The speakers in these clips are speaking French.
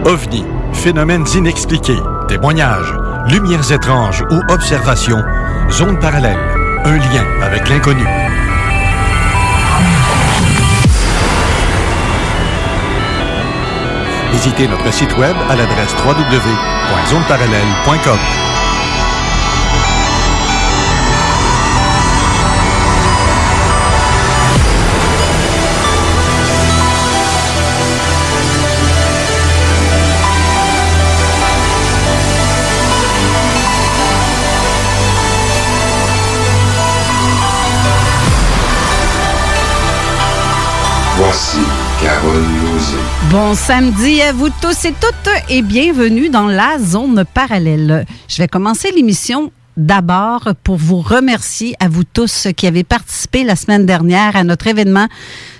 OVNI, phénomènes inexpliqués, témoignages, lumières étranges ou observations, zone parallèle, un lien avec l'inconnu. Visitez notre site web à l'adresse www.zoneparallèle.com. Voici Carole Lauzé. Bon samedi à vous tous et toutes et bienvenue dans la zone parallèle. Je vais commencer l'émission d'abord pour vous remercier à vous tous qui avez participé la semaine dernière à notre événement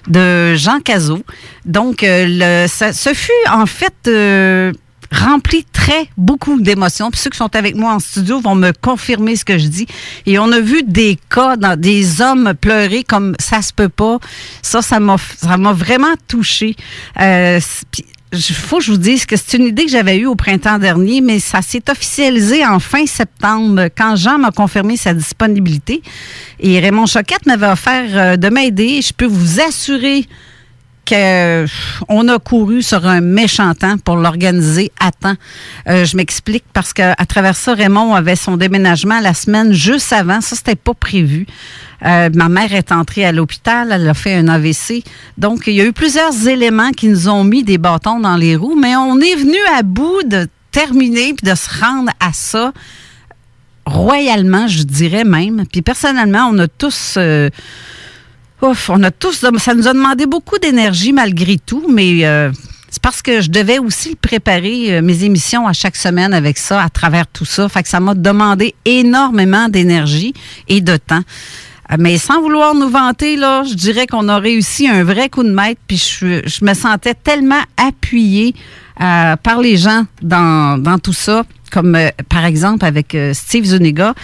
de Jean Cazot. Donc, ce fut en fait rempli beaucoup d'émotions. Puis ceux qui sont avec moi en studio vont me confirmer ce que je dis. Et on a vu des cas, des hommes pleurer comme ça se peut pas. Ça m'a vraiment touchée. Faut que je vous dise que c'est une idée que j'avais eue au printemps dernier, mais ça s'est officialisé en fin septembre quand Jean m'a confirmé sa disponibilité. Et Raymond Choquette m'avait offert de m'aider. Je peux vous assurer qu'on a couru sur un méchant temps pour l'organiser à temps. Je m'explique parce qu'à travers ça, Raymond avait son déménagement la semaine juste avant. Ça, c'était pas prévu. Ma mère est entrée à l'hôpital, elle a fait un AVC. Donc, il y a eu plusieurs éléments qui nous ont mis des bâtons dans les roues, mais on est venu à bout de terminer puis de se rendre à ça royalement, je dirais même. Puis personnellement, on a tous... ça nous a demandé beaucoup d'énergie malgré tout, mais c'est parce que je devais aussi préparer mes émissions à chaque semaine avec ça, à travers tout ça. Fait que ça m'a demandé énormément d'énergie et de temps. Mais sans vouloir nous vanter, là, je dirais qu'on a réussi un vrai coup de maître, puis je me sentais tellement appuyée par les gens dans tout ça, comme par exemple avec Steve Zuniga,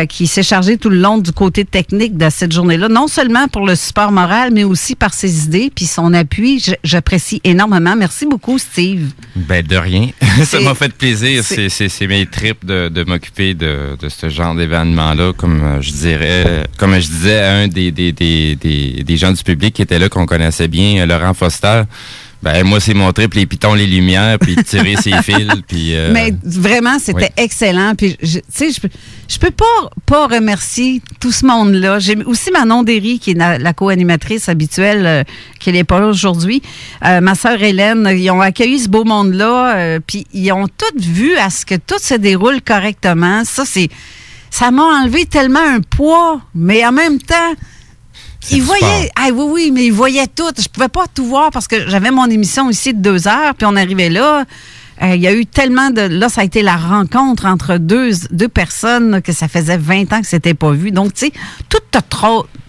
qui s'est chargé tout le long du côté technique de cette journée-là, non seulement pour le support moral, mais aussi par ses idées, puis son appui. J'apprécie énormément. Merci beaucoup, Steve. Ben de rien. Ça m'a fait plaisir. C'est mes tripes de m'occuper de ce genre d'événement-là, comme je disais à un des gens du public qui était là, qu'on connaissait bien, Laurent Foster. Ben moi, c'est mon trip, les pitons, les lumières, puis tirer ses fils. Puis, mais vraiment, c'était excellent. Puis, tu sais, je peux pas remercier tout ce monde-là. J'ai aussi Manon Derry, qui est la co-animatrice habituelle, qui n'est pas là aujourd'hui. Ma sœur Hélène, ils ont accueilli ce beau monde-là, puis ils ont toutes vu à ce que tout se déroule correctement. Ça m'a enlevé tellement un poids, mais en même temps... Il voyait, oui, mais il voyait tout. Je pouvais pas tout voir parce que j'avais mon émission ici de 2 heures, puis on arrivait là. Il y a eu tellement de... Là, ça a été la rencontre entre deux personnes que ça faisait 20 ans que c'était pas vu. Donc, tu sais, tout te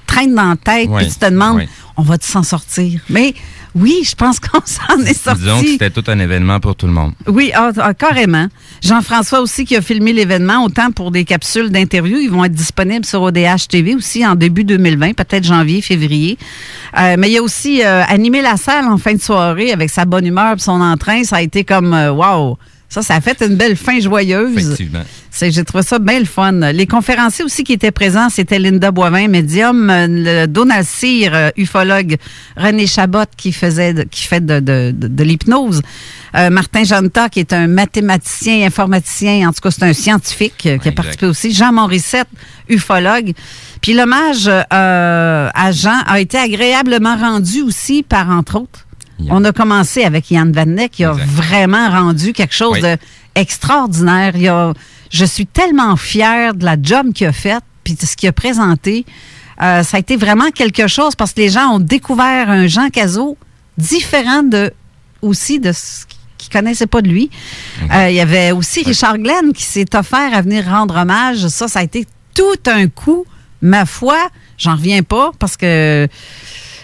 traîne dans la tête, puis tu te demandes, on va-tu s'en sortir? Mais oui, je pense qu'on s'en est sorti. Disons que c'était tout un événement pour tout le monde. Oui, carrément. Jean-François aussi qui a filmé l'événement, autant pour des capsules d'interviews. Ils vont être disponibles sur ODH TV aussi en début 2020, peut-être janvier, février. Mais il a aussi animé la salle en fin de soirée avec sa bonne humeur et son entrain. Ça a été comme wow! Ça a fait une belle fin joyeuse. Effectivement. J'ai trouvé ça bien le fun. Les conférenciers aussi qui étaient présents, c'était Linda Boivin, médium, le Donald Cyr, ufologue, René Chabot qui fait de l'hypnose, Martin Janta qui est un mathématicien, informaticien, en tout cas c'est un scientifique qui a participé aussi, Jean Morissette, ufologue. Puis l'hommage à Jean a été agréablement rendu aussi par, entre autres, on a commencé avec Yann Vanek qui a vraiment rendu quelque chose d'extraordinaire. Je suis tellement fière de la job qu'il a faite puis de ce qu'il a présenté. Ça a été vraiment quelque chose parce que les gens ont découvert un Jean Cazot différent de ce qu'ils ne connaissaient pas de lui. Il y avait aussi Richard Glenn qui s'est offert à venir rendre hommage. Ça a été tout un coup. Ma foi, j'en reviens pas parce que...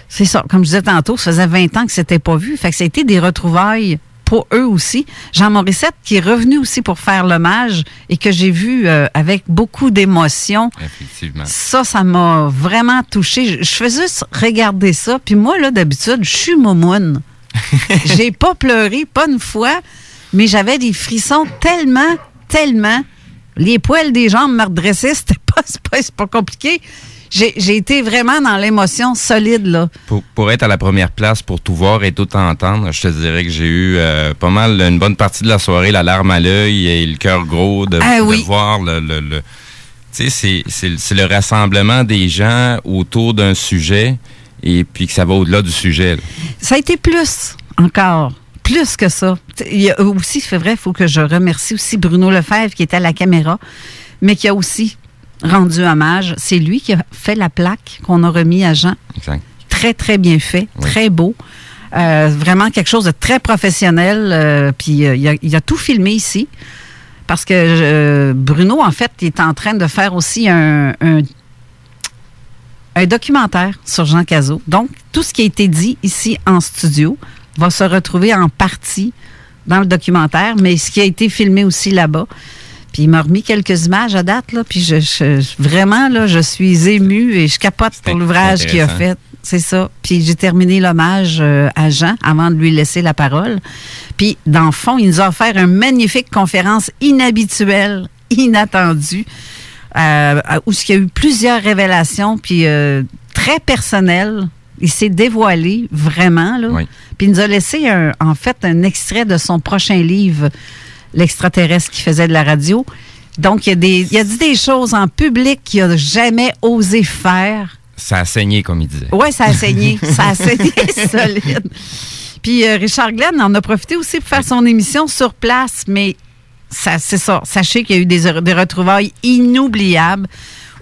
C'est ça, comme je disais tantôt, ça faisait 20 ans que c'était pas vu. Fait que ça a été des retrouvailles pour eux aussi. Jean Morissette, qui est revenu aussi pour faire l'hommage et que j'ai vu avec beaucoup d'émotion. Effectivement. Ça m'a vraiment touchée. Je faisais juste regarder ça. Puis moi, là, d'habitude, je suis moumoune. J'ai pas pleuré, pas une fois, mais j'avais des frissons tellement. Les poils des jambes me redressaient, c'est pas compliqué. J'ai été vraiment dans l'émotion solide, là. Pour être à la première place, pour tout voir et tout entendre, je te dirais que j'ai eu pas mal, une bonne partie de la soirée, la larme à l'œil et le cœur gros de voir le tu sais, c'est le rassemblement des gens autour d'un sujet et puis que ça va au-delà du sujet, là. Ça a été plus que ça. Il y a aussi, c'est vrai, il faut que je remercie aussi Bruno Lefebvre qui était à la caméra, mais qui a aussi rendu hommage. C'est lui qui a fait la plaque qu'on a remis à Jean. Exact. Très, très bien fait, oui. Très beau. Vraiment quelque chose de très professionnel. Puis il a tout filmé ici. Parce que Bruno, en fait, il est en train de faire aussi un documentaire sur Jean Cazot. Donc, tout ce qui a été dit ici en studio va se retrouver en partie dans le documentaire, mais ce qui a été filmé aussi là-bas. Puis il m'a remis quelques images à date, là, puis vraiment, là, je suis émue et je capote pour l'ouvrage qu'il a fait. C'est ça. Puis j'ai terminé l'hommage à Jean avant de lui laisser la parole. Puis, dans le fond, il nous a offert une magnifique conférence inhabituelle, inattendue, où il y a eu plusieurs révélations, puis très personnelles. Il s'est dévoilé, vraiment, là. Oui. Puis il nous a laissé, en fait, un extrait de son prochain livre, L'extraterrestre qui faisait de la radio. Donc, il a dit des choses en public qu'il n'a jamais osé faire. Ça a saigné, comme il disait. Oui, ça a saigné. Ça a saigné solide. Puis Richard Glenn en a profité aussi pour faire son émission sur place, mais c'est ça. Sachez qu'il y a eu des retrouvailles inoubliables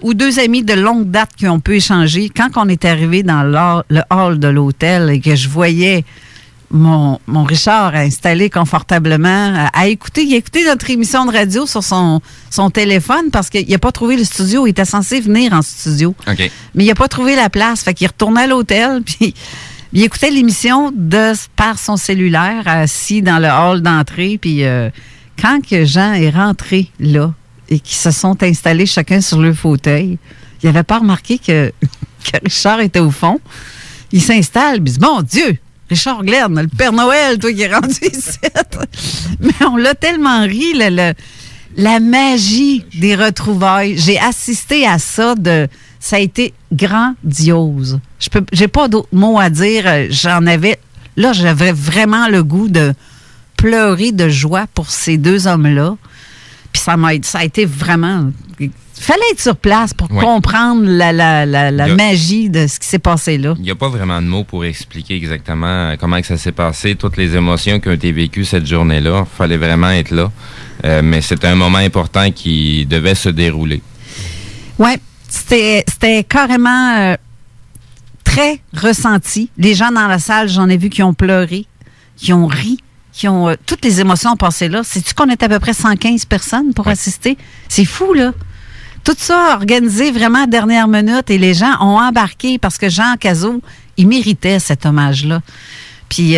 où deux amis de longue date qui ont pu échanger. Quand on est arrivé dans le hall de l'hôtel et que je voyais mon Richard installé confortablement, il a écouté notre émission de radio sur son téléphone parce qu'il n'a pas trouvé le studio. Il était censé venir en studio. OK. Mais il n'a pas trouvé la place. Fait qu'il retournait à l'hôtel, puis il écoutait l'émission par son cellulaire, assis dans le hall d'entrée. Puis quand que Jean est rentré là et qu'ils se sont installés chacun sur le fauteuil, il n'avait pas remarqué que Richard était au fond. Il s'installe, puis il dit « Mon Dieu! Richard Glenn, le Père Noël, toi qui es rendu ici. » Mais on l'a tellement ri, la magie des retrouvailles. J'ai assisté à ça. Ça a été grandiose. J'ai pas d'autres mots à dire. J'avais vraiment le goût de pleurer de joie pour ces deux hommes-là. Puis ça a été vraiment... Il fallait être sur place pour comprendre la magie de ce qui s'est passé là. Il n'y a pas vraiment de mots pour expliquer exactement comment que ça s'est passé, toutes les émotions qui ont été vécues cette journée-là. Il fallait vraiment être là. Mais c'était un moment important qui devait se dérouler. Oui, c'était carrément très ressenti. Les gens dans la salle, j'en ai vu qui ont pleuré, qui ont ri, qui ont... toutes les émotions ont passé là. Sais-tu qu'on était à peu près 115 personnes pour assister? C'est fou, là. Tout ça organisé vraiment à dernière minute et les gens ont embarqué parce que Jean Cazot, il méritait cet hommage-là. Puis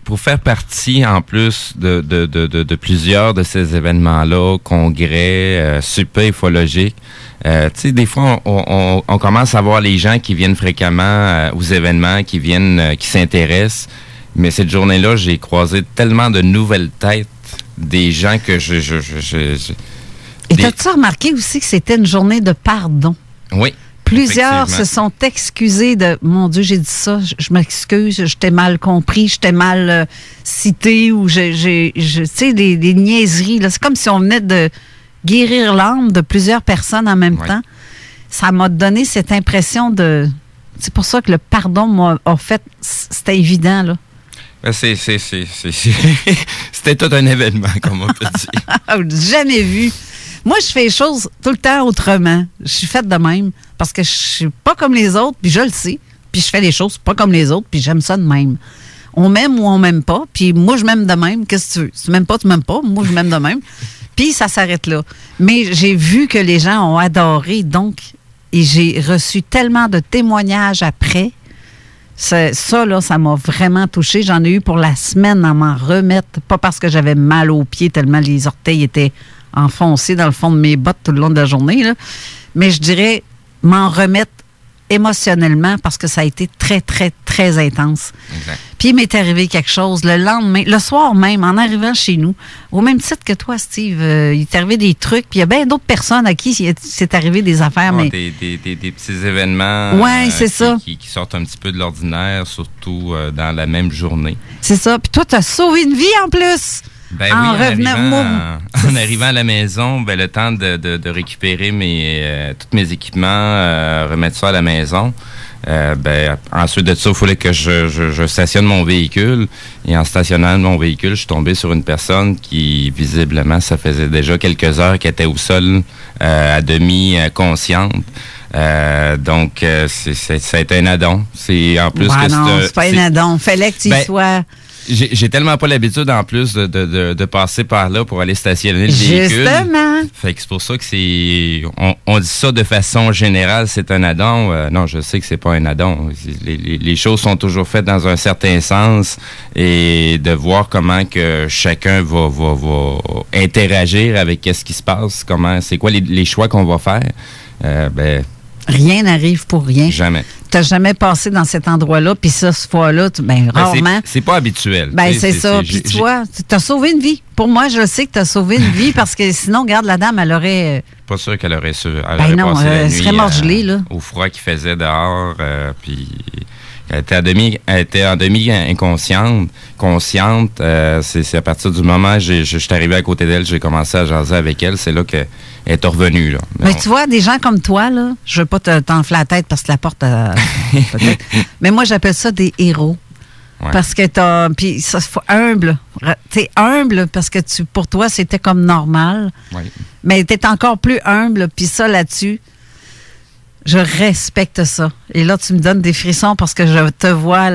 pour faire partie en plus de plusieurs de ces événements-là, congrès, super ufologiques, tu sais, des fois, on commence à voir les gens qui viennent fréquemment aux événements, qui s'intéressent. Mais cette journée-là, j'ai croisé tellement de nouvelles têtes, des gens que Et t'as-tu remarqué aussi que c'était une journée de pardon? Oui. Plusieurs se sont excusés de « Mon Dieu, j'ai dit ça, je m'excuse, je t'ai mal compris, je t'ai mal cité » ou tu sais, des niaiseries. Là. C'est comme si on venait de guérir l'âme de plusieurs personnes en même temps. Ça m'a donné cette impression de... C'est pour ça que le pardon m'a fait... C'était évident, là. C'était tout un événement, comme on peut dire. Jamais vu. Moi, je fais les choses tout le temps autrement. Je suis faite de même parce que je suis pas comme les autres, puis je le sais. Puis je fais les choses pas comme les autres, puis j'aime ça de même. On m'aime ou on m'aime pas, puis moi, je m'aime de même. Qu'est-ce que tu veux? Si tu m'aimes pas, tu m'aimes pas. Moi, je m'aime de même. Puis ça s'arrête là. Mais j'ai vu que les gens ont adoré, donc, et j'ai reçu tellement de témoignages après. Ça, là, ça m'a vraiment touchée. J'en ai eu pour la semaine à m'en remettre. Pas parce que j'avais mal aux pieds tellement les orteils étaient enfoncés dans le fond de mes bottes tout le long de la journée, là. Mais je dirais m'en remettre émotionnellement parce que ça a été très, très, très très intense. Exact. Puis il m'est arrivé quelque chose le lendemain, le soir même, en arrivant chez nous, au même titre que toi, Steve, il t'est arrivé des trucs, puis il y a bien d'autres personnes à qui c'est arrivé des affaires. Ouais, mais des petits événements ouais, c'est ça. Qui sortent un petit peu de l'ordinaire, surtout dans la même journée. C'est ça. Puis toi, tu as sauvé une vie en plus. Ben en oui, revenant, en arrivant à la maison, ben, le temps de récupérer tous mes équipements, remettre ça à la maison. Ensuite de ça, il fallait que je stationne mon véhicule. Et en stationnant mon véhicule, je suis tombé sur une personne qui, visiblement, ça faisait déjà quelques heures qu'elle était au sol, à demi consciente. Donc, ça a été un addon. C'est en plus que non, c'est pas un addon. Fallait que tu y sois. J'ai tellement pas l'habitude, en plus, de passer par là pour aller stationner le véhicule. Justement. Fait que c'est pour ça que on dit ça de façon générale, c'est un addon. Non, je sais que c'est pas un addon. Les choses sont toujours faites dans un certain sens et de voir comment que chacun va interagir avec qu'est-ce qui se passe, c'est quoi les choix qu'on va faire. Rien n'arrive pour rien. Jamais. Tu n'as jamais passé dans cet endroit-là, puis ça, cette fois-là, rarement. C'est pas habituel. C'est ça. Puis tu vois, tu as sauvé une vie. Pour moi, je sais que tu as sauvé une vie parce que sinon, regarde, la dame, elle aurait. Pas sûr qu'elle aurait passé la elle nuit serait morte gelée, là. Au froid qu'il faisait dehors. Puis elle était en demi inconsciente. Consciente, c'est à partir du moment où je suis arrivé à côté d'elle, j'ai commencé à jaser avec elle. C'est là qu'elle est revenue. Là. Mais tu vois, des gens comme toi, là, je veux pas t'enfler la tête parce que la porte peut-être. Mais moi, j'appelle ça des héros. Ouais. Parce que puis ça, faut humble. T'es humble parce que pour toi, c'était comme normal. Oui. Mais t'es encore plus humble, puis ça, là-dessus, je respecte ça. Et là, tu me donnes des frissons parce que je te vois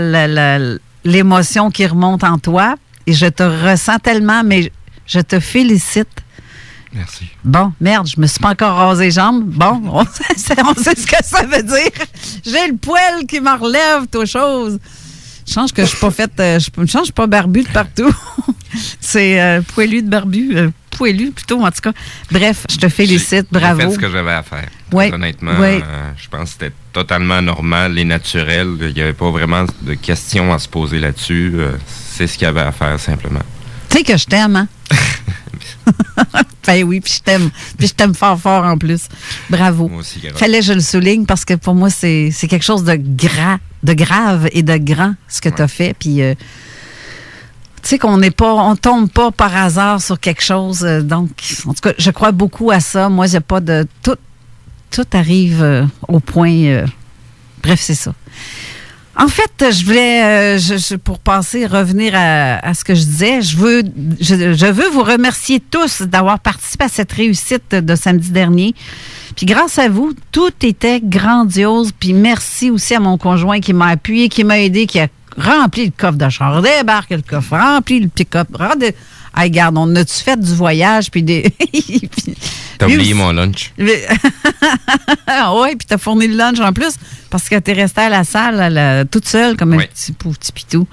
l'émotion qui remonte en toi et je te ressens tellement, mais je te félicite. Merci. Bon, merde, je me suis pas encore rasé les jambes. Bon, on sait ce que ça veut dire. J'ai le poil qui me relève, toute chose. Je change que je suis pas faite, je suis pas barbu de partout. C'est poilu de barbu. Poilu plutôt, en tout cas. Bref, je te félicite, bravo. J'ai fait ce que j'avais à faire. Ouais. Honnêtement, Ouais. Je pense que c'était totalement normal et naturel. Il n'y avait pas vraiment de questions à se poser là-dessus. C'est ce qu'il y avait à faire, simplement. Tu sais que je t'aime, hein? Ben oui, puis je t'aime. Puis je t'aime fort, fort en plus. Bravo. Moi aussi, Carole. Fallait que je le souligne parce que pour moi, c'est quelque chose de grave et de grand, ce que tu as fait. Puis, tu sais on tombe pas par hasard sur quelque chose. Donc, en tout cas, je crois beaucoup à ça. Moi, il n'y a pas de... Tout arrive au point... bref, c'est ça. En fait, je voulais, pour revenir à ce que je disais, je veux vous remercier tous d'avoir participé à cette réussite de samedi dernier. Puis grâce à vous, tout était grandiose. Puis merci aussi à mon conjoint qui m'a appuyé, qui m'a aidé, qui a rempli le coffre de char, débarque le coffre, rempli le pick-up. Hey, regarde, on a-tu fait du voyage, puis des... T'as oublié mon lunch. Oui, puis t'as fourni le lunch en plus, parce que t'es restée à la salle toute seule, comme un petit pitou.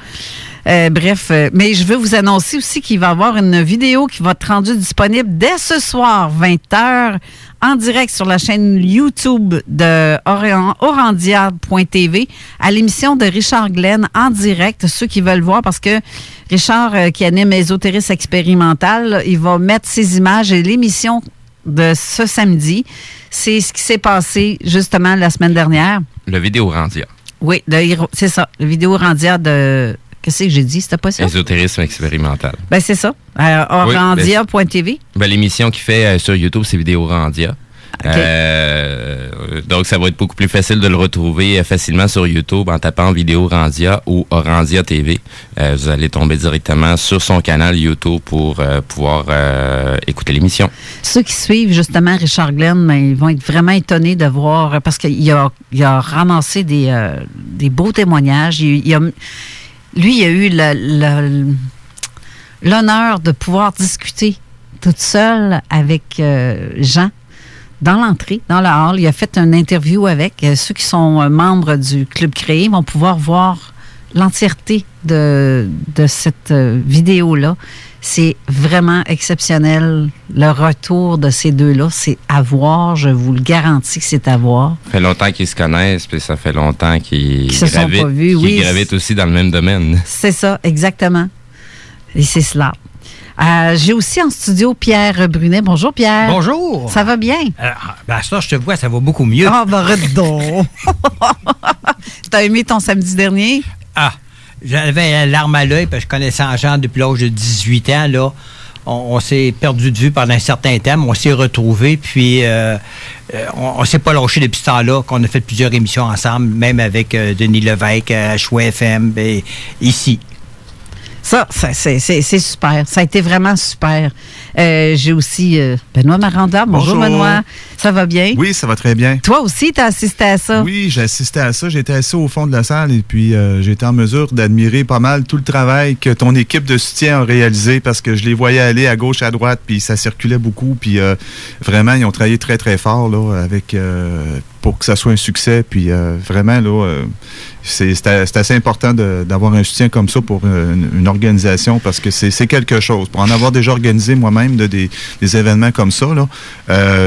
Bref, mais je veux vous annoncer aussi qu'il va y avoir une vidéo qui va être rendue disponible dès ce soir, 20h, en direct sur la chaîne YouTube de Orandia.tv, à l'émission de Richard Glenn, en direct, ceux qui veulent voir, parce que Richard, qui anime Ésotérisme expérimental, il va mettre ses images et l'émission de ce samedi. C'est ce qui s'est passé, justement, la semaine dernière. Le vidéo Randia. Oui, c'est ça, le vidéo Randia de... Qu'est-ce que j'ai dit? C'était pas ça? Ésotérisme expérimental. Ben c'est ça. Orandia.tv. L'émission qu'il fait sur YouTube, c'est Vidéo Randia. Okay. Donc, ça va être beaucoup plus facile de le retrouver facilement sur YouTube en tapant Vidéo Randia ou Orandia TV. Vous allez tomber directement sur son canal YouTube pour pouvoir écouter l'émission. Ceux qui suivent justement Richard Glenn, ils vont être vraiment étonnés de voir, parce qu'il a ramassé des beaux témoignages. Lui, il a eu l'honneur de pouvoir discuter toute seule avec Jean dans l'entrée, dans le hall. Il a fait une interview avec ceux qui sont membres du Club Créé, vont pouvoir voir l'entièreté de cette vidéo-là. C'est vraiment exceptionnel. Le retour de ces deux-là, c'est à voir. Je vous le garantis que c'est à voir. Ça fait longtemps qu'ils se connaissent, puis ça fait longtemps qu'ils se sont pas vus. Qu'ils gravitent aussi dans le même domaine. C'est ça, exactement. Et c'est cela. J'ai aussi en studio Pierre Brunet. Bonjour, Pierre. Bonjour. Ça va bien? Ça, je te vois, ça va beaucoup mieux. Ah, ben, arrête donc. T'as aimé ton samedi dernier? J'avais la larme à l'œil parce que je connaissais Jean depuis l'âge de 18 ans. Là. On s'est perdu de vue pendant un certain temps, mais on s'est retrouvés. Puis, on s'est pas lâché depuis ce temps-là, qu'on a fait plusieurs émissions ensemble, même avec Denis Lévesque à Choix FM, et ici. Ça, c'est super. Ça a été vraiment super. J'ai aussi Benoît Maranda. Bonjour, Benoît. Ça va bien? Oui, ça va très bien. Toi aussi, tu as assisté à ça? Oui, j'ai assisté à ça. J'étais assis au fond de la salle et puis j'ai été en mesure d'admirer pas mal tout le travail que ton équipe de soutien a réalisé parce que je les voyais aller à gauche, à droite, puis ça circulait beaucoup. Puis vraiment, ils ont travaillé très, très fort là, avec, pour que ça soit un succès. Puis vraiment, là, c'est assez important d'avoir un soutien comme ça pour une organisation parce que c'est quelque chose. Pour en avoir déjà organisé moi-même des événements comme ça, là,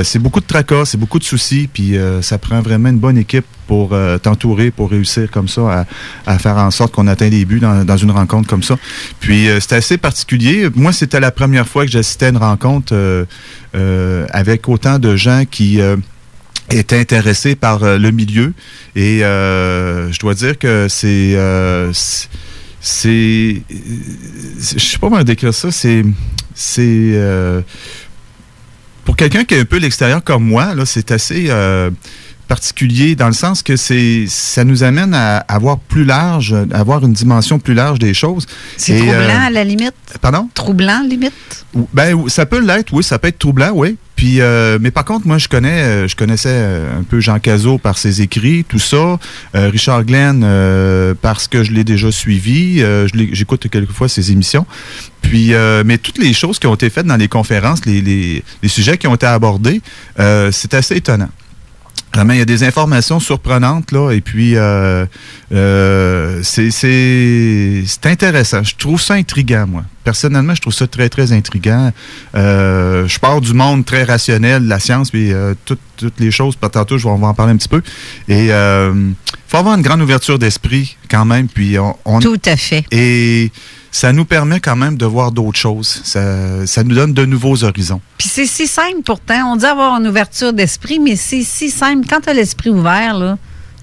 c'est beaucoup de tracas, c'est beaucoup de soucis, puis ça prend vraiment une bonne équipe pour t'entourer, pour réussir comme ça à faire en sorte qu'on atteigne des buts dans une rencontre comme ça. Puis c'était assez particulier. Moi, c'était la première fois que j'assistais à une rencontre avec autant de gens qui étaient intéressés par le milieu. Et je dois dire que je sais pas comment décrire ça, pour quelqu'un qui est un peu l'extérieur comme moi, là, c'est assez particulier dans le sens que ça nous amène à avoir plus large, à avoir une dimension plus large des choses. C'est troublant à la limite? Pardon? Troublant, limite? Ben, ça peut l'être, oui, ça peut être troublant, oui. Puis, mais par contre, moi, je connaissais un peu Jean Cazot par ses écrits, tout ça. Richard Glenn, parce que je l'ai déjà suivi. J'écoute quelquefois ses émissions. Puis, mais toutes les choses qui ont été faites dans les conférences, les sujets qui ont été abordés, c'est assez étonnant. Vraiment, il y a des informations surprenantes, là, et puis c'est intéressant. Je trouve ça intriguant, moi. Personnellement, je trouve ça très, très intriguant. Je pars du monde très rationnel, la science, puis toutes les choses, tantôt, on va en parler un petit peu. Et il faut avoir une grande ouverture d'esprit, quand même, puis Tout à fait. Et ça nous permet quand même de voir d'autres choses. Ça nous donne de nouveaux horizons. Puis c'est si simple pourtant. On dit avoir une ouverture d'esprit, mais c'est si simple. Quand tu as l'esprit ouvert, là,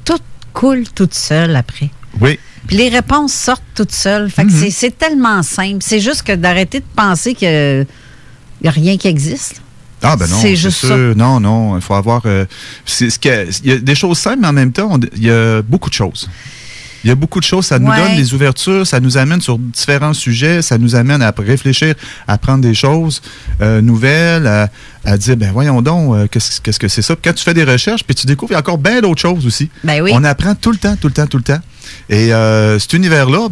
tout coule toute seule après. Oui. Puis les réponses sortent toutes seules. Fait que c'est tellement simple. C'est juste que d'arrêter de penser qu'il n'y a rien qui existe. Ah ben non, c'est juste sûr. Ça. Non, il faut avoir... il y a des choses simples, mais en même temps, il y a beaucoup de choses. Il y a beaucoup de choses, ça nous donne des ouvertures, ça nous amène sur différents sujets, ça nous amène à réfléchir, à apprendre des choses nouvelles, à dire, ben voyons donc, qu'est-ce que c'est ça? Puis quand tu fais des recherches, puis tu découvres, il y a encore bien d'autres choses aussi. Ben oui. On apprend tout le temps. Et cet univers-là,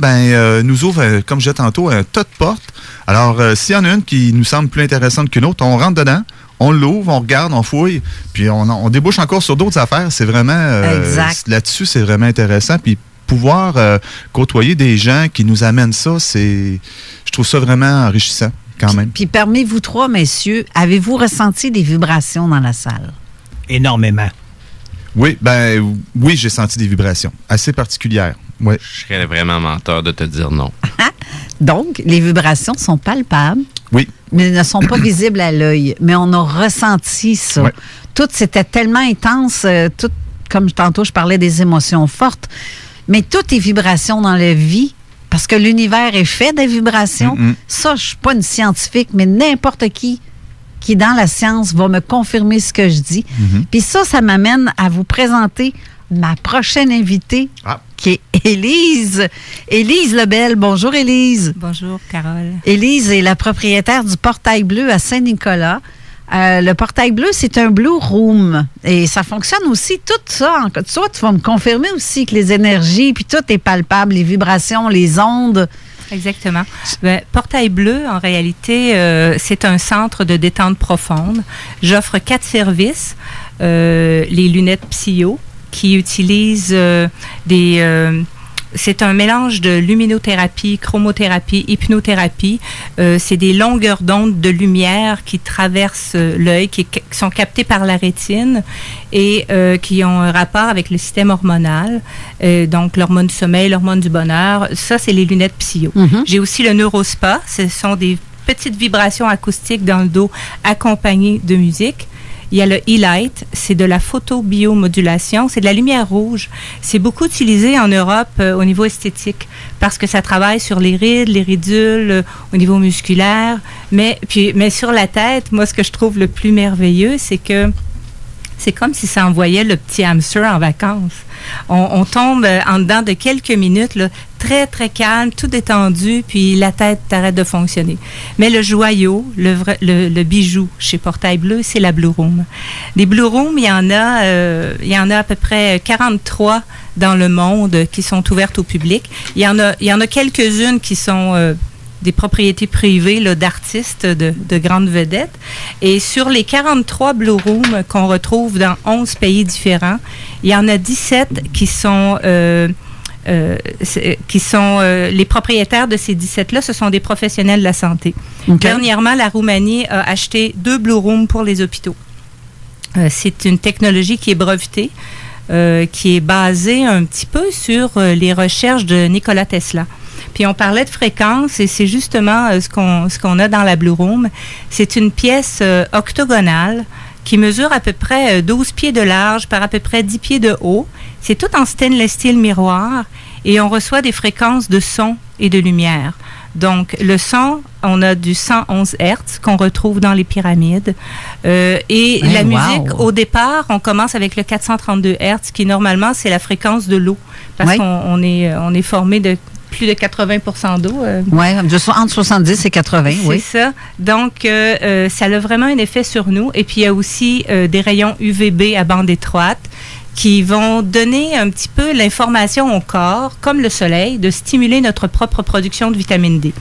nous ouvre, comme je disais tantôt, un tas de portes. Alors, s'il y en a une qui nous semble plus intéressante qu'une autre, on rentre dedans, on l'ouvre, on regarde, on fouille, puis on débouche encore sur d'autres affaires. C'est vraiment... là-dessus, c'est vraiment intéressant. Puis pouvoir côtoyer des gens qui nous amènent ça, je trouve ça vraiment enrichissant, quand même. Puis parmi vous trois, messieurs, avez-vous ressenti des vibrations dans la salle? Énormément. Oui, j'ai senti des vibrations assez particulières. Oui. Je serais vraiment menteur de te dire non. Donc, les vibrations sont palpables. Oui. Mais ne sont pas visibles à l'œil. Mais on a ressenti ça. Ouais. Tout, c'était tellement intense. Tout, comme tantôt, je parlais des émotions fortes. Mais tout est vibration dans la vie. Parce que l'univers est fait des vibrations. Ça, je ne suis pas une scientifique, mais n'importe qui est dans la science va me confirmer ce que je dis. Puis ça m'amène à vous présenter ma prochaine invitée, qui est Élise. Élise Lebel. Bonjour, Élise. Bonjour, Carole. Élise est la propriétaire du Portail Bleu à Saint-Nicolas. Le Portail Bleu, c'est un Blue Room. Et ça fonctionne aussi, tout ça. Toi, tu vas me confirmer aussi que les énergies, puis tout est palpable, les vibrations, les ondes. Exactement. Portail Bleu, en réalité, c'est un centre de détente profonde. J'offre 4 services. Les lunettes Psyo, qui utilisent c'est un mélange de luminothérapie, chromothérapie, hypnothérapie. C'est des longueurs d'onde de lumière qui traversent l'œil, qui sont captées par la rétine et qui ont un rapport avec le système hormonal. Donc, l'hormone du sommeil, l'hormone du bonheur. Ça, c'est les lunettes Psyo. J'ai aussi le Neurospa. Ce sont des petites vibrations acoustiques dans le dos accompagnées de musique. Il y a le e-light, c'est de la photobiomodulation, c'est de la lumière rouge. C'est beaucoup utilisé en Europe au niveau esthétique parce que ça travaille sur les rides, les ridules, au niveau musculaire. Mais sur la tête, moi, ce que je trouve le plus merveilleux, c'est que c'est comme si ça envoyait le petit hamster en vacances. On tombe en dedans de quelques minutes, là, très, très calme, tout détendu, puis la tête arrête de fonctionner. Mais le joyau, le bijou chez Portail Bleu, c'est la Blue Room. Les Blue Rooms, il y en a à peu près 43 dans le monde qui sont ouvertes au public. Il y en a quelques-unes qui sont des propriétés privées là, d'artistes, de grandes vedettes. Et sur les 43 Blue Rooms qu'on retrouve dans 11 pays différents, il y en a 17 qui sont les propriétaires de ces 17-là, ce sont des professionnels de la santé. Okay. Dernièrement, la Roumanie a acheté 2 Blue Rooms pour les hôpitaux. C'est une technologie qui est brevetée, qui est basée un petit peu sur les recherches de Nikola Tesla. Puis on parlait de fréquence et c'est justement ce qu'on a dans la Blue Room. C'est une pièce octogonale qui mesure à peu près 12 pieds de large par à peu près 10 pieds de haut. C'est tout en stainless steel miroir et on reçoit des fréquences de son et de lumière. Donc, le son, on a du 111 Hz qu'on retrouve dans les pyramides. Et la musique, au départ, on commence avec le 432 Hz qui, normalement, c'est la fréquence de l'eau. Parce qu'on est formé de plus de 80% d'eau. Oui, entre 70 et 80, oui. C'est ça. Donc, ça a vraiment un effet sur nous. Et puis, il y a aussi des rayons UVB à bande étroite qui vont donner un petit peu l'information au corps, comme le soleil, de stimuler notre propre production de vitamine D.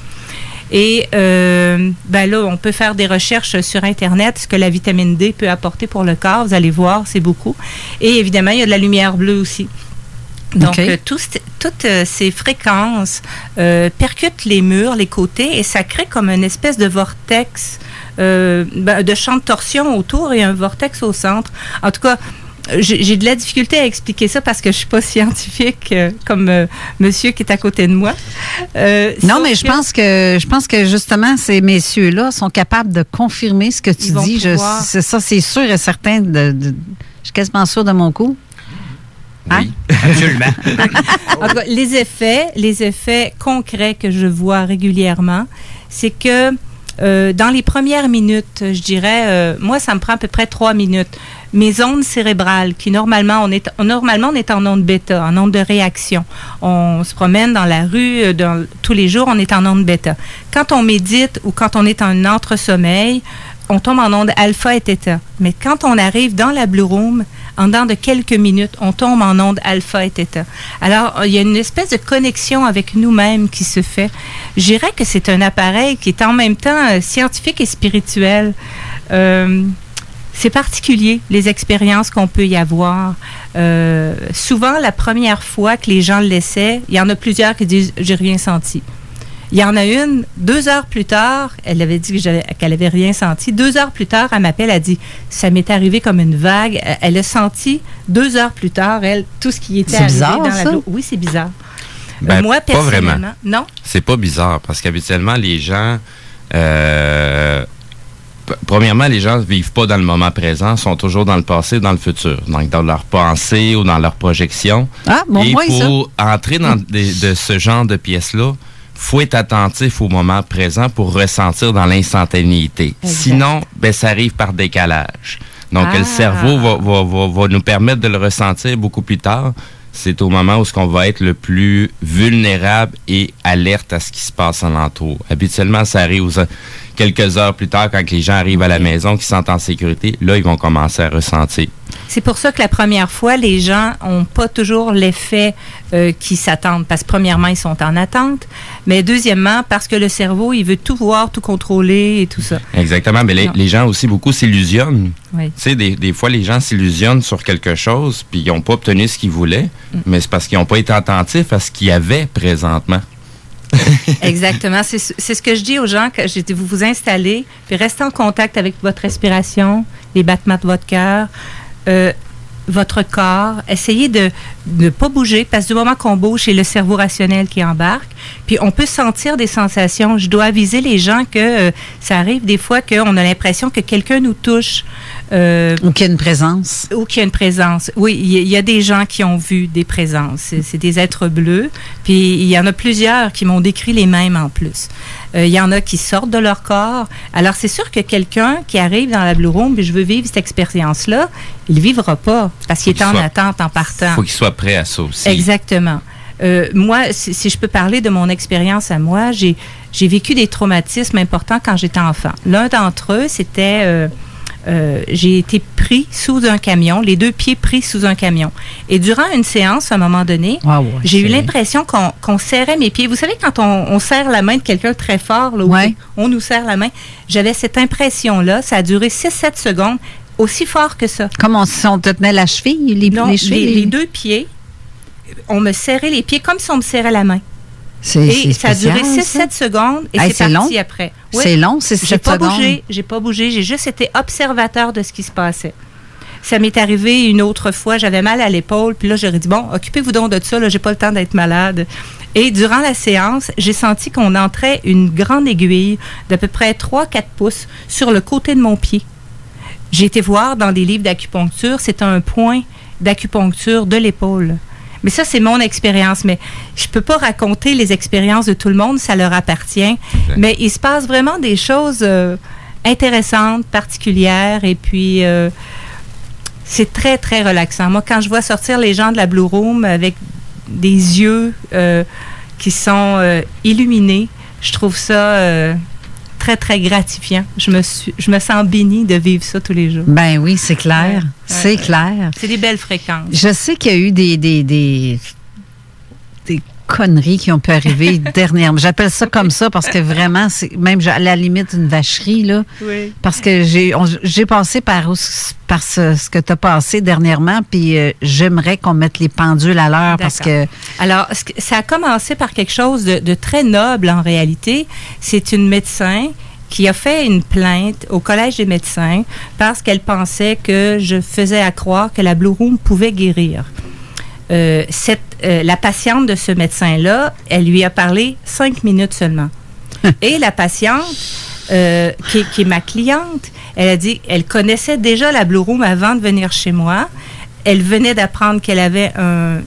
Et là, on peut faire des recherches sur Internet, ce que la vitamine D peut apporter pour le corps. Vous allez voir, c'est beaucoup. Et évidemment, il y a de la lumière bleue aussi. Donc, toutes ces fréquences percutent les murs, les côtés, et ça crée comme une espèce de vortex, de champ de torsion autour et un vortex au centre. En tout cas, j'ai de la difficulté à expliquer ça parce que je suis pas scientifique comme monsieur qui est à côté de moi. Non, mais je pense que justement ces messieurs-là sont capables de confirmer ce que tu dis. C'est ça, c'est sûr et certain. Je suis quasiment sûre de mon coup. Oui, absolument. En tout cas, les effets concrets que je vois régulièrement, c'est que dans les premières minutes, je dirais, moi, ça me prend à peu près 3 minutes. Mes ondes cérébrales, qui normalement, on est en onde bêta, en onde de réaction. On se promène dans la rue, tous les jours, on est en onde bêta. Quand on médite ou quand on est en entre-sommeil, on tombe en onde alpha et theta. Mais quand on arrive dans la Blue Room, en dedans de quelques minutes, on tombe en onde alpha et theta. Alors, il y a une espèce de connexion avec nous-mêmes qui se fait. Je dirais que c'est un appareil qui est en même temps scientifique et spirituel. C'est particulier, les expériences qu'on peut y avoir. Souvent, la première fois que les gens l'essaient, il y en a plusieurs qui disent « j'ai rien senti ». Il y en a une, 2 heures plus tard, elle avait dit qu'elle avait rien senti. 2 heures plus tard, elle m'appelle, elle dit « ça m'est arrivé comme une vague ». Elle a senti 2 heures plus tard, elle, tout ce qui était arrivé dans la Blue. Oui, c'est bizarre. Moi, personnellement, pas vraiment. Non? C'est pas bizarre, parce qu'habituellement, les gens... Premièrement, les gens ne vivent pas dans le moment présent, sont toujours dans le passé, dans le futur. Donc, dans leur pensée ou dans leur projection. Et pour entrer dans de ce genre de pièces-là, il faut être attentif au moment présent pour ressentir dans l'instantanéité. Exact. Sinon, ça arrive par décalage. Donc, le cerveau va nous permettre de le ressentir beaucoup plus tard. C'est au moment où on va être le plus vulnérable et alerte à ce qui se passe alentour. Habituellement, ça arrive quelques heures plus tard, quand les gens arrivent à la maison, qu'ils se sentent en sécurité. Là, ils vont commencer à ressentir. C'est pour ça que la première fois, les gens n'ont pas toujours l'effet qu'ils s'attendent. Parce que premièrement, ils sont en attente. Mais deuxièmement, parce que le cerveau, il veut tout voir, tout contrôler et tout ça. Exactement. Mais les gens aussi beaucoup s'illusionnent. Oui. Tu sais, des fois, les gens s'illusionnent sur quelque chose, puis ils n'ont pas obtenu ce qu'ils voulaient, mais c'est parce qu'ils n'ont pas été attentifs à ce qu'il y avait présentement. Exactement. C'est ce que je dis aux gens, que vous vous installez, puis restez en contact avec votre respiration, les battements de votre cœur, votre corps. Essayez de ne pas bouger, parce que du moment qu'on bouge, c'est le cerveau rationnel qui embarque. Puis on peut sentir des sensations. Je dois aviser les gens que ça arrive des fois qu'on a l'impression que quelqu'un nous touche. Ou qu'il y a une présence. Ou qu'il y a une présence. Oui, il y a des gens qui ont vu des présences. C'est des êtres bleus. Puis il y en a plusieurs qui m'ont décrit les mêmes en plus. Il y en a qui sortent de leur corps. Alors c'est sûr que quelqu'un qui arrive dans la Blue Room, puis je veux vivre cette expérience-là, il ne vivra pas parce qu'il est en attente en partant. Il faut qu'il soit prêt à ça aussi. Exactement. Moi, si je peux parler de mon expérience à moi, j'ai vécu des traumatismes importants quand j'étais enfant. L'un d'entre eux, c'était... j'ai été pris sous un camion, les 2 pieds pris sous un camion. Et durant une séance, à un moment donné, j'ai eu l'impression qu'on serrait mes pieds. Vous savez, quand on serre la main de quelqu'un très fort, là, on nous serre la main, j'avais cette impression-là. Ça a duré 6-7 secondes, aussi fort que ça. Comme si on te tenait la cheville, les chevilles? Les 2 pieds, on me serrait les pieds comme si on me serrait la main. Et ça a duré 6-7 secondes et c'est parti après. Oui. C'est long, c'est 7 secondes. J'ai pas bougé, j'ai juste été observateur de ce qui se passait. Ça m'est arrivé une autre fois, j'avais mal à l'épaule, puis là, j'aurais dit, bon, occupez-vous donc de ça, là, j'ai pas le temps d'être malade. Et durant la séance, j'ai senti qu'on entrait une grande aiguille d'à peu près 3-4 pouces sur le côté de mon pied. J'ai été voir dans des livres d'acupuncture, c'est un point d'acupuncture de l'épaule. Mais ça, c'est mon expérience. Mais je peux pas raconter les expériences de tout le monde, ça leur appartient. Okay. Mais il se passe vraiment des choses intéressantes, particulières. Et puis, c'est très, très relaxant. Moi, quand je vois sortir les gens de la Blue Room avec des yeux qui sont illuminés, je trouve ça... très, très gratifiant. Je me sens bénie de vivre ça tous les jours. Ben oui, c'est clair. C'est clair. C'est des belles fréquences. Je sais qu'il y a eu des conneries qui ont pu arriver dernièrement. J'appelle ça comme ça parce que vraiment, c'est même à la limite une vacherie, là. Oui. Parce que j'ai passé par ce que tu as passé dernièrement, puis j'aimerais qu'on mette les pendules à l'heure parce que... Alors, ça a commencé par quelque chose de très noble en réalité. C'est une médecin qui a fait une plainte au Collège des médecins parce qu'elle pensait que je faisais à croire que la Blue Room pouvait guérir. La patiente de ce médecin-là, elle lui a parlé 5 minutes seulement. Et la patiente, qui est ma cliente, elle a dit, elle connaissait déjà la Blue Room avant de venir chez moi. Elle venait d'apprendre qu'elle avait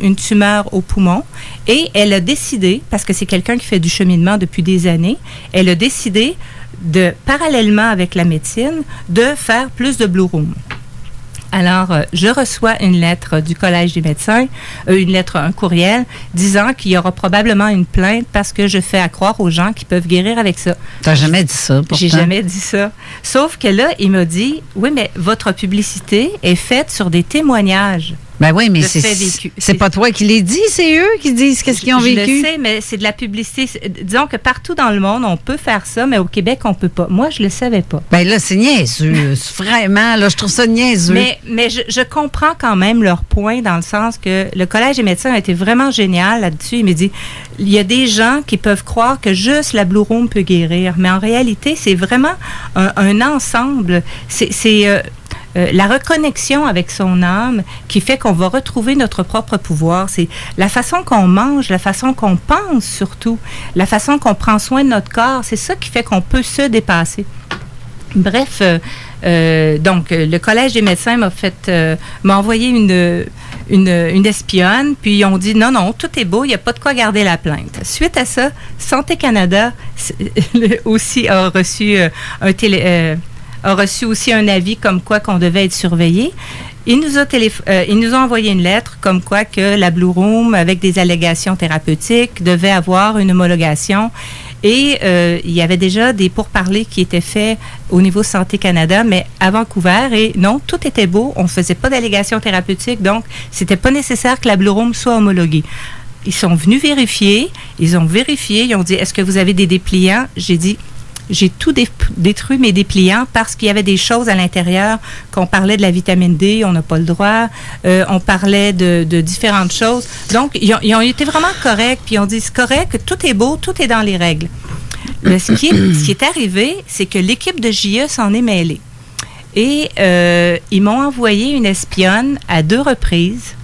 une tumeur au poumon et elle a décidé, parce que c'est quelqu'un qui fait du cheminement depuis des années, elle a décidé parallèlement avec la médecine, de faire plus de Blue Room. Alors, je reçois une lettre du Collège des médecins, un courriel, disant qu'il y aura probablement une plainte parce que je fais à croire aux gens qui peuvent guérir avec ça. T'as jamais dit ça, pourtant. J'ai jamais dit ça. Sauf que là, il m'a dit, oui, mais votre publicité est faite sur des témoignages. Ben oui, mais c'est pas toi qui les dis, c'est eux qui disent qu'est-ce qu'ils ont vécu. Je le sais, mais c'est de la publicité. Disons que partout dans le monde, on peut faire ça, mais au Québec, on peut pas. Moi, je le savais pas. Ben là, c'est niaiseux. Vraiment, là, je trouve ça niaiseux. Mais je comprends quand même leur point dans le sens que le Collège des médecins a été vraiment génial là-dessus. Il me dit, il y a des gens qui peuvent croire que juste la Blue Room peut guérir, mais en réalité, c'est vraiment un ensemble. C'est la reconnexion avec son âme qui fait qu'on va retrouver notre propre pouvoir. C'est la façon qu'on mange, la façon qu'on pense surtout, la façon qu'on prend soin de notre corps. C'est ça qui fait qu'on peut se dépasser. Bref, donc le Collège des médecins m'a envoyé une espionne, puis ils ont dit non, tout est beau, il n'y a pas de quoi garder la plainte. Suite à ça, Santé Canada aussi a reçu a reçu aussi un avis comme quoi qu'on devait être surveillé. Il nous a envoyé une lettre comme quoi que la Blue Room, avec des allégations thérapeutiques, devait avoir une homologation Et il y avait déjà des pourparlers qui étaient faits au niveau Santé Canada, mais à Vancouver. Et non, tout était beau. On ne faisait pas d'allégations thérapeutiques, donc c'était pas nécessaire que la Blue Room soit homologuée. Ils sont venus vérifier. Ils ont vérifié. Ils ont dit, est-ce que vous avez des dépliants? J'ai dit, j'ai tout détruit mes dépliants parce qu'il y avait des choses à l'intérieur, qu'on parlait de la vitamine D, on n'a pas le droit, on parlait de différentes choses. Donc, ils ont été vraiment corrects, puis ils ont dit, c'est correct, tout est beau, tout est dans les règles. Ce qui est arrivé, c'est que l'équipe de JE s'en est mêlée. Et ils m'ont envoyé une espionne à 2 reprises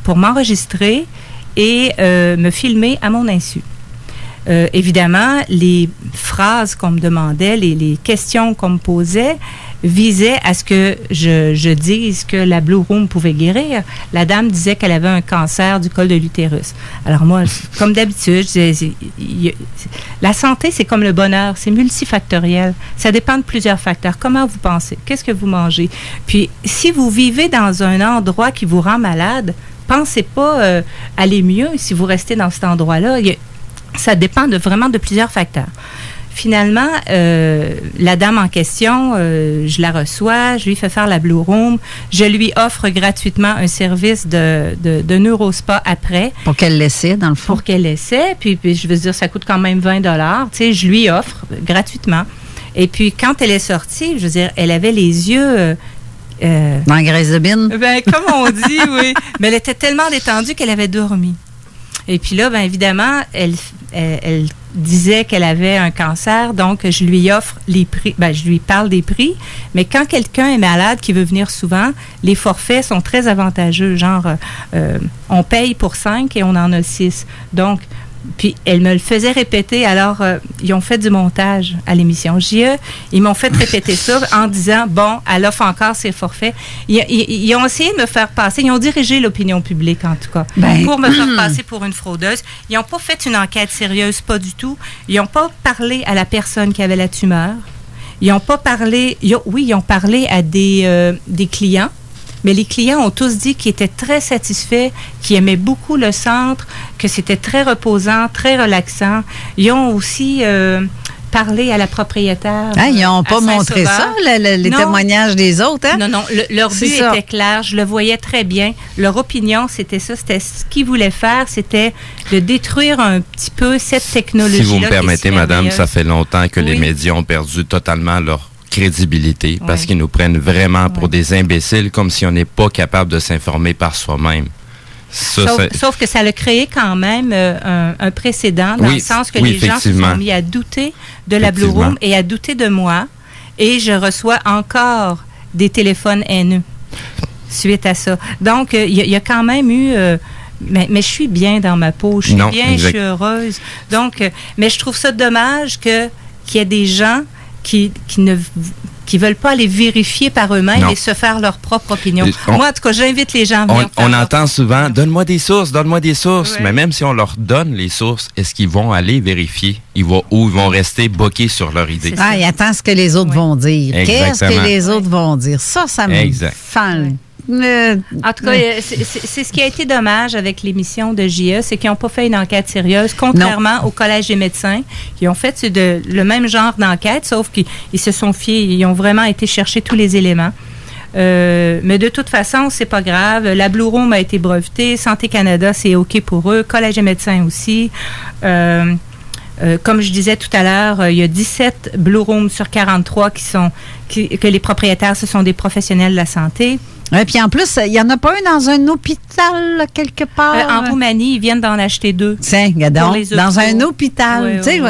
pour m'enregistrer et me filmer à mon insu. Évidemment, les phrases qu'on me demandait, les questions qu'on me posait visaient à ce que je dise que la Blue Room pouvait guérir. La dame disait qu'elle avait un cancer du col de l'utérus. Alors moi, comme d'habitude, je disais, la santé, c'est comme le bonheur, c'est multifactoriel. Ça dépend de plusieurs facteurs. Comment vous pensez? Qu'est-ce que vous mangez? Puis, si vous vivez dans un endroit qui vous rend malade, pensez pas aller mieux si vous restez dans cet endroit-là. Ça dépend vraiment de plusieurs facteurs. Finalement, la dame en question, je la reçois, je lui fais faire la Blue Room, je lui offre gratuitement un service de neurospa après. Pour qu'elle l'essaie, dans le fond. Pour qu'elle l'essaie, puis je veux dire, ça coûte quand même 20 $. Tu sais, je lui offre gratuitement. Et puis, quand elle est sortie, je veux dire, elle avait les yeux... dans la graisse de bine? Ben, comme on dit, oui. Mais elle était tellement détendue qu'elle avait dormi. Et puis là, bien évidemment, elle disait qu'elle avait un cancer, donc je lui offre les prix, je lui parle des prix, mais quand quelqu'un est malade, qui veut venir souvent, les forfaits sont très avantageux, genre on paye pour 5 et on en a 6. Donc, puis elle me le faisait répéter, alors ils ont fait du montage à l'émission JE, ils m'ont fait répéter ça en disant, bon, elle offre encore ses forfaits. Ils ont essayé de me faire passer, ils ont dirigé l'opinion publique en tout cas, pour me faire passer pour une fraudeuse. Ils n'ont pas fait une enquête sérieuse, pas du tout. Ils n'ont pas parlé à la personne qui avait la tumeur. Ils n'ont pas parlé, ils ont parlé à des clients. Mais les clients ont tous dit qu'ils étaient très satisfaits, qu'ils aimaient beaucoup le centre, que c'était très reposant, très relaxant. Ils ont aussi parlé à la propriétaire. Ils n'ont pas montré ça, les témoignages des autres. Hein? Non, leur but était clair. Je le voyais très bien. Leur opinion, c'était ça. C'était ce qu'ils voulaient faire, c'était de détruire un petit peu cette technologie-là. Si vous me permettez, madame, ça fait longtemps que les médias ont perdu totalement leur crédibilité parce qu'ils nous prennent vraiment pour des imbéciles, comme si on n'est pas capable de s'informer par soi-même. Sauf que ça a créé quand même un précédent, dans le sens que les gens se sont mis à douter de la Blue Room et à douter de moi. Et je reçois encore des téléphones haineux suite à ça. Donc, il y a quand même eu... mais je suis bien dans ma peau, je suis bien, je suis heureuse. Donc, mais je trouve ça dommage qu'il y ait des gens qui veulent pas aller vérifier par eux-mêmes et se faire leur propre opinion. Moi, en tout cas, j'invite les gens à venir. On entend souvent, donne-moi des sources. Ouais. Mais même si on leur donne les sources, est-ce qu'ils vont aller vérifier? Ils vont rester bloqués sur leur idée? Ils attendent ce que les autres vont dire. Exactement. Qu'est-ce que les autres vont dire? Ça me fend. En tout cas, c'est ce qui a été dommage avec l'émission de JE, c'est qu'ils n'ont pas fait une enquête sérieuse, contrairement au Collège des médecins, qui ont fait le même genre d'enquête, sauf qu'ils se sont fiés, ils ont vraiment été chercher tous les éléments. Mais de toute façon, c'est pas grave. La Blue Room a été brevetée, Santé Canada, c'est OK pour eux, Collège des médecins aussi. Comme je disais tout à l'heure, il y a 17 Blue Rooms sur 43 que les propriétaires, ce sont des professionnels de la santé. Et puis en plus, il n'y en a pas un dans un hôpital là, quelque part. En Roumanie, ils viennent d'en acheter 2. Tiens, donc, dans un hôpital. Oui.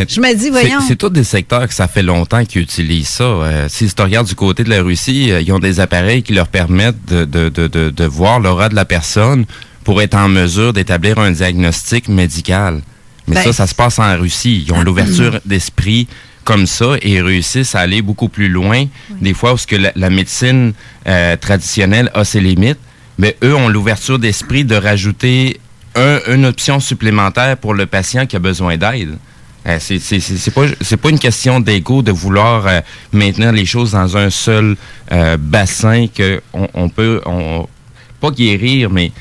Je me dis, voyons. C'est tous des secteurs que ça fait longtemps qu'ils utilisent ça. Si tu regardes du côté de la Russie, ils ont des appareils qui leur permettent de voir l'aura de la personne pour être en mesure d'établir un diagnostic médical. Mais ça se passe en Russie. Ils ont l'ouverture d'esprit comme ça et réussissent à aller beaucoup plus loin. Des fois, où ce que la médecine traditionnelle a ses limites, mais eux ont l'ouverture d'esprit de rajouter une option supplémentaire pour le patient qui a besoin d'aide. C'est pas une question d'ego de vouloir maintenir les choses dans un seul bassin que on peut pas guérir, mais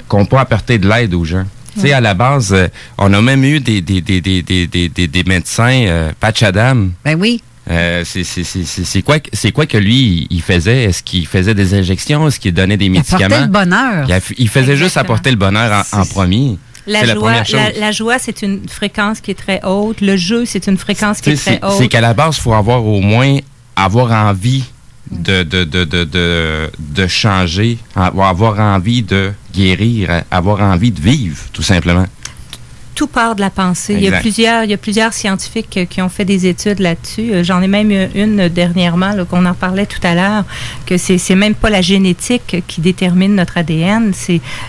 qu'on peut apporter de l'aide aux gens. Tu sais, à la base, on a même eu des médecins, Patch Adam. Ben oui. C'est quoi que lui, il faisait? Est-ce qu'il faisait des injections? Est-ce qu'il donnait des médicaments? Il apportait le bonheur. Il faisait juste apporter le bonheur en premier. La joie, c'est une fréquence qui est très haute. Le jeu, c'est une fréquence qui est très haute. C'est qu'à la base, il faut avoir au moins envie de changer, avoir envie de guérir, avoir envie de vivre, tout simplement. Tout part de la pensée. Exact. Il y a plusieurs scientifiques qui ont fait des études là-dessus. J'en ai même une dernièrement, là, qu'on en parlait tout à l'heure, que c'est même pas la génétique qui détermine notre ADN.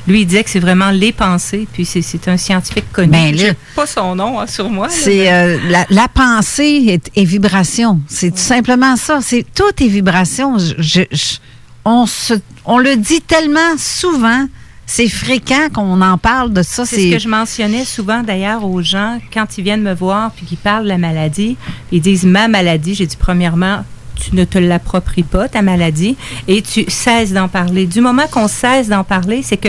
Lui, il disait que c'est vraiment les pensées, puis c'est un scientifique connu. Ben, j'ai pas son nom sur moi. C'est la pensée est vibration. C'est tout simplement ça. Tout est vibration. On le dit tellement souvent. C'est fréquent qu'on en parle de ça. C'est ce que je mentionnais souvent d'ailleurs aux gens quand ils viennent me voir puis qu'ils parlent de la maladie. Ils disent ma maladie. J'ai dit premièrement, tu ne te l'appropries pas, ta maladie, et tu cesses d'en parler. Du moment qu'on cesse d'en parler, c'est que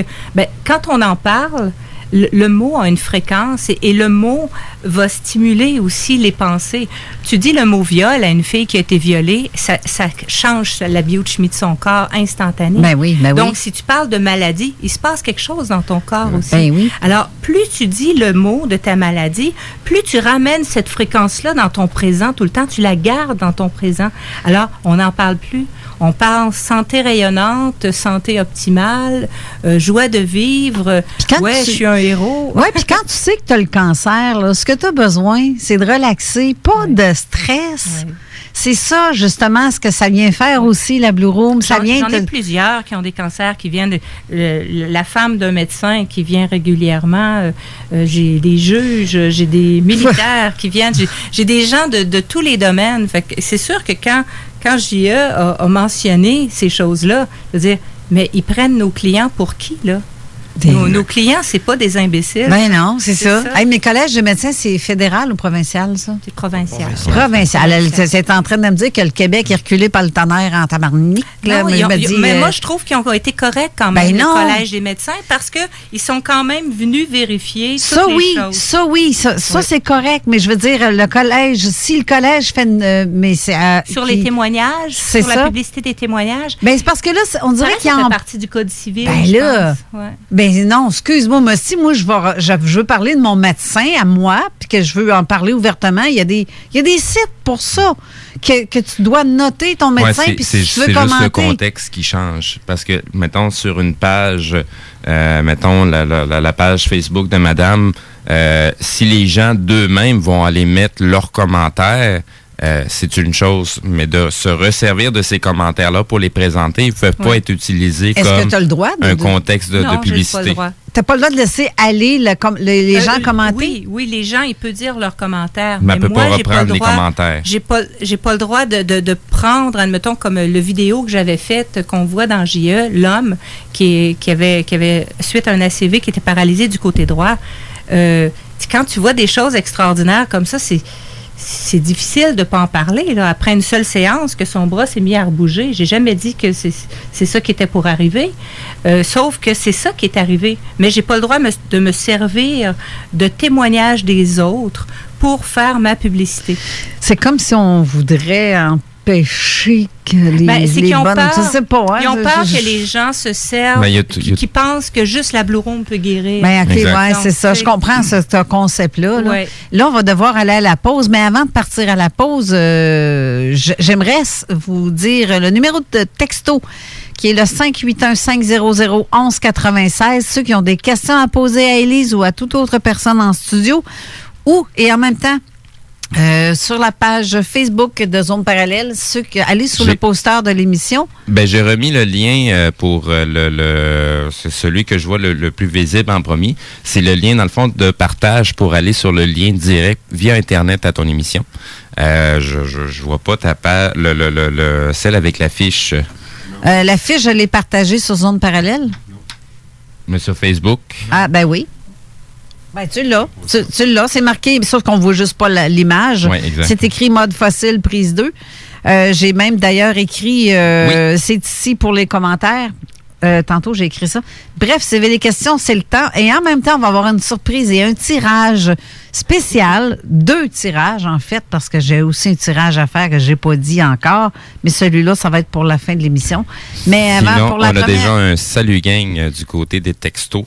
quand on en parle, le mot a une fréquence et le mot va stimuler aussi les pensées. Tu dis le mot viol à une fille qui a été violée, ça change la biochimie de son corps instantanément. Ben oui. Donc, si tu parles de maladie, il se passe quelque chose dans ton corps aussi. Ben oui. Alors, plus tu dis le mot de ta maladie, plus tu ramènes cette fréquence-là dans ton présent tout le temps, tu la gardes dans ton présent. Alors, on n'en parle plus. On parle santé rayonnante, santé optimale, joie de vivre. Je suis un héros. Oui, puis quand tu sais que tu as le cancer, là, ce que tu as besoin, c'est de relaxer, pas de stress. Oui. C'est ça, justement, ce que ça vient faire aussi, la Blue Room. J'en ai plusieurs qui ont des cancers qui viennent la femme d'un médecin qui vient régulièrement. J'ai des juges, j'ai des militaires qui viennent. J'ai des gens de tous les domaines. Fait que c'est sûr que quand JE a mentionné ces choses-là, je veux dire, mais ils prennent nos clients pour qui, là? Nos clients, c'est pas des imbéciles. Ben non, c'est ça. Hey, mes collèges de médecins, c'est fédéral ou provincial, ça? C'est provincial. Provincial. C'est en train de me dire que le Québec est reculé par le tonnerre en tabarnak. Mais moi, je trouve qu'ils ont été corrects quand même, le collège des médecins, parce qu'ils sont quand même venus vérifier toutes les choses. Ça, c'est correct. Mais je veux dire, le collège, si le collège fait mais c'est sur les témoignages, sur la publicité des témoignages. Ben c'est parce que là, on dirait qu'il y a fait partie du Code civil. Ben là, ben non, excuse-moi, moi, si moi je veux parler de mon médecin à moi, puis que je veux en parler ouvertement, il y a des sites pour ça que tu dois noter ton médecin, puis si tu veux commenter. C'est juste le contexte qui change, parce que mettons sur une page, mettons la page Facebook de Madame, si les gens d'eux-mêmes vont aller mettre leurs commentaires. C'est une chose, mais de se resservir de ces commentaires-là pour les présenter, ils ne peuvent pas être utilisés comme un contexte de publicité. Tu n'as pas le droit de laisser aller les gens commenter? Oui, les gens, ils peuvent dire leurs commentaires. Mais elle ne peut pas reprendre les commentaires. J'ai pas le droit de prendre, admettons, comme le vidéo que j'avais faite, qu'on voit dans JE, l'homme qui avait, suite à un ACV, qui était paralysé du côté droit. Quand tu vois des choses extraordinaires comme ça, c'est difficile de ne pas en parler. Là. Après une seule séance, que son bras s'est mis à rebouger. J'ai jamais dit que c'est ça qui était pour arriver. Sauf que c'est ça qui est arrivé. Mais j'ai pas le droit de me servir de témoignages des autres pour faire ma publicité. C'est comme si on voudrait empêcher que les bonnes... Je sais pas. Hein, ils ont peur que les gens se servent, qui pensent que juste la Blue Room peut guérir. Ben, OK, ouais, c'est ça. Je comprends ce concept-là. Ouais. Là, on va devoir aller à la pause. Mais avant de partir à la pause, j'aimerais vous dire le numéro de texto qui est le 581-500-1196. Ceux qui ont des questions à poser à Élise ou à toute autre personne en studio. Et en même temps, sur la page Facebook de Zone Parallèle, allez sur le poster de l'émission. Ben, j'ai remis le lien pour c'est celui que je vois le plus visible en premier. C'est le lien, dans le fond, de partage pour aller sur le lien direct via Internet à ton émission. Je vois pas ta page, celle avec l'affiche. L'affiche, je l'ai partagée sur Zone Parallèle. Mais sur Facebook? Ah, ben oui. Ben, tu l'as. Tu l'as. C'est marqué, sauf qu'on ne voit juste pas l'image. Oui, exact. C'est écrit mode fossile, prise 2. J'ai même d'ailleurs écrit c'est ici pour les commentaires. Tantôt, j'ai écrit ça. Bref, si vous avez des questions, c'est le temps. Et en même temps, on va avoir une surprise et un tirage spécial. 2 tirages, en fait, parce que j'ai aussi un tirage à faire que je n'ai pas dit encore. Mais celui-là, ça va être pour la fin de l'émission. Mais avant, sinon, pour la on a première... déjà un salut gang du côté des textos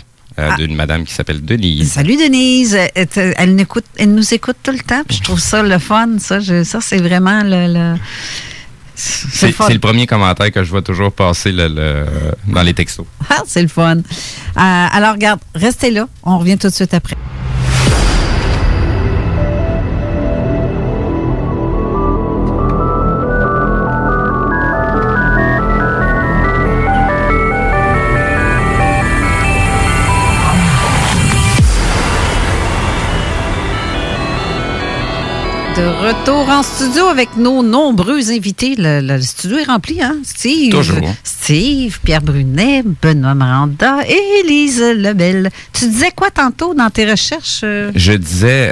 d'une madame qui s'appelle Denise. Salut Denise. Elle nous écoute tout le temps. Puis je trouve ça le fun. Ça, c'est vraiment le c'est le premier commentaire que je vois toujours passer dans les textos. Ah, c'est le fun. Alors, regarde, restez là. On revient tout de suite après. De retour en studio avec nos nombreux invités. Le studio est rempli, hein? Steve. Toujours. Steve, Pierre Brunet, Benoît Miranda et Élise Lebel. Tu disais quoi tantôt dans tes recherches? Je disais,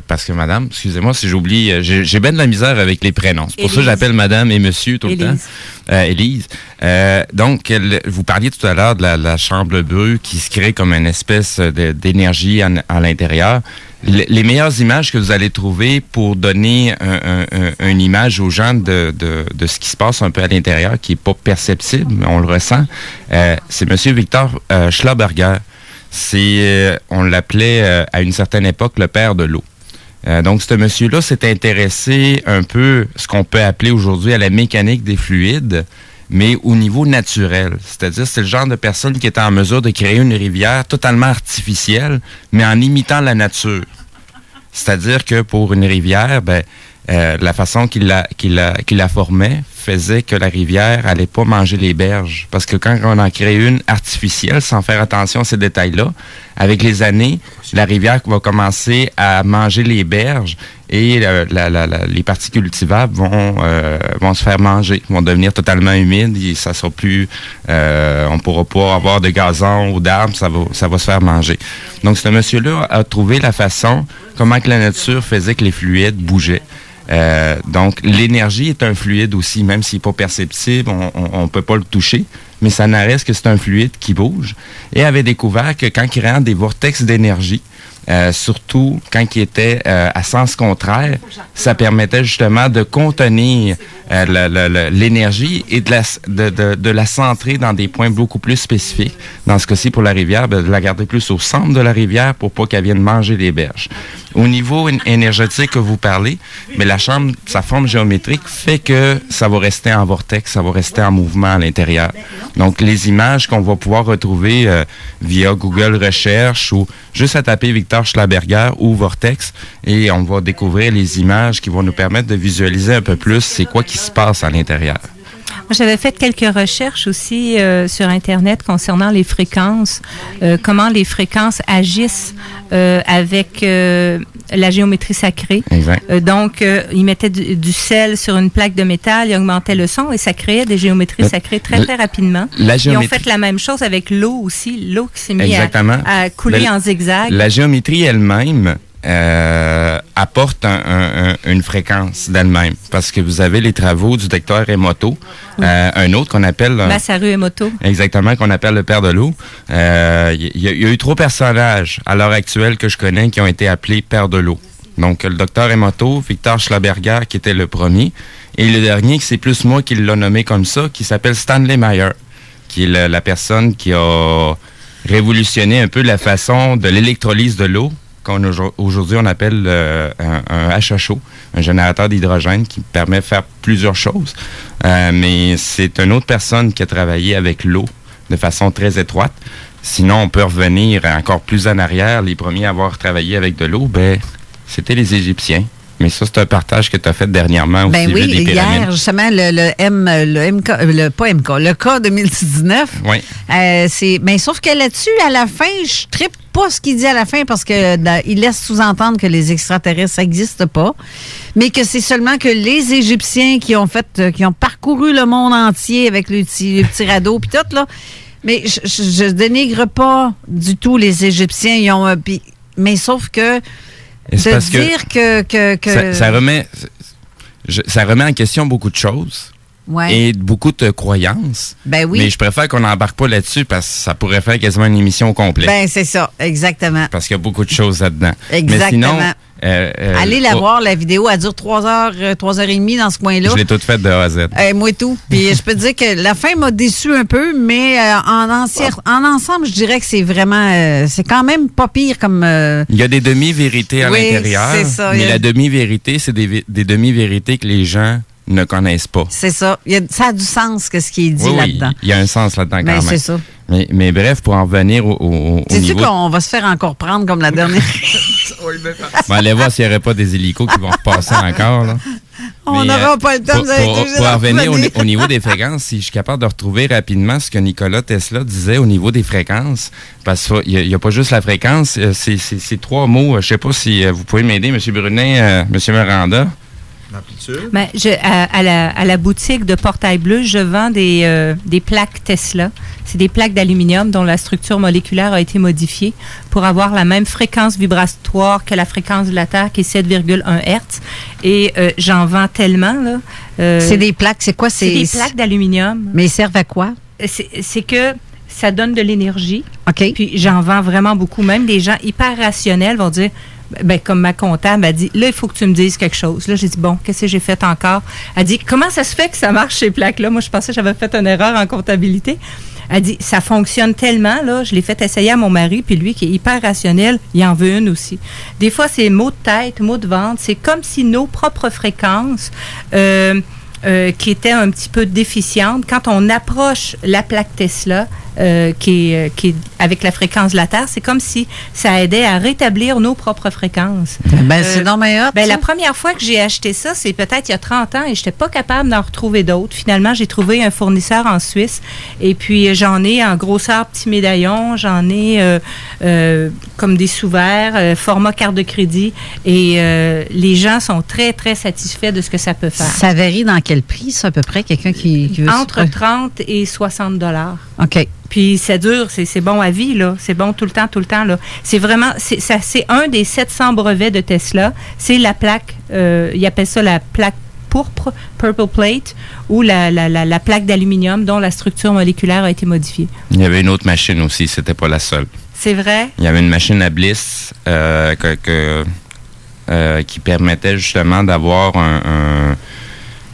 parce que madame, excusez-moi si j'oublie, j'ai bien de la misère avec les prénoms. C'est pour ça que j'appelle madame et monsieur tout le temps. Élise. Donc, vous parliez tout à l'heure de la chambre bleue qui se crée comme une espèce d'énergie à l'intérieur. Les meilleures images que vous allez trouver pour donner une image aux gens de ce qui se passe un peu à l'intérieur, qui n'est pas perceptible, mais on le ressent, c'est M. Victor Schlaberger. On l'appelait à une certaine époque le père de l'eau. Donc, ce monsieur-là s'est intéressé un peu ce qu'on peut appeler aujourd'hui à la mécanique des fluides, mais au niveau naturel. C'est-à-dire, c'est le genre de personne qui était en mesure de créer une rivière totalement artificielle, mais en imitant la nature. C'est-à-dire que pour une rivière, la façon qu'il la formait faisait que la rivière allait pas manger les berges. Parce que quand on en crée une artificielle, sans faire attention à ces détails-là, avec les années, la rivière va commencer à manger les berges et les parties cultivables vont se faire manger, vont devenir totalement humides et ça sera plus, on pourra pas avoir de gazon ou d'arbres, ça va se faire manger. Donc, ce monsieur-là a trouvé la façon comment que la nature faisait que les fluides bougeaient. Donc, l'énergie est un fluide aussi, même s'il n'est pas perceptible, on ne peut pas le toucher, mais ça n'en reste que c'est un fluide qui bouge. Et avait découvert que quand il rentre des vortex d'énergie, surtout quand il était à sens contraire, ça permettait justement de contenir l'énergie et de la centrer dans des points beaucoup plus spécifiques. Dans ce cas-ci, pour la rivière, de la garder plus au centre de la rivière pour pas qu'elle vienne manger les berges. Au niveau énergétique que vous parlez, mais la chambre, sa forme géométrique fait que ça va rester en vortex, ça va rester en mouvement à l'intérieur. Donc, les images qu'on va pouvoir retrouver via Google Recherche ou juste à taper Victor Schlaberger ou Vortex, et on va découvrir les images qui vont nous permettre de visualiser un peu plus c'est quoi qui se passe à l'intérieur. Moi, j'avais fait quelques recherches aussi sur Internet concernant les fréquences, comment les fréquences agissent avec la géométrie sacrée. Exact. Donc, ils mettaient du sel sur une plaque de métal, ils augmentaient le son et ça créait des géométries sacrées très, très rapidement. Ils ont fait la même chose avec l'eau aussi, l'eau qui s'est mise à couler en zigzag. La géométrie elle-même apporte une fréquence d'elle-même. Parce que vous avez les travaux du docteur Emoto, un autre qu'on appelle... Masaru Emoto. Exactement, qu'on appelle le père de l'eau. Il y a eu 3 personnages à l'heure actuelle que je connais qui ont été appelés père de l'eau. Donc, le docteur Emoto, Victor Schlaberger, qui était le premier, et le dernier, c'est plus moi qui l'a nommé comme ça, qui s'appelle Stanley Meyer, qui est la personne qui a révolutionné un peu la façon de l'électrolyse de l'eau, qu'aujourd'hui on appelle un HHO, un générateur d'hydrogène qui permet de faire plusieurs choses. Mais c'est une autre personne qui a travaillé avec l'eau de façon très étroite. Sinon, on peut revenir encore plus en arrière. Les premiers à avoir travaillé avec de l'eau, c'était les Égyptiens. Mais ça, c'est un partage que tu as fait dernièrement au sujet des pyramides. Hier, justement, le cas 2019. Oui. Mais sauf que là-dessus, à la fin, je trippe pas ce qu'il dit à la fin parce que il laisse sous-entendre que les extraterrestres n'existent pas, mais que c'est seulement que les Égyptiens qui ont parcouru le monde entier avec le petit radeau puis tout, là. Mais je dénigre pas du tout les Égyptiens. Ils ont mais sauf que de dire que ça remet en question beaucoup de choses. Ouais. et beaucoup de croyances. Ben oui. Mais je préfère qu'on n'embarque pas là-dessus parce que ça pourrait faire quasiment une émission complète. Ben, c'est ça, exactement. Parce qu'il y a beaucoup de choses là-dedans. Exactement. Mais sinon, Allez la voir, la vidéo, elle dure 3 heures, 3h30 dans ce coin-là. je l'ai toute faite de A à Z. Moi tout. Puis je peux te dire que la fin m'a déçu un peu, mais en ensemble, je dirais que c'est vraiment, c'est quand même pas pire comme. Il y a des demi-vérités à Oui, l'intérieur. c'est ça. Mais la demi-vérité, c'est des demi-vérités que les gens ne connaissent pas. C'est ça. Ça a du sens que ce qui est dit Oui, là-dedans. il y a un sens là-dedans quand Ben, même. c'est ça. Mais bref, pour en revenir au Sais-tu niveau... qu'on va se faire encore prendre comme la dernière? On va aller voir s'il n'y aurait pas des hélicos qui vont repasser encore. Là. On Mais, n'aura pas le temps. Pour, vous avez été obligés pour d'en en revenir revenir. au niveau des fréquences, si je suis capable de retrouver rapidement ce que Nikola Tesla disait au niveau des fréquences, parce qu'il n'y a pas juste la fréquence, c'est 3 mots. Je ne sais pas si vous pouvez m'aider, M. Brunet, M. Miranda. L'amplitude. Ben, à la boutique de Portail Bleu, je vends des plaques Tesla. C'est des plaques d'aluminium dont la structure moléculaire a été modifiée pour avoir la même fréquence vibratoire que la fréquence de la Terre, qui est 7,1 Hz. Et j'en vends tellement. Là, C'est des plaques, c'est quoi? c'est des plaques d'aluminium. Mais ils servent à quoi? C'est que ça donne de l'énergie. OK. Puis j'en vends vraiment beaucoup. Même des gens hyper rationnels vont dire, ben, comme ma comptable a dit, là, il faut que tu me dises quelque chose. Là, j'ai dit, bon, qu'est-ce que j'ai fait encore? Elle dit, comment ça se fait que ça marche ces plaques-là? Moi, je pensais que j'avais fait une erreur en comptabilité. Elle dit, ça fonctionne tellement, là, je l'ai fait essayer à mon mari, puis lui, qui est hyper rationnel, il en veut une aussi. Des fois, c'est mots de tête, mots de ventre. C'est comme si nos propres fréquences, qui étaient un petit peu déficientes, quand on approche la plaque Tesla, qui est avec la fréquence de la Terre, c'est comme si ça aidait à rétablir nos propres fréquences. Ben, c'est dans mes hot, Ben, ça. la première fois que j'ai acheté ça, c'est peut-être il y a 30 ans et je n'étais pas capable d'en retrouver d'autres. Finalement, j'ai trouvé un fournisseur en Suisse et puis j'en ai en grosseur petit médaillon, j'en ai comme des sous-verts, format carte de crédit et les gens sont très, très satisfaits de ce que ça peut faire. Ça varie dans quel prix, ça, à peu près, quelqu'un qui veut... Entre 30 et 60 $. OK. Puis ça dure, c'est bon à vie, là. C'est bon tout le temps, là. C'est vraiment, c'est un des 700 brevets de Tesla. C'est la plaque, ils appellent ça la plaque pourpre, purple plate, ou la plaque d'aluminium dont la structure moléculaire a été modifiée. Il y avait une autre machine aussi, c'était pas la seule. C'est vrai? Il y avait une machine à Bliss qui permettait justement d'avoir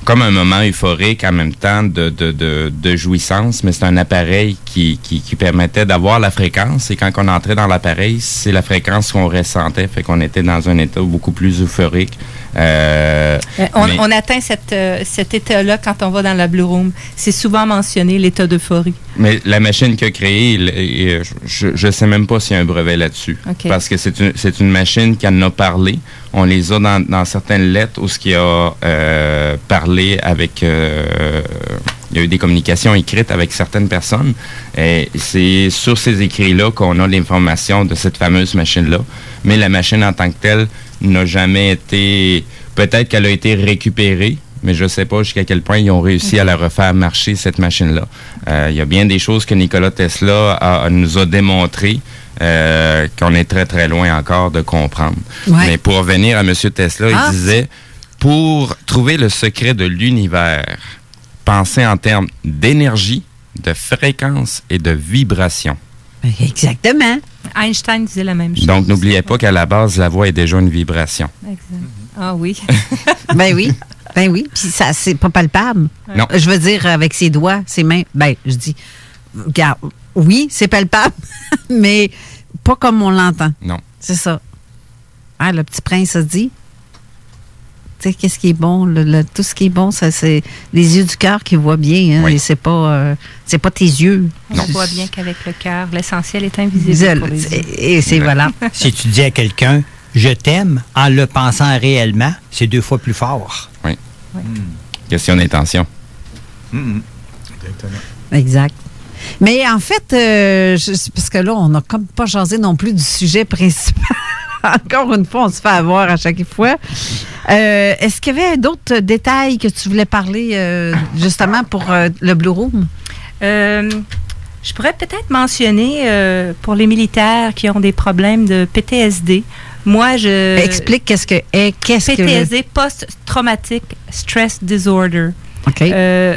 comme un moment euphorique en même temps de jouissance, mais c'est un appareil qui permettait d'avoir la fréquence. Et quand on entrait dans l'appareil, c'est la fréquence qu'on ressentait, fait qu'on était dans un état beaucoup plus euphorique. On atteint cet état-là quand on va dans la Blue Room. C'est souvent mentionné, l'état d'euphorie. Mais la machine qu'il a créée, je ne sais même pas s'il y a un brevet là-dessus. Okay. Parce que c'est une machine qui en a parlé. On les a dans certaines lettres où ce qui a parlé avec... il y a eu des communications écrites avec certaines personnes. Et c'est sur ces écrits-là qu'on a l'information de cette fameuse machine-là. Mais la machine en tant que telle n'a jamais été... Peut-être qu'elle a été récupérée, mais je ne sais pas jusqu'à quel point ils ont réussi à la refaire marcher, cette machine-là. Il y a bien des choses que Nikola Tesla nous a démontrées qu'on est très, très loin encore de comprendre. Ouais. Mais pour revenir à M. Tesla, il disait, pour trouver le secret de l'univers, pensez en termes d'énergie, de fréquence et de vibration. Exactement. Einstein disait la même chose. Donc, n'oubliez pas qu'à la base, la voix est déjà une vibration. Exact. Ah oui. Ben oui. Ben oui. Puis ça, c'est pas palpable. Non. Je veux dire, avec ses doigts, ses mains. Ben, je dis, regarde, oui, c'est palpable, mais pas comme on l'entend. Non. C'est ça. Ah, le petit prince a dit. Tu sais, qu'est-ce qui est bon? Tout ce qui est bon, ça, c'est les yeux du cœur qui voient bien. Hein, Oui. et c'est pas tes yeux. On ne voit bien qu'avec le cœur, l'essentiel est invisible. Pour les yeux. Et c'est voilà. Si tu dis à quelqu'un « je t'aime » en le pensant réellement, c'est 2 fois plus fort. Oui. Question d'intention. Exactement. Exact. Mais en fait, parce que là, on n'a comme pas jasé non plus du sujet principal. Encore une fois, on se fait avoir à chaque fois. Est-ce qu'il y avait d'autres détails que tu voulais parler justement pour le Blue Room? Je pourrais peut-être mentionner pour les militaires qui ont des problèmes de PTSD. Moi, Explique qu'est-ce que PTSD, Post-Traumatic Stress Disorder. OK.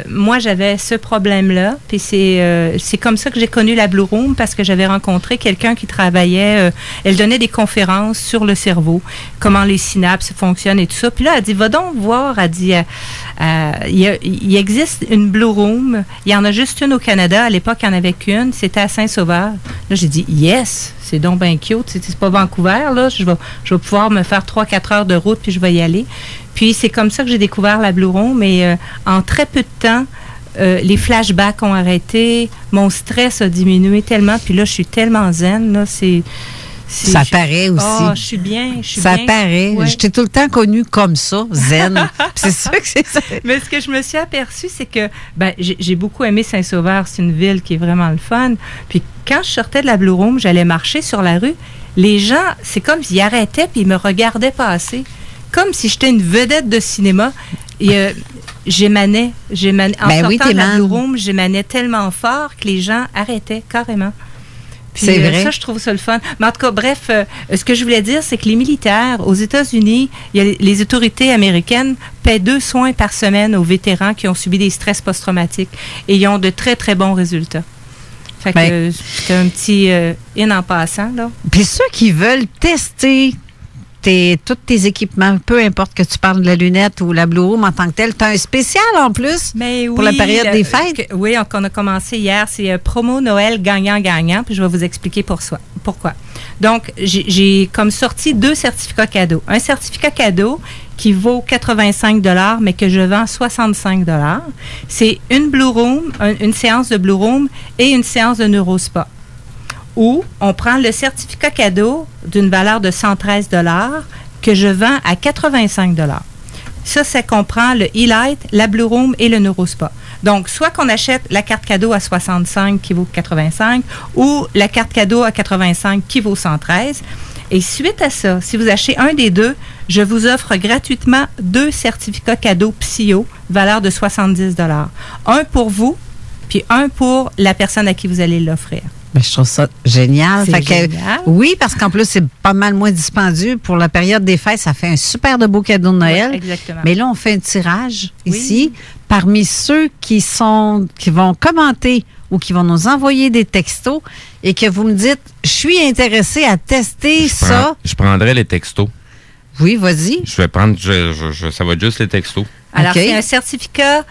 Moi, j'avais ce problème-là. Puis c'est comme ça que j'ai connu la Blue Room, parce que j'avais rencontré quelqu'un qui travaillait. Elle donnait des conférences sur le cerveau, comment les synapses fonctionnent et tout ça. Puis là, elle dit, va donc voir. Elle dit, il existe une Blue Room. Il y en a juste une au Canada. À l'époque, il n'y en avait qu'une. C'était à Saint-Sauveur. Là, j'ai dit, yes, c'est donc bien cute. C'est pas Vancouver, là. Je vais pouvoir me faire 3-4 heures de route, puis je vais y aller. Puis c'est comme ça que j'ai découvert la Blue Room. Mais en très peu de temps, les flashbacks ont arrêté. Mon stress a diminué tellement. Puis là, je suis tellement zen. Là, ça paraît aussi. Ah, je suis bien. Ça paraît. Ouais. Je t'ai tout le temps connue comme ça, zen. C'est ça que c'est ça. Mais ce que je me suis aperçue, c'est que j'ai beaucoup aimé Saint-Sauveur. C'est une ville qui est vraiment le fun. Puis quand je sortais de la Blue Room, j'allais marcher sur la rue. Les gens, c'est comme s'ils arrêtaient puis ils me regardaient passer. Comme si j'étais une vedette de cinéma. Et j'émanais. En sortant de la Blue Room, j'émanais tellement fort que les gens arrêtaient carrément. Puis, c'est vrai. Ça, je trouve ça le fun. Mais en tout cas, bref, ce que je voulais dire, c'est que les militaires, aux États-Unis, les autorités américaines paient 2 soins par semaine aux vétérans qui ont subi des stress post-traumatiques. Et ils ont de très, très bons résultats. Fait que c'est un petit in en passant, là. Puis ceux qui veulent tester tous tes équipements, peu importe que tu parles de la lunette ou la Blue Room en tant que telle, tu as un spécial en plus pour la période des fêtes? Oui, on a commencé hier. C'est promo Noël gagnant-gagnant, puis je vais vous expliquer pourquoi. Donc, j'ai comme sorti 2 certificats cadeaux. Un certificat cadeau qui vaut 85 $, mais que je vends 65 $. C'est une Blue Room, une séance de Blue Room et une séance de NeuroSpa. Ou on prend le certificat cadeau d'une valeur de 113 $ que je vends à 85 $. Ça comprend le E-Light, la Blue Room et le NeuroSpa. Donc, soit qu'on achète la carte cadeau à 65 qui vaut 85 ou la carte cadeau à 85 qui vaut 113. Et suite à ça, si vous achetez un des deux, je vous offre gratuitement 2 certificats cadeaux Psyo, valeur de 70 $. Un pour vous, puis un pour la personne à qui vous allez l'offrir. Ben, je trouve ça génial. C'est génial. Oui, parce qu'en plus, c'est pas mal moins dispendieux. Pour la période des fêtes, ça fait un super de beau cadeau de Noël. Oui, exactement. Mais là, on fait un tirage ici. Parmi ceux qui vont commenter ou qui vont nous envoyer des textos et que vous me dites, je suis intéressé à tester ça. Je prendrai les textos. Oui, vas-y. Je vais prendre, ça va être juste les textos. Alors, c'est un certificat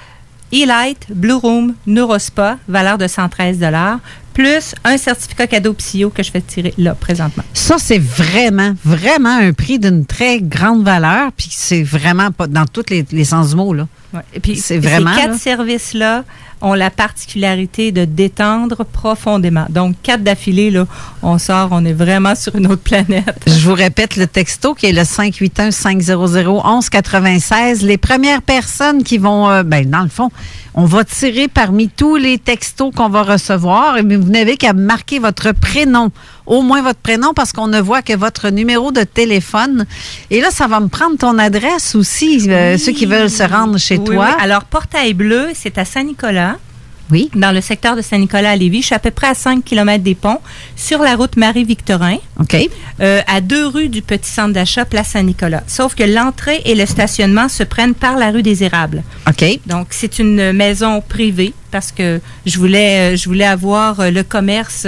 E-Light, Blue Room, NeuroSpa, valeur de 113 $, plus un certificat cadeau Psyo que je fais tirer là, présentement. Ça, c'est vraiment, vraiment un prix d'une très grande valeur, puis c'est vraiment pas dans tous les sens du mot, là. Ouais. Et puis, c'est vraiment, ces 4 services-là ont la particularité de détendre profondément. Donc, 4 d'affilée, là, on est vraiment sur une autre planète. Je vous répète le texto qui est le 581-500-1196. Les premières personnes qui vont, dans le fond, on va tirer parmi tous les textos qu'on va recevoir. Et vous n'avez qu'à marquer votre prénom, au moins votre prénom, parce qu'on ne voit que votre numéro de téléphone. Et là, ça va me prendre ton adresse aussi, ceux qui veulent se rendre chez toi. Oui. Alors, Portail Bleu, c'est à Saint-Nicolas. Oui. Dans le secteur de Saint-Nicolas à Lévis. Je suis à peu près à 5 km des ponts, sur la route Marie-Victorin. OK. À 2 rues du petit centre d'achat, place Saint-Nicolas. Sauf que l'entrée et le stationnement se prennent par la rue des Érables. OK. Donc, c'est une maison privée parce que je voulais avoir le commerce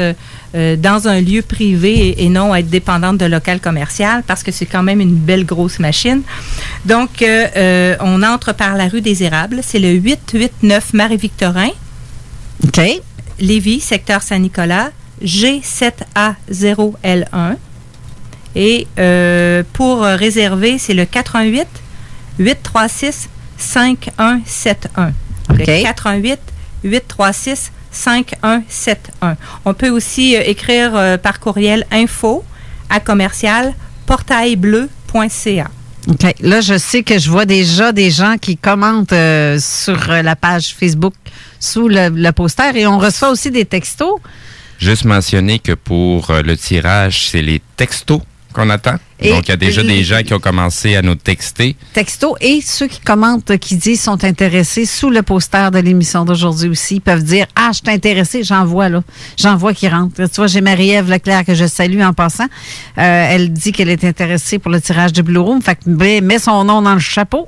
dans un lieu privé et non être dépendante de local commercial parce que c'est quand même une belle grosse machine. Donc, on entre par la rue des Érables. C'est le 889 Marie-Victorin. OK. Lévis, secteur Saint-Nicolas, G7A0L1. Et pour réserver, c'est le 418 836 5171. OK. Le 418 836 5171. On peut aussi écrire par courriel info@portailbleu.ca. OK. Là, je sais que je vois déjà des gens qui commentent sur la page Facebook sous le poster et on reçoit aussi des textos. Juste mentionner que pour le tirage, c'est les textos qu'on attend. Donc, il y a déjà des gens qui ont commencé à nous texter. Textos et ceux qui commentent, qui disent sont intéressés sous le poster de l'émission d'aujourd'hui aussi, peuvent dire « Ah, je suis intéressé, j'en vois qui rentre. » Tu vois, j'ai Marie-Ève Leclerc que je salue en passant. Elle dit qu'elle est intéressée pour le tirage de Blue Room. Fait que mets son nom dans le chapeau.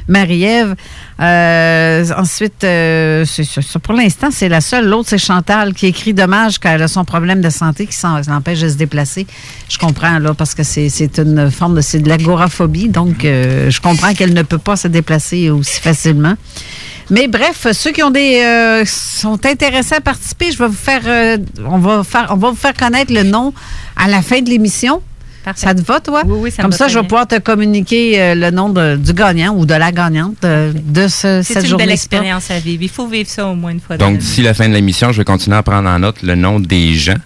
Marie-Ève. Ensuite, c'est ça. Pour l'instant, c'est la seule. L'autre, c'est Chantal qui écrit dommage qu'elle a son problème de santé qui l'empêche de se déplacer. Je comprends, là, parce que c'est une forme c'est de l'agoraphobie. Donc, je comprends qu'elle ne peut pas se déplacer aussi facilement. Mais bref, ceux qui ont sont intéressés à participer, je vais vous faire, on va vous faire connaître le nom à la fin de l'émission. Parfait. Ça te va, toi? Oui, ça me Comme va ça, très je vais bien. pouvoir te communiquer le nom du gagnant ou de la gagnante de cette C'est une journée. belle expérience à vivre. Il faut vivre ça au moins une fois. Donc, d'ici la fin de l'émission, je vais continuer à prendre en note le nom des gens.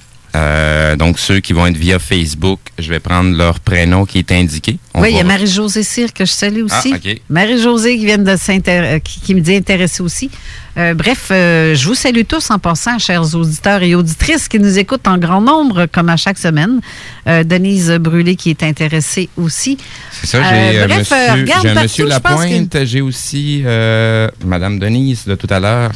Donc, ceux qui vont être via Facebook, je vais prendre leur prénom qui est indiqué. Oui, il y a Marie-Josée Cyr que je salue aussi. Ah, OK. Marie-Josée qui vient de qui me dit intéressée aussi. Bref, je vous salue tous en passant, chers auditeurs et auditrices qui nous écoutent en grand nombre, comme à chaque semaine. Denise Brûlé qui est intéressée aussi. C'est ça, j'ai regarde j'ai partout, Monsieur je pense Lapointe, j'ai aussi Madame Denise de tout à l'heure.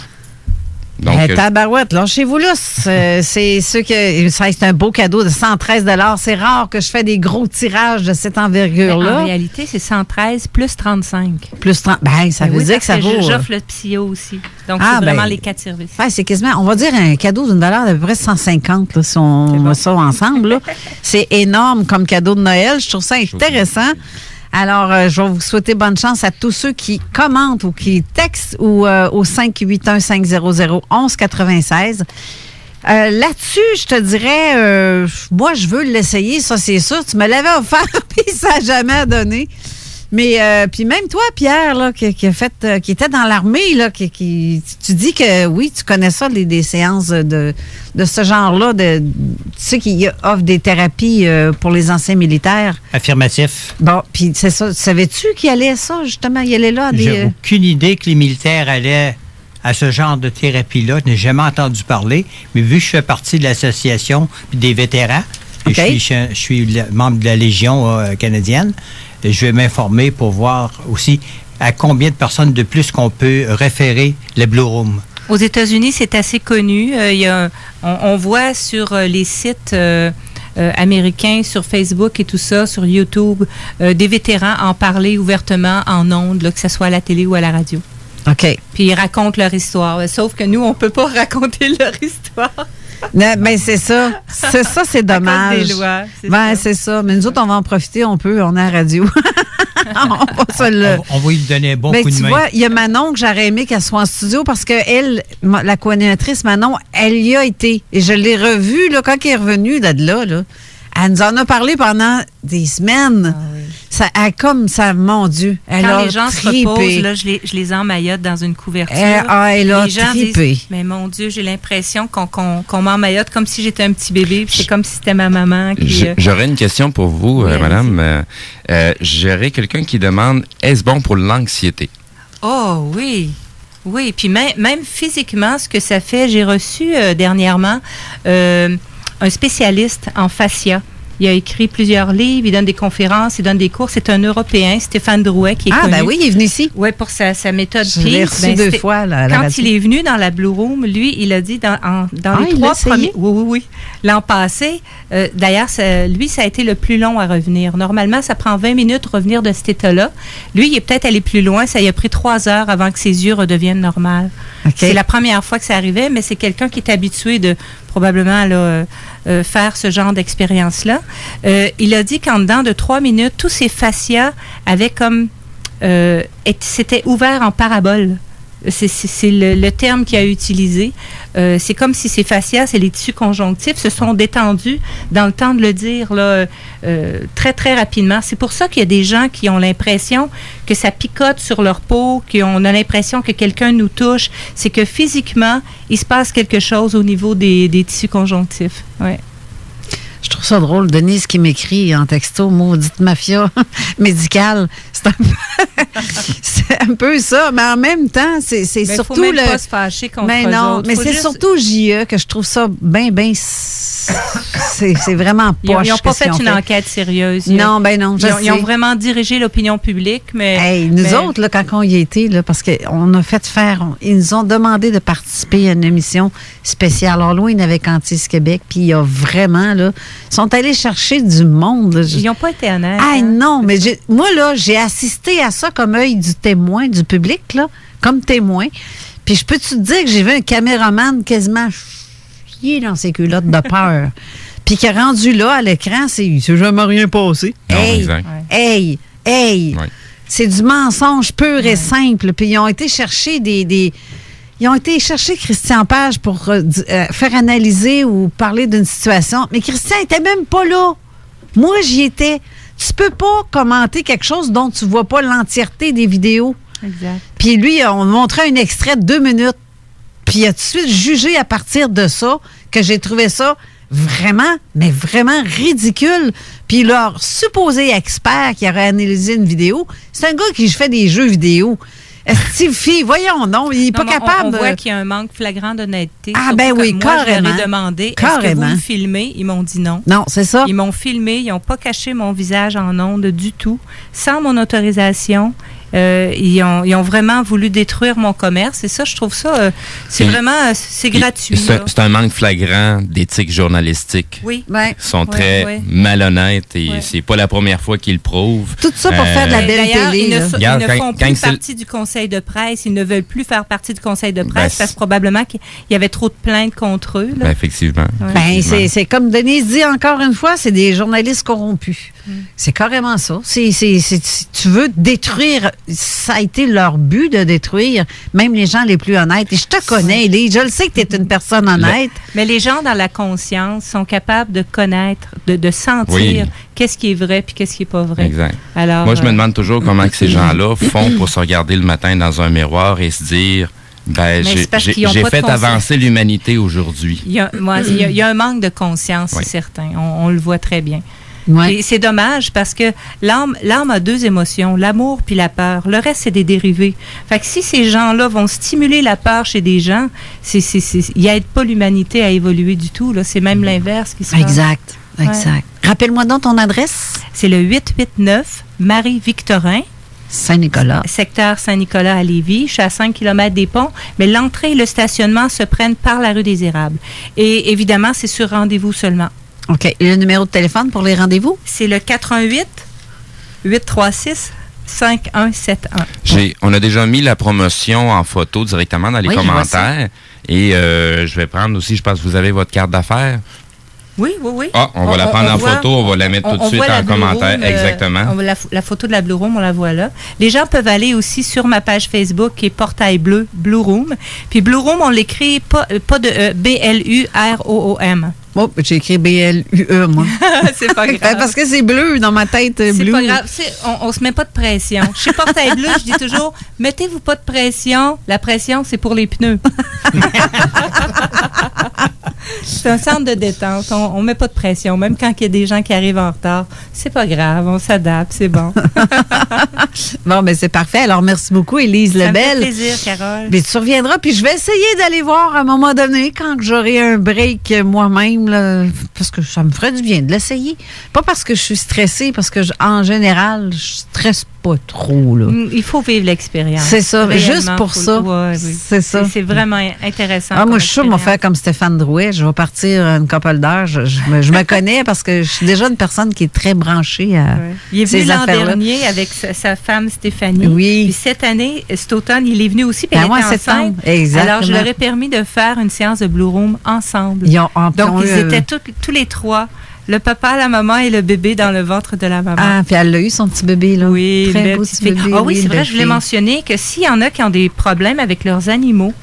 Donc, Tabarouette, lâchez-vous là. C'est ceux que c'est un beau cadeau de 113 $. C'est rare que je fais des gros tirages de cette envergure-là. En réalité, c'est 113 plus 35. Plus 30. Ben, ça veut dire que ça vaut. J'offre le PSIO aussi. Donc, Ah, c'est vraiment ben, les 4 services. Ouais, c'est quasiment, on va dire un cadeau d'une valeur d'à peu près 150, là, si on met ça ensemble. Là. C'est énorme comme cadeau de Noël. Je trouve ça intéressant. Alors, je vais vous souhaiter bonne chance à tous ceux qui commentent ou qui textent ou au 581-500-1196. Là-dessus, je te dirais, moi, je veux l'essayer, ça, c'est sûr. Tu me l'avais offert, puis ça n'a jamais donné. Mais puis même toi, Pierre, là, qui était dans l'armée, là, tu dis que oui, tu connais ça, des séances de ce genre-là, tu sais qui offrent des thérapies pour les anciens militaires. Affirmatif. Bon, puis c'est ça. Savais-tu qu'il allait à ça, justement? Il allait là à des. J'ai aucune idée que les militaires allaient à ce genre de thérapie-là. Je n'ai jamais entendu parler, mais vu que je fais partie de l'association des vétérans, et Okay. je suis membre de la Légion canadienne, je vais m'informer pour voir aussi à combien de personnes de plus qu'on peut référer le Blue Room. Aux États-Unis, c'est assez connu. On voit sur les sites américains, sur Facebook et tout ça, sur YouTube, des vétérans en parler ouvertement en ondes, là, que ce soit à la télé ou à la radio. OK. Puis ils racontent leur histoire. Sauf que nous, on ne peut pas raconter leur histoire. Non, ben c'est ça. C'est dommage. À cause des lois. Ben, c'est ça. Mais nous autres, on va en profiter, on est à la radio. On va lui donner un bon coup de Tu main. vois, il y a Manon que j'aurais aimé qu'elle soit en studio parce que elle, la co-animatrice Manon, elle y a été. Et je l'ai revue là, quand elle est revenue de là. Elle nous en a parlé pendant des semaines. Ah oui. Ça, mon Dieu. Elle Quand a les gens se trippé. reposent, là, je les emmaillote dans une couverture. Elle a les gens trippé. disent, mais mon Dieu, j'ai l'impression qu'on m'emmaillote comme si j'étais un petit bébé. Puis c'est comme si c'était ma maman qui... J'aurais une question pour vous, Oui, madame. J'aurais quelqu'un qui demande, est-ce bon pour l'anxiété? Oh oui. Oui, puis même physiquement, ce que ça fait, j'ai reçu dernièrement un spécialiste en fascia. Il a écrit plusieurs livres, il donne des conférences, il donne des cours. C'est un Européen, Stéphane Drouet, qui est connu. Ah, ben oui, il est venu ici. Oui, pour sa méthode Je l'ai reçu 2 fois là, à la Quand radio. il est venu dans la Blue Room, lui, il a dit dans les il 3 l'a essayé? premiers... Oui. L'an passé, d'ailleurs, ça a été le plus long à revenir. Normalement, ça prend 20 minutes revenir de cet état-là. Lui, il est peut-être allé plus loin. Ça y a pris 3 heures avant que ses yeux redeviennent normales. OK. C'est la première fois que ça arrivait, mais c'est quelqu'un qui est habitué de probablement là, faire ce genre d'expérience-là. Il a dit qu'en dedans de 3 minutes, tous ses fascias avaient comme... c'était ouvert en parabole. C'est le terme qu'il a utilisé. C'est comme si ces fascias, c'est les tissus conjonctifs, se sont détendus dans le temps de le dire là, très, très rapidement. C'est pour ça qu'il y a des gens qui ont l'impression que ça picote sur leur peau, qu'on a l'impression que quelqu'un nous touche. C'est que physiquement, il se passe quelque chose au niveau des tissus conjonctifs. Ouais. Je trouve ça drôle. Denise qui m'écrit en texto, maudite mafia médicale. C'est un peu ça. Mais en même temps, c'est surtout faut même pas se fâcher contre mais eux non, autres. mais Faut c'est juste... surtout JE que je trouve ça bien c'est vraiment Ils poche. n'ont pas ce qu'ils fait ont une enquête sérieuse. Non, ben non, Ils ont vraiment dirigé l'opinion publique, mais... Hey, nous autres, là, quand on y était, là, parce qu'on a fait ils nous ont demandé de participer à une émission spéciale Halloween avec Antis Québec, puis il y a vraiment, là, ils sont allés chercher du monde. Là. Ils n'ont pas été honnêtes. Ah non, mais moi, là, j'ai assisté à ça comme œil du témoin, du public, là, comme témoin. Puis je peux te dire que j'ai vu un caméraman quasiment chier dans ses culottes de peur. Puis qui est rendu là, à l'écran, il s'est jamais rien passé. Non, Hey! exact. Hey! Ouais. C'est du mensonge pur et simple. Puis ils ont été chercher Ils ont été chercher Christian Page pour faire analyser ou parler d'une situation. Mais Christian n'était même pas là. Moi, j'y étais. Tu peux pas commenter quelque chose dont tu vois pas l'entièreté des vidéos. Exact. Puis lui, on montrait un extrait de 2 minutes. Puis il a tout de suite jugé à partir de ça que j'ai trouvé ça vraiment, mais vraiment ridicule. Puis leur supposé expert qui aurait analysé une vidéo, c'est un gars qui fait des jeux vidéo. Steve Fee, voyons donc, il n'est pas capable. On voit qu'il y a un manque flagrant d'honnêteté. Ah, ben oui, moi, carrément. je leur ai demandé, est-ce que Carrément. vous me filmez? Ils m'ont dit non. Non, c'est ça. Ils m'ont filmé, ils n'ont pas caché mon visage en ondes du tout, sans mon autorisation. Ils ont vraiment voulu détruire mon commerce. Et ça, je trouve ça, c'est gratuit. C'est un manque flagrant d'éthique journalistique. Oui. Ouais. Ils sont très malhonnêtes et c'est pas la première fois qu'ils le prouvent. Tout ça pour faire de la belle D'ailleurs, télé. ils ne font plus partie du conseil de presse. Ils ne veulent plus faire partie du conseil de presse parce que probablement qu'il y avait trop de plaintes contre eux. Là. Ben, effectivement. Ouais. Ben, c'est comme Denise dit encore une fois, c'est des journalistes corrompus. C'est carrément ça. Tu veux détruire, ça a été leur but de détruire même les gens les plus honnêtes. Et je te connais, Lise, je le sais que tu es une personne honnête. Mais les gens dans la conscience sont capables de connaître, de sentir qu'est-ce qui est vrai puis qu'est-ce qui n'est pas vrai. Exact. Alors, moi, je me demande toujours comment que ces gens-là font pour se regarder le matin dans un miroir et se dire... Ben, j'ai fait avancer l'humanité aujourd'hui. Il y a un manque de conscience, c'est certain. On le voit très bien. Ouais. Et c'est dommage parce que l'âme a 2 émotions, l'amour puis la peur. Le reste, c'est des dérivés. Fait que si ces gens-là vont stimuler la peur chez des gens, ils n'aident pas l'humanité à évoluer du tout. Là. C'est même l'inverse qui se passe. Exact. Rappelle-moi donc ton adresse. C'est le 889 Marie-Victorin. Saint-Nicolas. Secteur Saint-Nicolas à Lévis. Je suis à 5 km des ponts, mais l'entrée et le stationnement se prennent par la rue des Érables. Et évidemment, c'est sur rendez-vous seulement. OK. Et le numéro de téléphone pour les rendez-vous? C'est le 418-836-5171. On a déjà mis la promotion en photo directement dans les commentaires. Et je vais prendre aussi, je pense que vous avez votre carte d'affaires. Oui. Ah, on va la prendre en photo, on va la mettre tout de suite en commentaire. Exactement. La photo de la Blue Room, on la voit là. Les gens peuvent aller aussi sur ma page Facebook qui est Portail Bleu, Blue Room. Puis Blue Room, on l'écrit pas de B-L-U-R-O-O-M. Oh, j'ai écrit B-L-U-E, moi. C'est pas grave. Parce que c'est bleu dans ma tête. C'est bleu. pas grave. On se met pas de pression. Chez Portail Bleu, je dis toujours, mettez-vous pas de pression. La pression, c'est pour les pneus. C'est un centre de détente. On met pas de pression. Même quand il y a des gens qui arrivent en retard, c'est pas grave. On s'adapte. C'est bon. Bon, ben c'est parfait. Alors, merci beaucoup, Élise Lebel. Ça me fait plaisir, Carole. Mais tu reviendras, puis je vais essayer d'aller voir à un moment donné, quand j'aurai un break moi-même, là, parce que ça me ferait du bien de l'essayer. Pas parce que je suis stressée, parce que en général, je stresse pas trop. Là. Il faut vivre l'expérience. C'est ça, réellement, juste pour ça. Oui. C'est ça. C'est vraiment intéressant. Moi, je suis sûre, faire comme Stéphane Drouet. Je vais partir une couple d'heures. Je me connais parce que je suis déjà une personne qui est très branchée à Il est venu ces l'an affaires-là. dernier avec sa femme Stéphanie. Oui. Puis cette année, cet automne, il est venu aussi. Puis elle était enceinte. Exactement. Alors, je leur ai permis de faire une séance de Blue Room ensemble. Donc, ils étaient tous les 3. Le papa, la maman et le bébé dans le ventre de la maman. Ah, puis elle a eu son petit bébé, là. Oui, très beau petit bébé. Ah oui, c'est vrai, je voulais mentionner que s'il y en a qui ont des problèmes avec leurs animaux,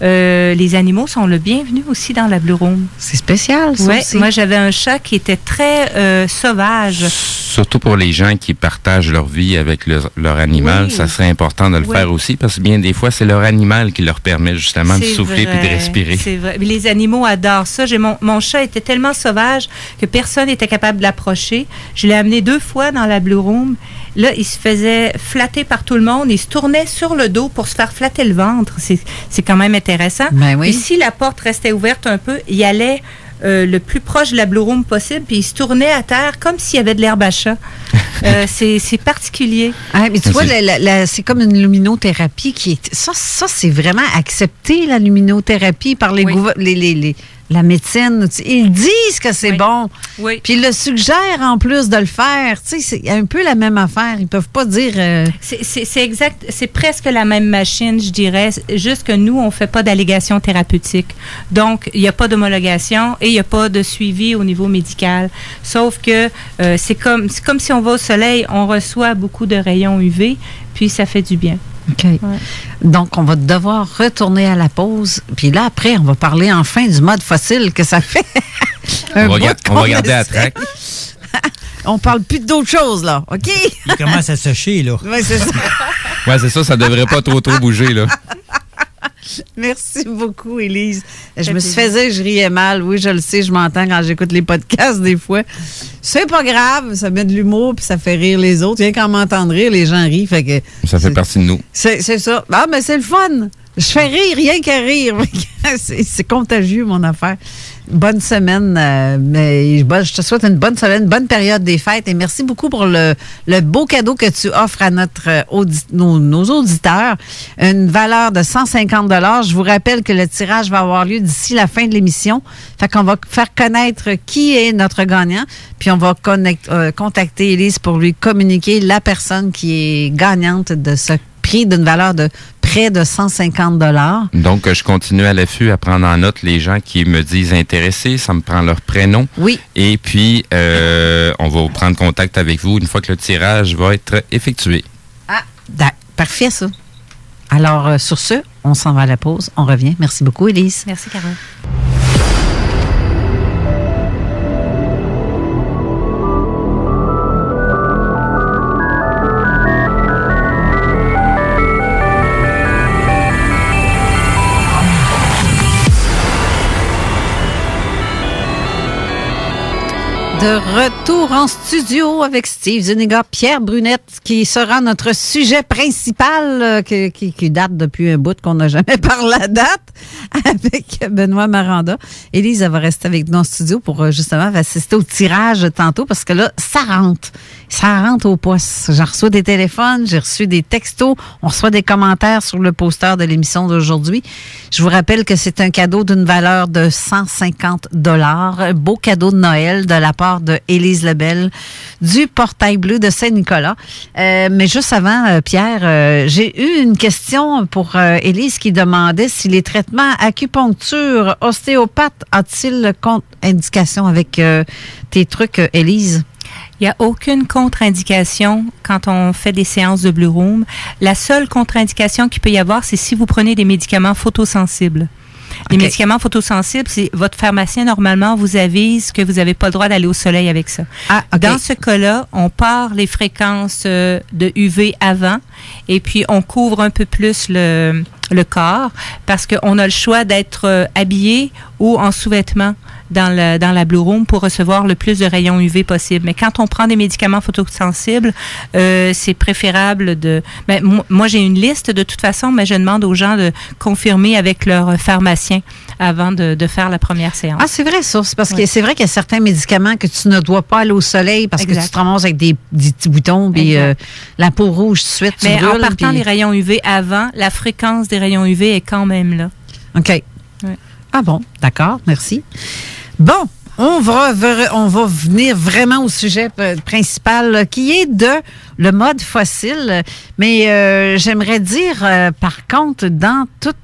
les animaux sont le bienvenu aussi dans la Blue Room. C'est spécial, ça aussi. Moi, j'avais un chat qui était très sauvage. Surtout pour les gens qui partagent leur vie avec leur animal, ça serait important de le faire aussi, parce que bien des fois, c'est leur animal qui leur permet justement de souffler puis de respirer. C'est vrai. Mais les animaux adorent ça. Mon chat était tellement sauvage que personne n'était capable de l'approcher. Je l'ai amené 2 fois dans la Blue Room. Là, il se faisait flatter par tout le monde. Il se tournait sur le dos pour se faire flatter le ventre. C'est quand même intéressant. Ben oui. Et si la porte restait ouverte un peu, il allait le plus proche de la Blue Room possible, puis il se tournait à terre comme s'il y avait de l'herbe à chat. C'est particulier. Ah, mais tu vois, c'est comme une luminothérapie qui est... Ça c'est vraiment accepté, la luminothérapie, par la médecine. Ils disent que c'est bon. Oui. Puis ils le suggèrent en plus de le faire. Tu sais, c'est un peu la même affaire. Ils peuvent pas dire... C'est exact. C'est presque la même machine, je dirais. Juste que nous, on fait pas d'allégation thérapeutique. Donc, il n'y a pas d'homologation et il n'y a pas de suivi au niveau médical. Sauf que c'est comme si on va au soleil, on reçoit beaucoup de rayons UV, puis ça fait du bien. OK. Ouais. Donc, on va devoir retourner à la pause. Puis là, après, on va parler enfin du mode fossile que ça fait. On va regarder la traque. On parle plus d'autre chose, là. OK? Il commence à sécher, là. Oui, c'est ça. Oui, c'est ça. Ça devrait pas trop bouger, là. Merci beaucoup, Élise. Je me suis fait dire que je riais mal. Oui, je le sais, je m'entends quand j'écoute les podcasts des fois. C'est pas grave, ça met de l'humour puis ça fait rire les autres. Rien qu'en m'entendre rire, les gens rient. Fait que ça fait partie de nous. C'est ça. Ah, mais c'est le fun. Je fais rire, rien qu'à rire. C'est contagieux, mon affaire. Bonne semaine. Mais je te souhaite une bonne semaine, une bonne période des fêtes. Et merci beaucoup pour le beau cadeau que tu offres à nos auditeurs. Une valeur de 150 $. Je vous rappelle que le tirage va avoir lieu d'ici la fin de l'émission. Fait qu'on va faire connaître qui est notre gagnant. Puis on va contacter Élise pour lui communiquer la personne qui est gagnante de ce prix d'une valeur de près de 150 $. Donc, je continue à l'affût à prendre en note les gens qui me disent intéressés. Ça me prend leur prénom. Oui. Et puis, on va prendre contact avec vous une fois que le tirage va être effectué. Ah, parfait, ça. Alors, sur ce, on s'en va à la pause. On revient. Merci beaucoup, Élise. Merci, Carole. De retour en studio avec Steve Zuniga, Pierre Brunette, qui sera notre sujet principal, qui date depuis un bout qu'on n'a jamais parlé à date, avec Benoît Maranda. Élise, elle va rester avec nous en studio pour justement assister au tirage tantôt, parce que là, ça rentre au poste. J'en reçois des téléphones, j'ai reçu des textos, on reçoit des commentaires sur le poster de l'émission d'aujourd'hui. Je vous rappelle que c'est un cadeau d'une valeur de 150 $. Un beau cadeau de Noël de la part de Élise Lebel du Portail Bleu de Saint-Nicolas. Mais juste avant, Pierre, j'ai eu une question pour Élise qui demandait si les traitements acupuncture, ostéopathe a-t-il contre-indication avec tes trucs, Élise? Il n'y a aucune contre-indication quand on fait des séances de Blue Room. La seule contre-indication qu'il peut y avoir, c'est si vous prenez des médicaments photosensibles. Les médicaments photosensibles, c'est votre pharmacien, normalement, vous avise que vous n'avez pas le droit d'aller au soleil avec ça. Ah, okay. Dans ce cas-là, on part les fréquences de UV avant et puis on couvre un peu plus le corps parce qu'on a le choix d'être habillé ou en sous-vêtements dans la Blue Room pour recevoir le plus de rayons UV possible. Mais quand on prend des médicaments photosensibles, c'est préférable de... moi, j'ai une liste de toute façon, mais je demande aux gens de confirmer avec leur pharmacien avant de faire la première séance. Ah, c'est vrai ça. C'est parce que c'est vrai qu'il y a certains médicaments que tu ne dois pas aller au soleil parce que tu te ramasses avec des petits boutons puis la peau rouge tout de suite. Mais en partant les rayons UV avant, la fréquence des rayons UV est quand même là. OK. Ouais. Ah bon, d'accord, merci. Bon, on va venir vraiment au sujet principal qui est le mode fossile. Mais j'aimerais dire, par contre, dans toute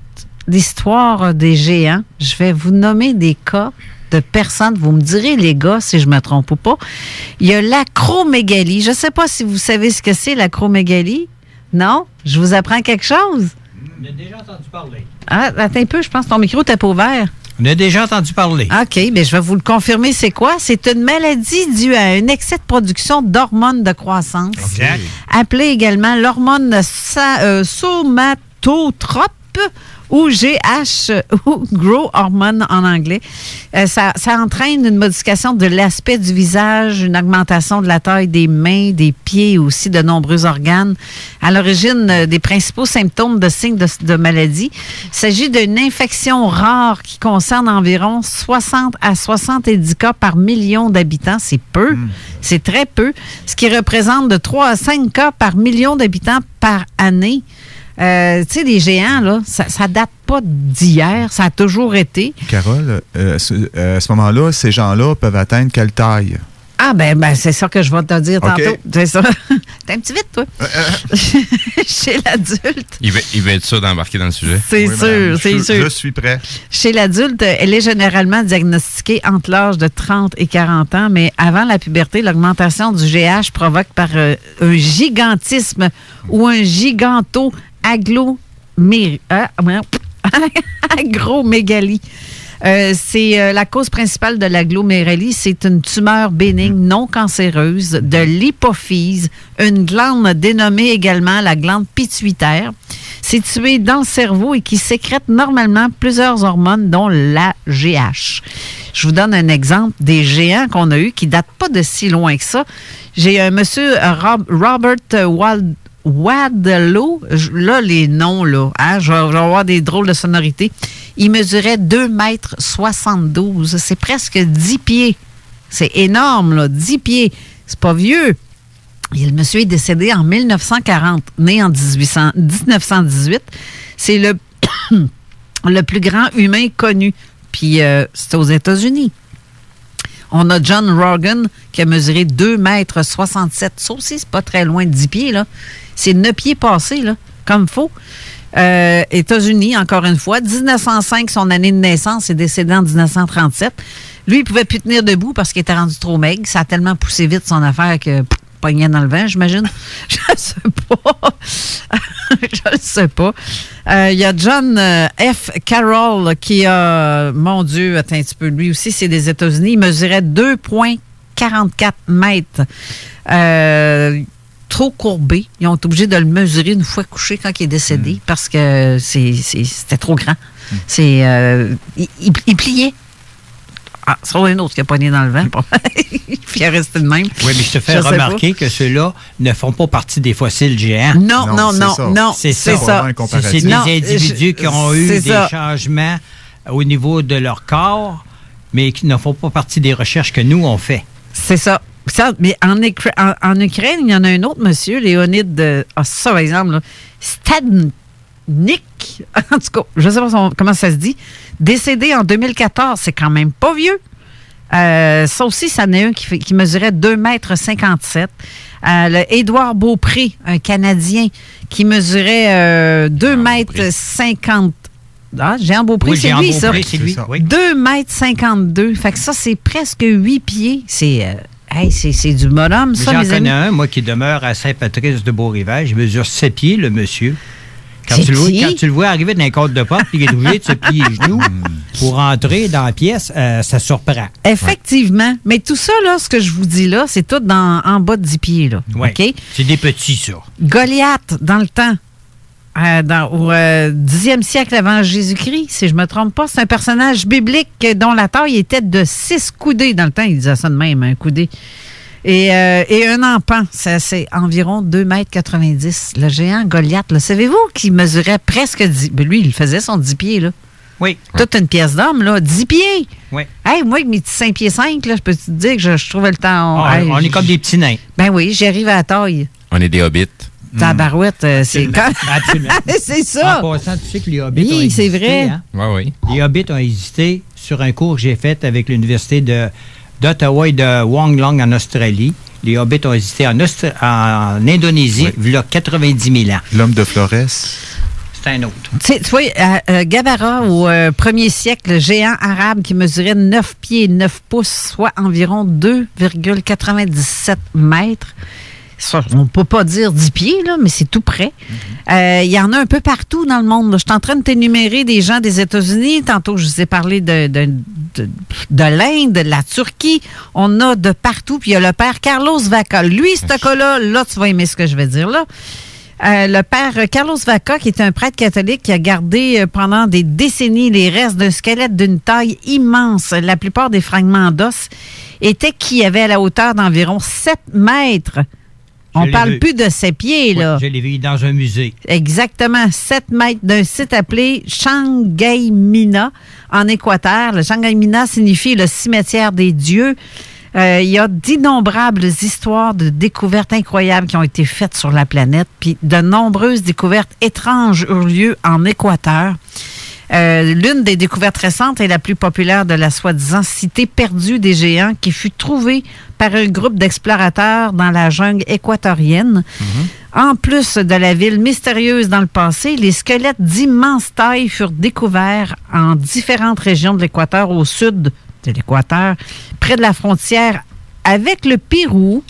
l'histoire des géants, je vais vous nommer des cas de personnes. Vous me direz, les gars, si je me trompe ou pas. Il y a l'acromégalie. Je ne sais pas si vous savez ce que c'est, l'acromégalie. Non? Je vous apprends quelque chose? On a déjà entendu parler. Ah, attends un peu, je pense que ton micro t'es pas ouvert. On a déjà entendu parler. OK, bien, je vais vous le confirmer. C'est quoi? C'est une maladie due à un excès de production d'hormones de croissance. Exact. Appelée également l'hormone somatotrope ou GH, ou Growth Hormone en anglais. Ça entraîne une modification de l'aspect du visage, une augmentation de la taille des mains, des pieds et aussi de nombreux organes. À l'origine des principaux symptômes de signes de maladie, il s'agit d'une infection rare qui concerne environ 60 à 70 cas par million d'habitants. C'est peu, c'est très peu, ce qui représente de 3 à 5 cas par million d'habitants par année. Tu sais, les géants, là, ça date pas d'hier, ça a toujours été. Carole, à ce moment-là, ces gens-là peuvent atteindre quelle taille? Ah, ben c'est ça que je vais te dire tantôt. Okay. C'est ça. T'es un petit vite, toi. Chez l'adulte. Il va être sûr d'embarquer dans le sujet. C'est Oui, sûr, madame, c'est sûr. Je suis prêt. Chez l'adulte, elle est généralement diagnostiquée entre l'âge de 30 et 40 ans, mais avant la puberté, l'augmentation du GH provoque par un gigantisme ou un agromégalie. C'est la cause principale de l'agloméralie, c'est une tumeur bénigne non cancéreuse de l'hypophyse, une glande dénommée également la glande pituitaire, située dans le cerveau et qui sécrète normalement plusieurs hormones, dont l'AGH. Je vous donne un exemple des géants qu'on a eus qui ne datent pas de si loin que ça. J'ai un monsieur Robert Wadlow, là, les noms, là, hein, je vais avoir des drôles de sonorités. Il mesurait 2,72 m. C'est presque 10 pieds. C'est énorme, là, 10 pieds. C'est pas vieux. Et le monsieur est décédé en 1940, né en 1918. C'est le plus grand humain connu. Puis, c'est aux États-Unis. On a John Rogan qui a mesuré 2,67 m. Ça aussi, c'est pas très loin de 10 pieds, là. C'est 9 pieds passés, là, comme faux. États-Unis, encore une fois. 1905, son année de naissance, est décédé en 1937. Lui, il pouvait plus tenir debout parce qu'il était rendu trop maigre. Ça a tellement poussé vite son affaire que pognait dans le vent, j'imagine. Je ne sais pas. Je ne sais pas. Il y a John F. Carroll qui a, mon Dieu, attends un petit peu, lui aussi, c'est des États-Unis. Il mesurait 2,44 mètres. Trop courbé. Ils ont été obligés de le mesurer une fois couché quand il est décédé parce que c'était trop grand. Il pliait. Ah, c'est un autre qui a pogné dans le vent. Puis il est resté de même. Oui, mais je te fais remarquer que ceux-là ne font pas partie des fossiles géants. Non. C'est ça. C'est des individus qui ont eu des changements au niveau de leur corps, mais qui ne font pas partie des recherches que nous, on fait. C'est ça. Mais en Ukraine, il y en a un autre monsieur, Léonide, ça par exemple, là, Stadnik, en tout cas, je ne sais pas comment ça se dit, décédé en 2014, c'est quand même pas vieux. Ça aussi, ça en est un qui mesurait 2,57 m. Le Édouard Beaupré, un Canadien, qui mesurait 2,50 m. Ah, Jean Beaupré, oui, c'est lui, ça. C'est lui. 2,52 m. Fait que ça, c'est presque 8 pieds. C'est du bonhomme, ça, mes amis. J'en connais un, moi, qui demeure à Saint-Patrice-de-Beaurévers. Il mesure 7 pieds, le monsieur. Quand tu le vois arriver dans les côtes de porte, puis il est obligé de se plier les genoux pour entrer dans la pièce, ça surprend. Effectivement. Mais tout ça, là, ce que je vous dis là, c'est tout en bas de 10 pieds, là. Oui. OK? C'est des petits, ça. Goliath, dans le temps, au 10e siècle avant Jésus-Christ, si je ne me trompe pas, c'est un personnage biblique dont la taille était de 6 coudées. Dans le temps, il disait ça de même, un coudé. Et un empan, c'est environ 2,90 m. Le géant Goliath, là, savez-vous qu'il mesurait presque 10... Ben lui, il faisait son 10 pieds, là. Oui. Toute une pièce d'homme, là. 10 pieds! Oui. Hey, moi, avec mes petits 5 pieds 5, là, je peux te dire que je trouvais le temps... on est comme des petits nains. Ben oui, j'y arrive à la taille. On est des hobbits. Tabarouette, c'est quand... Absolument. C'est ça! En passant, tu sais que les hobbits ont Oui, existé, c'est vrai. Hein? Oui. Les hobbits ont existé sur un cours que j'ai fait avec l'université d'Ottawa et de Wollongong en Australie. Les hobbits ont existé en Indonésie, il y a 90 000 ans. L'homme de Flores. C'est un autre. Tu vois, Gabara, au 1er siècle, le géant arabe qui mesurait 9 pieds et 9 pouces, soit environ 2,97 mètres. Ça, on ne peut pas dire 10 pieds, là, mais c'est tout près. Il y en a un peu partout dans le monde. Je suis en train de t'énumérer des gens des États-Unis. Tantôt, je vous ai parlé de l'Inde, de la Turquie. On a de partout. Puis il y a le père Carlos Vaca. Lui, ce cas-là, tu vas aimer ce que je vais dire là. Le père Carlos Vaca, qui est un prêtre catholique qui a gardé pendant des décennies les restes d'un squelette d'une taille immense. La plupart des fragments d'os qui avaient à la hauteur d'environ 7 mètres. On ne parle plus de 7 pieds, là. Oui, je l'ai vu dans un musée. Exactement, 7 mètres d'un site appelé Chiangay Mina, en Équateur. Le Chiangay Mina signifie le cimetière des dieux. Il y a d'innombrables histoires de découvertes incroyables qui ont été faites sur la planète, puis de nombreuses découvertes étranges eurent lieu en Équateur. L'une des découvertes récentes est la plus populaire de la soi-disant cité perdue des géants qui fut trouvée par un groupe d'explorateurs dans la jungle équatorienne. En plus de la ville mystérieuse dans le passé, les squelettes d'immense taille furent découverts en différentes régions de l'Équateur au sud de l'Équateur, près de la frontière avec le Pérou,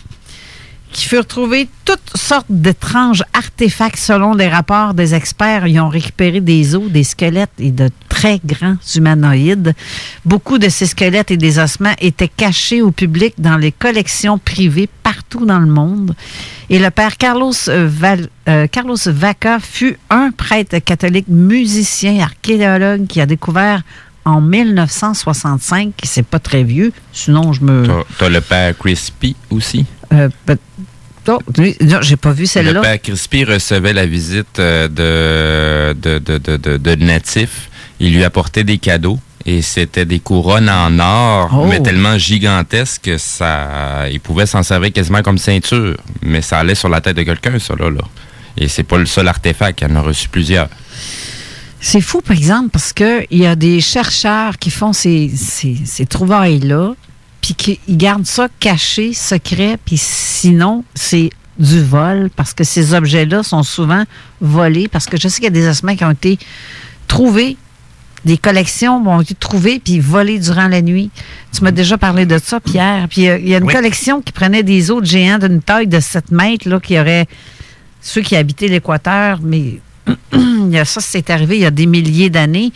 qui furent trouvés toutes sortes d'étranges artefacts selon les rapports des experts. Ils ont récupéré des os, des squelettes et de très grands humanoïdes. Beaucoup de ces squelettes et des ossements étaient cachés au public dans les collections privées partout dans le monde. Et le père Carlos Vaca fut un prêtre catholique musicien, archéologue qui a découvert en 1965, c'est pas très vieux, sinon je me... T'as le père Crispy aussi? Non, j'ai pas vu celle-là. Le père Crispy recevait la visite de natifs. Il lui apportait des cadeaux et c'était des couronnes en or, mais tellement gigantesques que il pouvait s'en servir quasiment comme ceinture. Mais ça allait sur la tête de quelqu'un, ça, là. Et c'est pas le seul artefact, il en a reçu plusieurs. C'est fou, par exemple, parce qu'il y a des chercheurs qui font ces trouvailles-là, puis qu'ils gardent ça caché, secret, puis sinon, c'est du vol, parce que ces objets-là sont souvent volés, parce que je sais qu'il y a des ossements qui ont été trouvés, des collections ont été trouvées, puis volées durant la nuit. Tu m'as déjà parlé de ça, Pierre. Puis il y a une collection qui prenait des os de géants d'une taille de 7 mètres, là, qui aurait ceux qui habitaient l'Équateur, mais... Ça, c'est arrivé il y a des milliers d'années.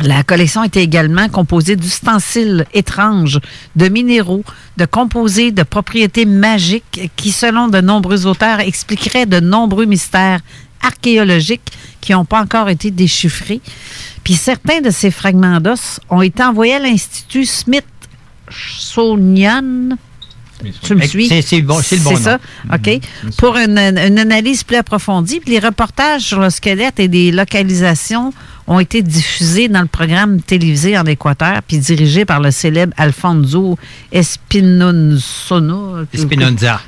La collection était également composée d'ustensiles étranges, de minéraux, de composés, de propriétés magiques qui, selon de nombreux auteurs, expliqueraient de nombreux mystères archéologiques qui n'ont pas encore été déchiffrés. Puis certains de ces fragments d'os ont été envoyés à l'Institut Smithsonian. Tu me suis? C'est bon, c'est le bon nom. C'est ça? OK. Pour une analyse plus approfondie. Puis les reportages sur le squelette et des localisations ont été diffusés dans le programme télévisé en Équateur, puis dirigé par le célèbre Alfonso Espinoza.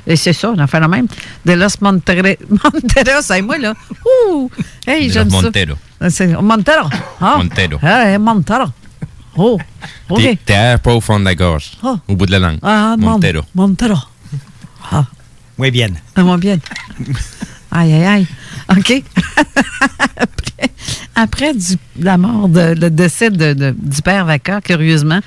Et c'est ça, on a fait la même. De Los Monteros, c'est moi, là. Ouh! Hey, j'aime ça. Montero. Ah. Montero. Ah, Montero. Oh, OK. T'es pas au fond de la gorge, au bout de la langue. Ah, Montero. Montero. Ah. Muy bien. Muy bien. Aïe, aïe, aïe. OK. Après la mort, le décès du père Vaca, curieusement,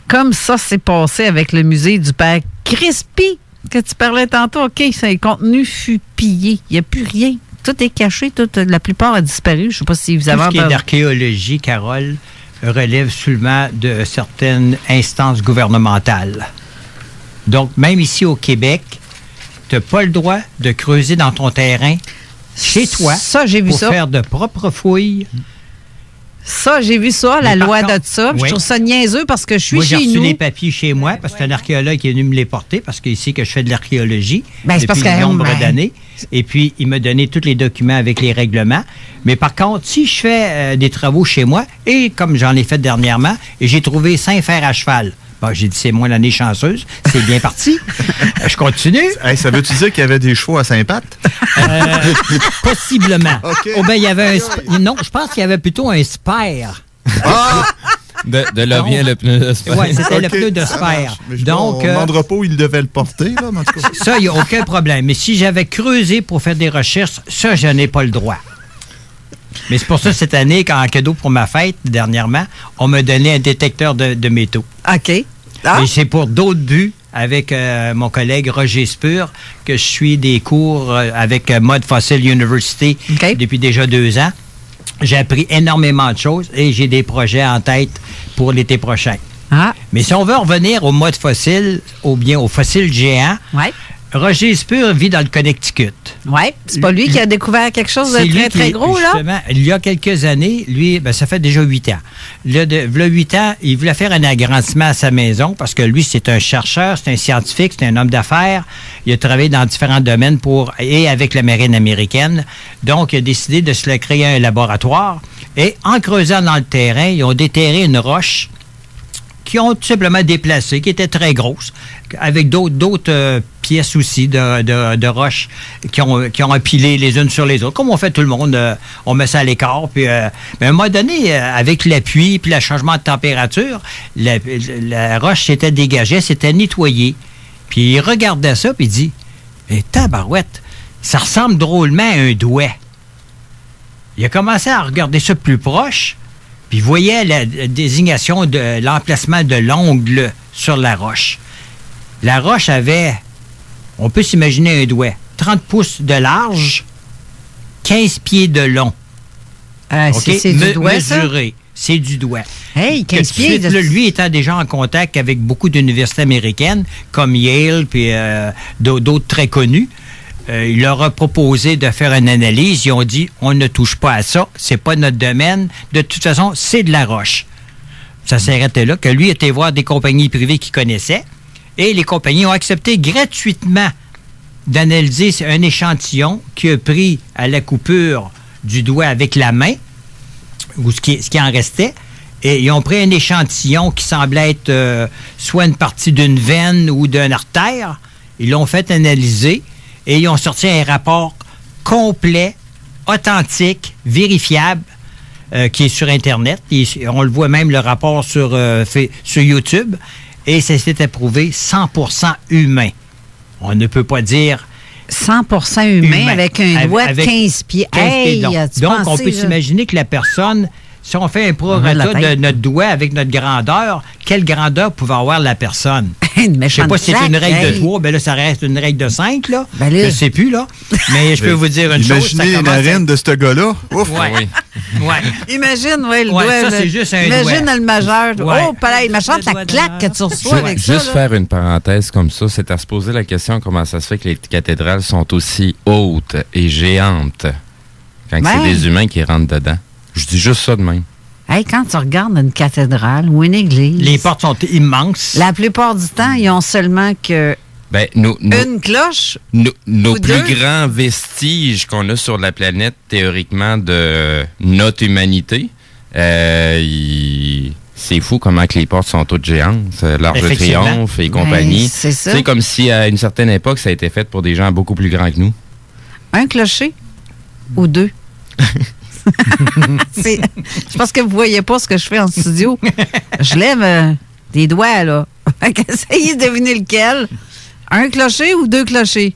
comme ça s'est passé avec le musée du père Crispy, que tu parlais tantôt, OK, le contenu fut pillé. Il n'y a plus rien. Tout est caché. La plupart a disparu. Je ne sais pas si vous avez entendu. Tout ce qui est d'archéologie, Carole, relève seulement de certaines instances gouvernementales. Donc, même ici au Québec, tu n'as pas le droit de creuser dans ton terrain chez toi pour faire de propres fouilles. Ça, j'ai vu ça, la loi de ça. Oui. Je trouve ça niaiseux parce que je suis chez nous. Moi, j'ai reçu les papiers chez moi parce que c'est un archéologue qui est venu me les porter parce qu'il sait que je fais de l'archéologie depuis un nombre d'années. Et puis, il m'a donné tous les documents avec les règlements. Mais par contre, si je fais des travaux chez moi, et comme j'en ai fait dernièrement, et j'ai trouvé 5 fers à cheval. Bon, j'ai dit, c'est moi l'année chanceuse. C'est bien parti. Je continue. Hey, ça veut-tu dire qu'il y avait des chevaux à Saint-Pat? Possiblement. Okay. Oh, ben, il y avait non, je pense qu'il y avait plutôt un spare. Ah! De là vient le pneu de spare. Oui, c'était le pneu de spare. Donc, mon repos, il devait le porter. Là, en tout cas. Ça, il n'y a aucun problème. Mais si j'avais creusé pour faire des recherches, ça, je n'ai pas le droit. Mais c'est pour ça, cette année, en cadeau pour ma fête, dernièrement, on m'a donné un détecteur de métaux. OK. Ah. Et c'est pour d'autres buts, avec mon collègue Roger Spur, que je suis des cours avec Mud Fossil University depuis déjà 2 ans. J'ai appris énormément de choses et j'ai des projets en tête pour l'été prochain. Ah. Mais si on veut revenir au mode fossile, ou bien aux fossiles géants, Roger Spur vit dans le Connecticut. Oui, c'est pas lui qui a découvert quelque chose de C'est lui très, très qui, gros, là? justement, il y a quelques années, lui, ça fait déjà 8 ans. Là, v'là 8 ans, il voulait faire un agrandissement à sa maison parce que lui, c'est un chercheur, c'est un scientifique, c'est un homme d'affaires. Il a travaillé dans différents domaines et avec la marine américaine. Donc, il a décidé de se créer un laboratoire. Et en creusant dans le terrain, ils ont déterré une roche qui ont tout simplement déplacé, qui était très grosse, avec d'autres pièces aussi de roches qui ont empilé les unes sur les autres. Comme on fait tout le monde, on met ça à l'écart. Puis, mais à un moment donné, avec la pluie puis le changement de température, la roche s'était dégagée, s'était nettoyée. Puis il regardait ça, puis il dit « tabarouette, ça ressemble drôlement à un doigt. » Il a commencé à regarder ça plus proche, puis il voyait la désignation de l'emplacement de l'ongle sur la roche. La roche avait, on peut s'imaginer un doigt, 30 pouces de large, 15 pieds de long. Okay? C'est du doigt, mesuré. C'est du doigt. Hey, 15 pieds. Là, lui étant déjà en contact avec beaucoup d'universités américaines, comme Yale, puis d'autres très connus, il leur a proposé de faire une analyse. Ils ont dit, on ne touche pas à ça, c'est pas notre domaine. De toute façon, c'est de la roche. Ça s'est arrêté là, que lui était voir des compagnies privées qu'il connaissait, et les compagnies ont accepté gratuitement d'analyser un échantillon qui a pris à la coupure du doigt avec la main, ou ce qui en restait, et ils ont pris un échantillon qui semblait être soit une partie d'une veine ou d'une artère. Ils l'ont fait analyser, et ils ont sorti un rapport complet, authentique, vérifiable, qui est sur Internet. On le voit même, le rapport sur YouTube. Et ça s'est approuvé 100% humain. On ne peut pas dire... 100% humain avec un doigt de 15 pieds. 15 pieds hey, donc, on peut s'imaginer que la personne... Si on fait un prorata de notre doigt avec notre grandeur, quelle grandeur pouvait avoir la personne? Je ne sais pas si c'est une règle de 3, ben là, ça reste une règle de 5, là. Ben là. Je ne sais plus, là. Mais je peux vous dire une chose. Imaginez la reine de ce gars-là. Ouf! Ouais. Imagine, le doigt. Ça, c'est juste un imagine doigt. Le majeur. Ouais. Oh, pareil, imagine la claque que tu reçois avec ça. Juste faire une parenthèse comme ça, c'est à se poser la question comment ça se fait que les cathédrales sont aussi hautes et géantes quand c'est des humains qui rentrent dedans. Je dis juste ça de même. Hey, quand tu regardes une cathédrale ou une église... Les portes sont immenses. La plupart du temps, ils ont seulement que une cloche. Nos plus grands vestiges qu'on a sur la planète, théoriquement, de notre humanité, c'est fou comment que les portes sont toutes géantes. L'Arc de Triomphe et compagnie. C'est ça. C'est comme si, à une certaine époque, ça a été fait pour des gens beaucoup plus grands que nous. Un clocher ou deux? C'est parce que vous voyez pas ce que je fais en studio. Je lève des doigts, là. Essayez de deviner lequel. Un clocher ou deux clochers?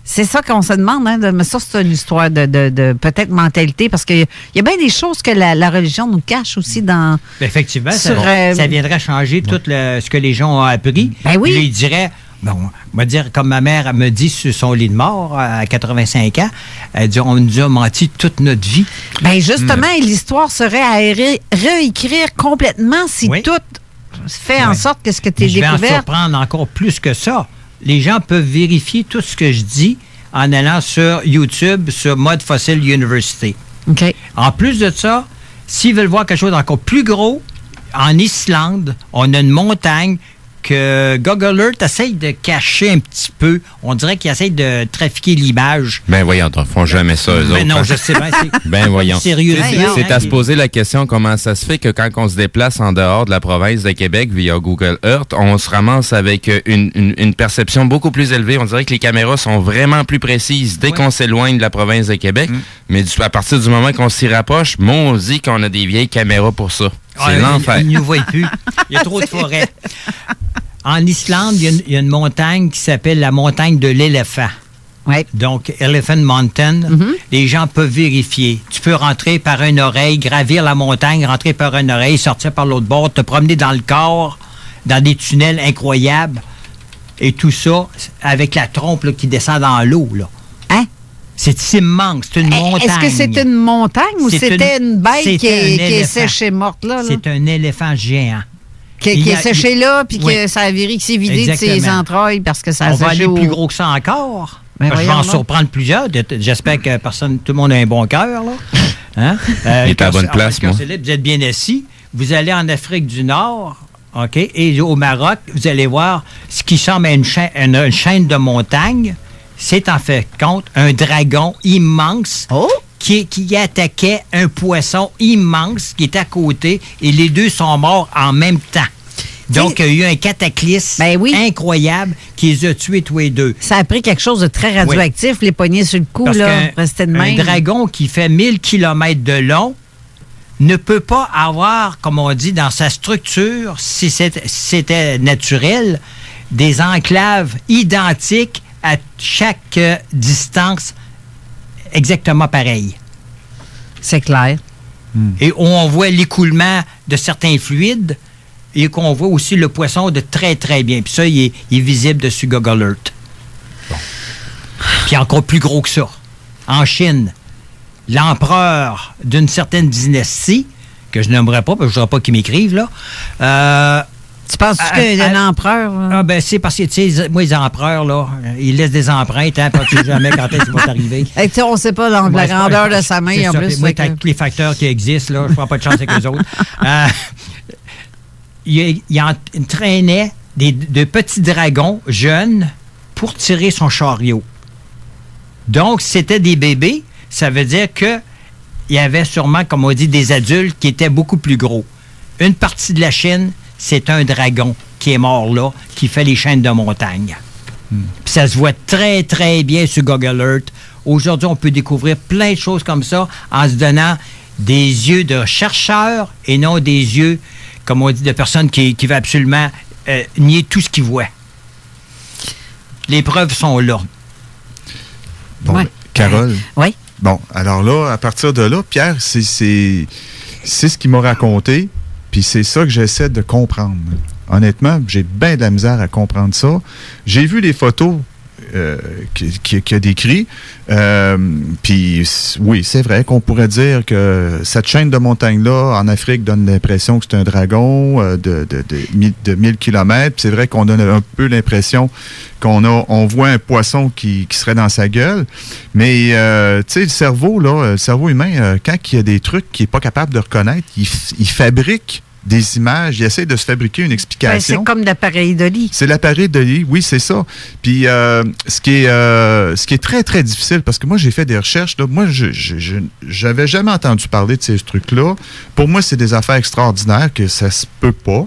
C'est ça qu'on se demande, hein. Mais ça, c'est une histoire de peut-être mentalité, parce qu'il y a bien des choses que la religion nous cache aussi dans... Effectivement, ça viendrait changer tout ce que les gens ont appris. Ben oui. Ils diraient... Bon, on va dire, comme ma mère me dit sur son lit de mort à 85 ans, elle dit, on nous a menti toute notre vie. Bien, justement, l'histoire serait à réécrire complètement si tout fait en sorte que ce que tu as découvert... Je vais en surprendre encore plus que ça. Les gens peuvent vérifier tout ce que je dis en allant sur YouTube, sur Mud Fossil University. OK. En plus de ça, s'ils veulent voir quelque chose d'encore plus gros, en Islande, on a une montagne que Google Earth essaye de cacher un petit peu. On dirait qu'ils essayent de trafiquer l'image. Ben voyons, ils font jamais ça, eux autres. Non, je sais bien. Ben voyons. Sérieux. C'est à se poser la question comment ça se fait que quand on se déplace en dehors de la province de Québec via Google Earth, on se ramasse avec une perception beaucoup plus élevée. On dirait que les caméras sont vraiment plus précises dès qu'on s'éloigne de la province de Québec. Mais à partir du moment qu'on s'y rapproche, on dit qu'on a des vieilles caméras pour ça. C'est l'enfer. Ils ne nous voient plus. Il y a trop de forêts. En Islande, il y a une montagne qui s'appelle la montagne de l'éléphant. Ouais. Donc, Elephant Mountain, les gens peuvent vérifier. Tu peux rentrer par une oreille, gravir la montagne, rentrer par une oreille, sortir par l'autre bord, te promener dans le corps, dans des tunnels incroyables. Et tout ça avec la trompe là, qui descend dans l'eau. Là. Hein? C'est immense, c'est une montagne. Est-ce que c'est une montagne ou c'était une bête qui est éléphant. séchée morte là? C'est un éléphant géant. Qui est séché là, puis que ça a viré, qui s'est vidé de ses entrailles parce que ça a séché. On va aller plus gros que ça encore. Ben, je vais en surprendre plusieurs. J'espère que tout le monde a un bon cœur. Là. Hein? Il est à la bonne place, moi. Vous êtes bien assis. Vous allez en Afrique du Nord, OK, et au Maroc, vous allez voir ce qui semble une chaîne de montagnes. C'est en fait compte un dragon immense qui attaquait un poisson immense qui est à côté et les deux sont morts en même temps. Donc, il y a eu un cataclysme incroyable qui les a tués tous les deux. Ça a pris quelque chose de très radioactif, les poignées sur le cou, restaient de même. Un dragon qui fait 1000 km de long ne peut pas avoir, comme on dit, dans sa structure, si c'était naturel, des enclaves identiques à chaque distance exactement pareille. C'est clair. Et on voit l'écoulement de certains fluides et qu'on voit aussi le poisson de très, très bien. Puis ça, il est visible dessus Google Earth. Bon. Puis encore plus gros que ça. En Chine, l'empereur d'une certaine dynastie, que je n'aimerais pas, parce que je ne voudrais pas qu'ils m'écrivent, là. Tu penses-tu qu'il y a un empereur? Ah, ben, c'est parce que, tu sais, moi, les empereurs, là, ils laissent des empreintes, hein, tu sais jamais quand est-ce qu'ils vont arriver. On ne sait pas la grandeur de sa main, en plus. Moi, avec les facteurs qui existent, là, je ne prends pas de chance avec eux autres. Il entraînait de petits dragons jeunes pour tirer son chariot. Donc, c'était des bébés. Ça veut dire qu'il y avait sûrement, comme on dit, des adultes qui étaient beaucoup plus gros. Une partie de la Chine, c'est un dragon qui est mort là, qui fait les chaînes de montagne. Puis ça se voit très, très bien sur Google Earth. Aujourd'hui, on peut découvrir plein de choses comme ça en se donnant des yeux de chercheurs et non des yeux, comme on dit, de personnes qui veulent absolument nier tout ce qu'ils voient. Les preuves sont là. Bon, Carole. Oui. Bon, alors là, à partir de là, Pierre, c'est ce qu'il m'a raconté, puis c'est ça que j'essaie de comprendre. Honnêtement, j'ai bien de la misère à comprendre ça. J'ai vu les photos qu'il a décrit. Puis oui, c'est vrai qu'on pourrait dire que cette chaîne de montagnes-là, en Afrique, donne l'impression que c'est un dragon de 1000 km. C'est vrai qu'on donne un peu l'impression on voit un poisson qui serait dans sa gueule. Mais, tu sais, le cerveau humain, quand il y a des trucs qu'il n'est pas capable de reconnaître, il fabrique des images, il essaie de se fabriquer une explication. C'est comme l'appareil de lit. C'est l'appareil de lit, oui, c'est ça. Puis ce qui est très, très difficile, parce que moi, j'ai fait des recherches, là, moi, je n'avais jamais entendu parler de ces trucs-là. Pour moi, c'est des affaires extraordinaires que ça se peut pas,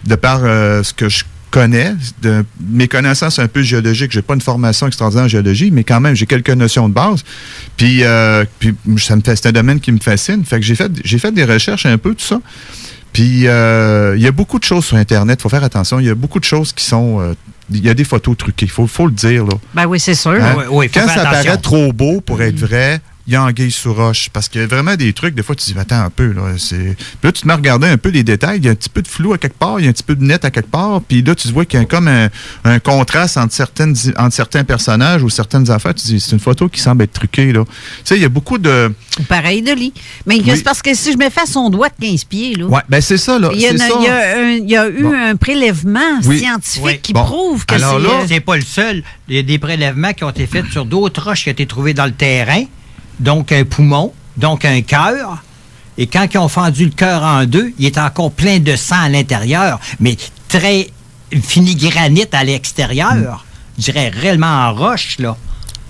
de par ce que je connais, de mes connaissances un peu géologiques. J'ai pas une formation extraordinaire en géologie, mais quand même, j'ai quelques notions de base. Puis c'est un domaine qui me fascine. Fait que j'ai fait des recherches un peu, tout ça. Puis, il y a beaucoup de choses sur Internet. Il faut faire attention. Il y a beaucoup de choses qui sont... il y a des photos truquées. Il faut le dire, là. Ben oui, c'est sûr. Hein? Oui, quand ça paraît trop beau pour être vrai, il y a anguille sous roche. Parce qu'il y a vraiment des trucs, des fois, tu te dis, attends un peu, là. Puis là, tu te mets à regarder un peu les détails. Il y a un petit peu de flou à quelque part, il y a un petit peu de net à quelque part. Puis là, tu vois qu'il y a comme un contraste entre certains personnages ou certaines affaires. Tu te dis, c'est une photo qui semble être truquée, là. Tu sais, il y a beaucoup de... Pareil de lit. Mais c'est parce que si je me fais son doigt de 15 pieds, là... Oui, bien, c'est ça, là. Il y a eu un prélèvement scientifique qui prouve que alors c'est... Alors là, c'est pas le seul. Il y a des prélèvements qui ont été faits sur d'autres roches qui ont été trouvées dans le terrain. Donc, un poumon, donc un cœur. Et quand ils ont fendu le cœur en deux, il est encore plein de sang à l'intérieur, mais très fini granit à l'extérieur. Je dirais réellement en roche, là.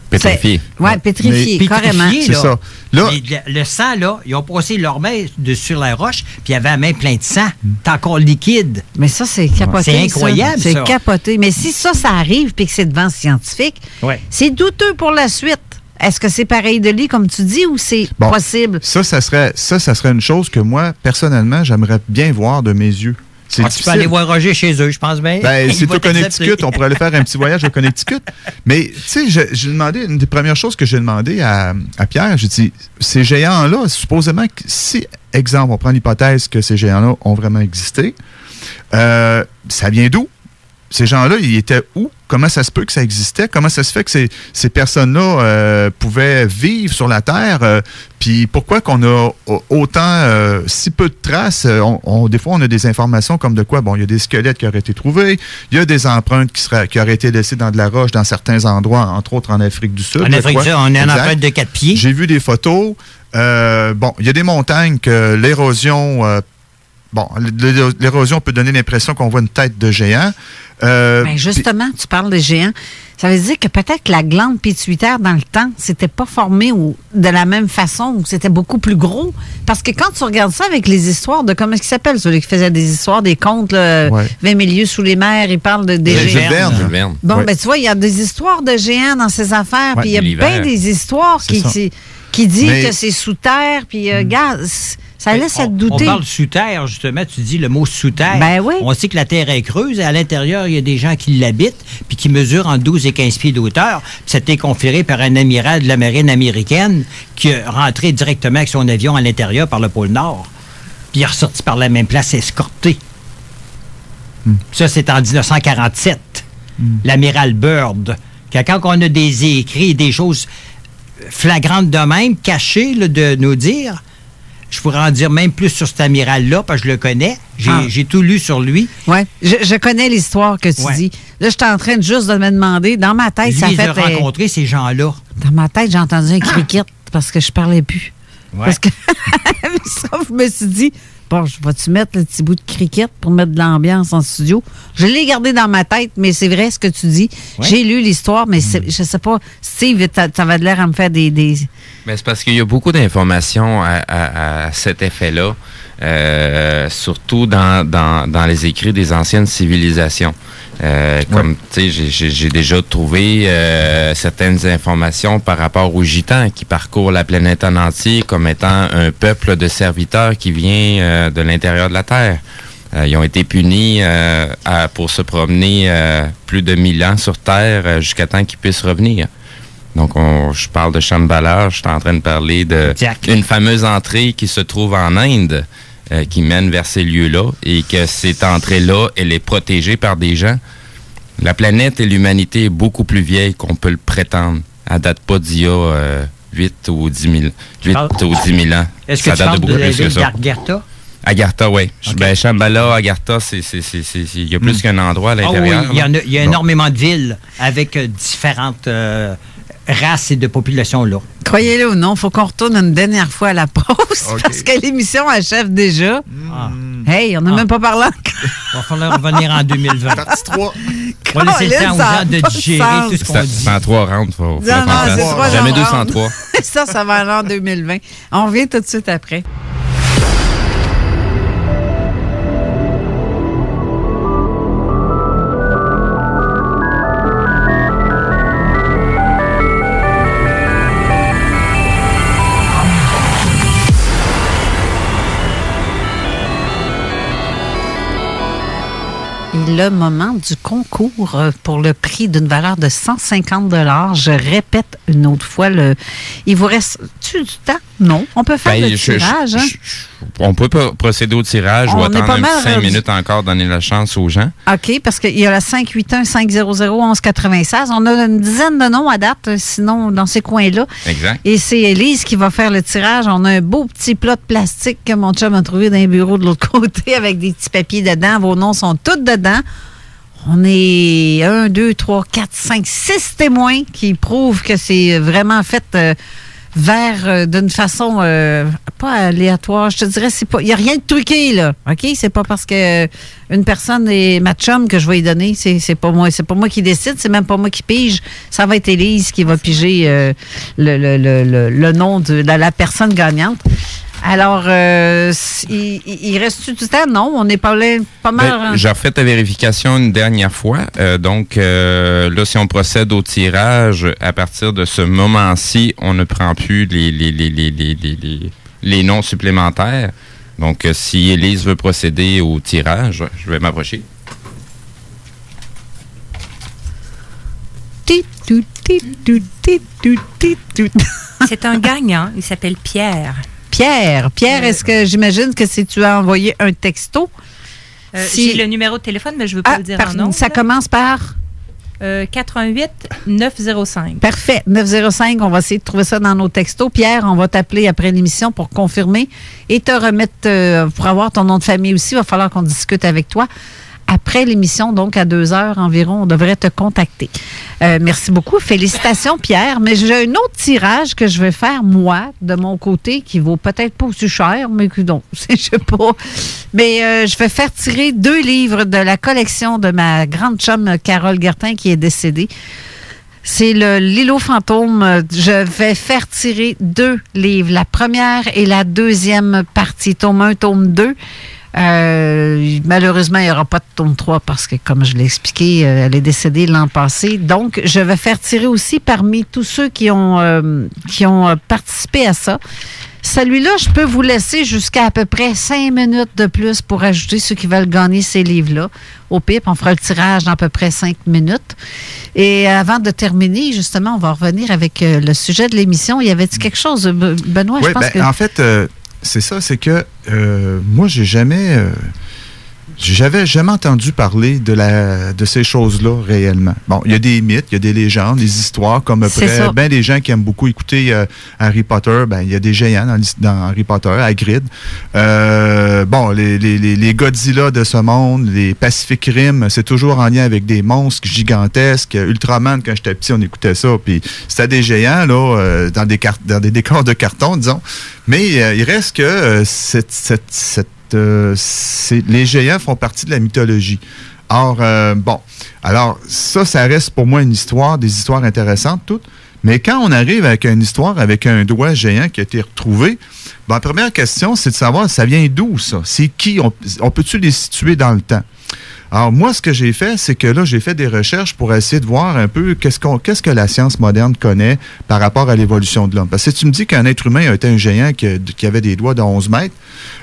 Pétrifié. Oui, pétrifié, carrément. C'est ça. Là, le sang, là, ils ont passé leur main sur la roche, puis il y avait la main plein de sang. C'est encore liquide. Mais ça, c'est capoté. C'est incroyable, ça. C'est capoté. Mais si ça arrive, puis que c'est devant scientifique, c'est douteux pour la suite. Est-ce que c'est pareil de lit, comme tu dis, ou c'est possible? Ça serait une chose que moi, personnellement, j'aimerais bien voir de mes yeux. Tu peux aller voir Roger chez eux, je pense bien. Ben, c'est au Connecticut. On pourrait aller faire un petit voyage au Connecticut. Mais, tu sais, j'ai demandé, une des premières choses que j'ai demandé à Pierre, j'ai dit, ces géants-là, supposément, si, exemple, on prend l'hypothèse que ces géants-là ont vraiment existé, ça vient d'où? ces gens-là, ils étaient où? Comment ça se peut que ça existait? Comment ça se fait que ces personnes-là pouvaient vivre sur la Terre? Puis pourquoi qu'on a autant, si peu de traces? Des fois, on a des informations comme de quoi? Bon, il y a des squelettes qui auraient été trouvés, il y a des empreintes qui auraient été laissées dans de la roche dans certains endroits, entre autres en Afrique du Sud. En Afrique du Sud, on est en empreinte de 4 pieds. J'ai vu des photos. Bon, il y a des montagnes que l'érosion... l'érosion peut donner l'impression qu'on voit une tête de géant. Justement, tu parles de géants. Ça veut dire que peut-être que la glande pituitaire, dans le temps, s'était pas formée de la même façon, ou c'était beaucoup plus gros. Parce que quand tu regardes ça avec les histoires de, comment est-ce qu'il s'appelle, celui qui faisait des histoires, des contes, 20 milieux sous les mers, il parle des géants. Jules Verne. Bon, tu vois, il y a des histoires de géants dans ces affaires, puis il y a bien des histoires qui disent que c'est sous terre, puis regarde... Ça laisse à te douter. On parle sous terre, justement. Tu dis le mot sous terre. Ben oui. On sait que la terre est creuse et à l'intérieur, il y a des gens qui l'habitent puis qui mesurent entre 12 et 15 pieds d'auteur. Puis ça a été conféré par un amiral de la marine américaine qui est rentré directement avec son avion à l'intérieur par le pôle Nord. Puis il est ressorti par la même place escorté. Ça, c'est en 1947. L'amiral Byrd. Quand on a des écrits et des choses flagrantes de même, cachées là, de nous dire... Je pourrais en dire même plus sur cet amiral-là, parce que je le connais. J'ai tout lu sur lui. Oui, je connais l'histoire que tu dis. Là, je suis en train juste de me demander, dans ma tête, ça fait... Lui, il a rencontré ces gens-là. Dans ma tête, j'ai entendu un cricket parce que je parlais plus. Ouais. Parce que ça, je me suis dit, bon, vas-tu mettre le petit bout de cricket pour mettre de l'ambiance en studio? Je l'ai gardé dans ma tête, mais c'est vrai ce que tu dis. Ouais. J'ai lu l'histoire, mais je sais pas, Steve, t'avais l'air à me faire des... Mais c'est parce qu'il y a beaucoup d'informations à cet effet-là, surtout dans les écrits des anciennes civilisations. Comme, tu sais, j'ai déjà trouvé certaines informations par rapport aux Gitans qui parcourent la planète en entier comme étant un peuple de serviteurs qui vient de l'intérieur de la Terre. Ils ont été punis pour se promener plus de 1000 ans sur Terre jusqu'à temps qu'ils puissent revenir. Donc, je parle de Shambhala, je suis en train de parler d'une fameuse entrée qui se trouve en Inde, qui mène vers ces lieux-là, et que cette entrée-là, elle est protégée par des gens. La planète et l'humanité est beaucoup plus vieille qu'on peut le prétendre. Elle ne date pas d'il y a 8 ou 10 000 ans. Est-ce que ça date de beaucoup plus que ça? d'Agartha? Agartha, oui. Okay. Ben, Shambhala, Agartha, il y a plus qu'un endroit à l'intérieur. Oui, il y a énormément de villes avec différentes races et de populations là. Croyez-le ou non, il faut qu'on retourne une dernière fois à la pause parce que l'émission achève déjà. Hey, on n'a même pas parlé encore. Il va falloir revenir en 2020. Partie 3. On va laisser le temps aux gens de digérer tout ce qu'on dit. 103 rounds, faut jamais 203. Ça va aller en 2020. On revient tout de suite après. Le moment du concours pour le prix d'une valeur de 150 $. Je répète une autre fois, il vous reste-tu du temps? Non. On peut faire le tirage. On peut procéder au tirage ou attendre 5 minutes encore, donner la chance aux gens. OK, parce qu'il y a la 581-500-1196. On a une dizaine de noms à date, sinon, dans ces coins-là. Exact. Et c'est Élise qui va faire le tirage. On a un beau petit plat de plastique que mon chum a trouvé dans un bureau de l'autre côté avec des petits papiers dedans. Vos noms sont tous dedans. On est 1, 2, 3, 4, 5, 6 témoins qui prouvent que c'est vraiment fait d'une façon pas aléatoire. Je te dirais, il n'y a rien de truqué, là. OK? C'est pas parce que une personne est ma chum que je vais y donner. C'est pas moi. C'est pas moi qui décide. C'est même pas moi qui pige. Ça va être Élise qui va piger le nom de la personne gagnante. Alors, il reste du temps? Non, on est pas mal... J'ai refait ta vérification une dernière fois. Donc, là, si on procède au tirage, à partir de ce moment-ci, on ne prend plus les noms supplémentaires. Donc, si Élise veut procéder au tirage, je vais m'approcher. C'est un gagnant. Il s'appelle Pierre. Pierre, est-ce que j'imagine que si tu as envoyé un texto? J'ai le numéro de téléphone, mais je ne veux pas le dire en nom. Ça commence par 88 905. Parfait. 905, on va essayer de trouver ça dans nos textos. Pierre, on va t'appeler après l'émission pour confirmer et te remettre, pour avoir ton nom de famille aussi. Il va falloir qu'on discute avec toi. Après l'émission, donc à 2h environ, on devrait te contacter. Merci beaucoup. Félicitations, Pierre. Mais j'ai un autre tirage que je vais faire, moi, de mon côté, qui vaut peut-être pas aussi cher, mais que non, je sais pas. Mais je vais faire tirer 2 livres de la collection de ma grande chum Carole Gertin, qui est décédée. C'est l'îlot fantôme. Je vais faire tirer 2 livres. La première et la deuxième partie, tome 1, tome 2. Malheureusement, il n'y aura pas de tome 3 parce que, comme je l'ai expliqué, elle est décédée l'an passé. Donc, je vais faire tirer aussi parmi tous ceux qui ont participé à ça. Celui-là, je peux vous laisser jusqu'à à peu près 5 minutes de plus pour ajouter ceux qui veulent gagner ces livres-là. Au pire, on fera le tirage dans à peu près 5 minutes. Et avant de terminer, justement, on va revenir avec le sujet de l'émission. Y avait-il quelque chose, Benoît? Oui, je pense que... en fait... c'est ça, c'est que moi, j'avais jamais entendu parler de ces choses-là réellement. Bon, il y a des mythes, il y a des légendes, des histoires, comme bien des gens qui aiment beaucoup écouter Harry Potter, il y a des géants dans Harry Potter, Hagrid. Les Godzilla de ce monde, les Pacific Rim, c'est toujours en lien avec des monstres gigantesques. Ultraman, quand j'étais petit, on écoutait ça, puis c'était des géants là, dans des décors de carton, disons. Mais il reste que les géants font partie de la mythologie. Or, alors ça reste pour moi une histoire, des histoires intéressantes toutes. Mais quand on arrive avec une histoire avec un doigt géant qui a été retrouvé, la première question, c'est de savoir, ça vient d'où, ça? C'est qui? On peut-tu les situer dans le temps? Alors, moi, ce que j'ai fait, c'est que là, j'ai fait des recherches pour essayer de voir un peu qu'est-ce que la science moderne connaît par rapport à l'évolution de l'homme. Parce que si tu me dis qu'un être humain a été un géant qui avait des doigts de 11 mètres,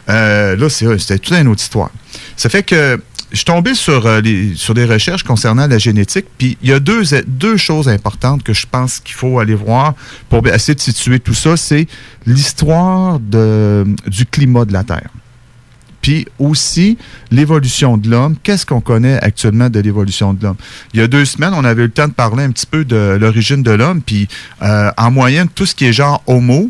là, c'était toute une autre histoire. Ça fait que je suis tombé sur des recherches concernant la génétique, puis il y a deux choses importantes que je pense qu'il faut aller voir pour essayer de situer tout ça. C'est l'histoire du climat de la Terre. Puis aussi, l'évolution de l'homme. Qu'est-ce qu'on connaît actuellement de l'évolution de l'homme? Il y a 2 semaines, on avait eu le temps de parler un petit peu de l'origine de l'homme. Puis, en moyenne, tout ce qui est genre Homo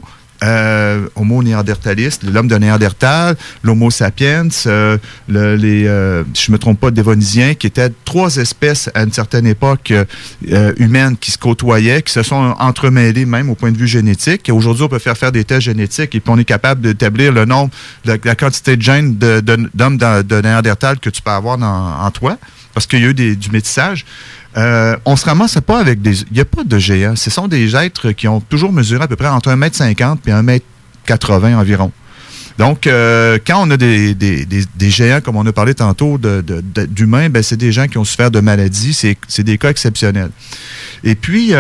néandertaliste, l'homme de Néandertal, l'Homo sapiens, je ne me trompe pas, dévonisiens, qui étaient 3 espèces à une certaine époque humaines qui se côtoyaient, qui se sont entremêlées même au point de vue génétique. Et aujourd'hui, on peut faire des tests génétiques et puis on est capable d'établir le nombre, la quantité de gènes d'hommes de Néandertal que tu peux avoir en toi, parce qu'il y a eu du métissage. On ne se ramasse pas avec il n'y a pas de géants. Ce sont des êtres qui ont toujours mesuré à peu près entre 1,50 m et 1,80 m environ. Donc, quand on a des géants, comme on a parlé tantôt, d'humains, c'est des gens qui ont souffert de maladies. C'est des cas exceptionnels. Et puis,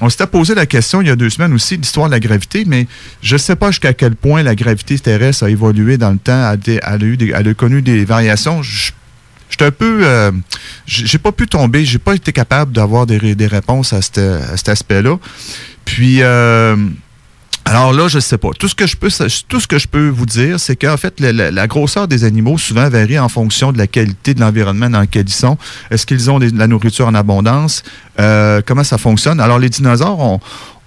on s'était posé la question il y a 2 semaines aussi de l'histoire de la gravité, mais je ne sais pas jusqu'à quel point la gravité terrestre a évolué dans le temps. Elle a connu des variations. J'étais un peu... j'ai pas pu tomber, j'ai pas été capable d'avoir des réponses à cet aspect-là. Puis, alors là, je sais pas. Tout ce que je peux vous dire, c'est qu'en fait, la grosseur des animaux souvent varie en fonction de la qualité de l'environnement dans lequel ils sont. Est-ce qu'ils ont de la nourriture en abondance? Comment ça fonctionne? Alors, les dinosaures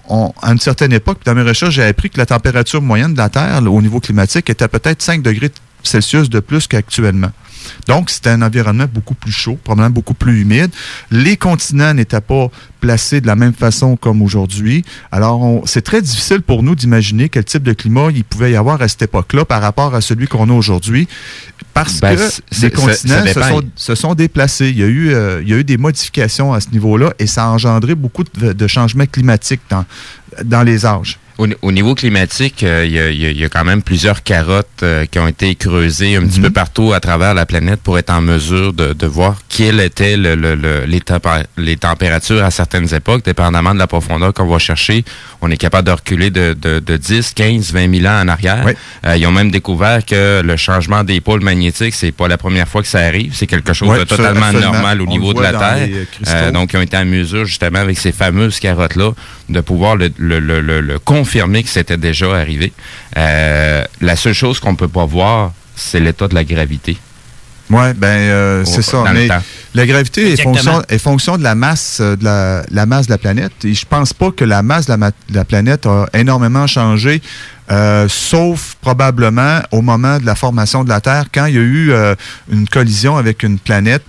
à une certaine époque, dans mes recherches, j'ai appris que la température moyenne de la Terre, au niveau climatique, était peut-être 5 degrés Celsius de plus qu'actuellement. Donc, c'était un environnement beaucoup plus chaud, probablement beaucoup plus humide. Les continents n'étaient pas placés de la même façon comme aujourd'hui. Alors, c'est très difficile pour nous d'imaginer quel type de climat il pouvait y avoir à cette époque-là par rapport à celui qu'on a aujourd'hui, parce que les continents se sont déplacés. Il y a eu des modifications à ce niveau-là et ça a engendré beaucoup de changements climatiques dans les âges. Au niveau climatique, il y a quand même plusieurs carottes qui ont été creusées un petit peu partout à travers la planète pour être en mesure de voir quelles étaient les températures à certaines époques, dépendamment de la profondeur qu'on va chercher. On est capable de reculer de 10, 15, 20 000 ans en arrière. Oui. Ils ont même découvert que le changement des pôles magnétiques, c'est pas la première fois que ça arrive. C'est quelque chose de totalement normal au niveau de la Terre. Donc, ils ont été en mesure, justement, avec ces fameuses carottes-là, de pouvoir le confirmer que c'était déjà arrivé. La seule chose qu'on ne peut pas voir, c'est l'état de la gravité. Oui, c'est ça. Mais la gravité est fonction de la masse la masse de la planète. Et je pense pas que la masse de la planète a énormément changé, sauf probablement au moment de la formation de la Terre, quand il y a eu une collision avec une planète.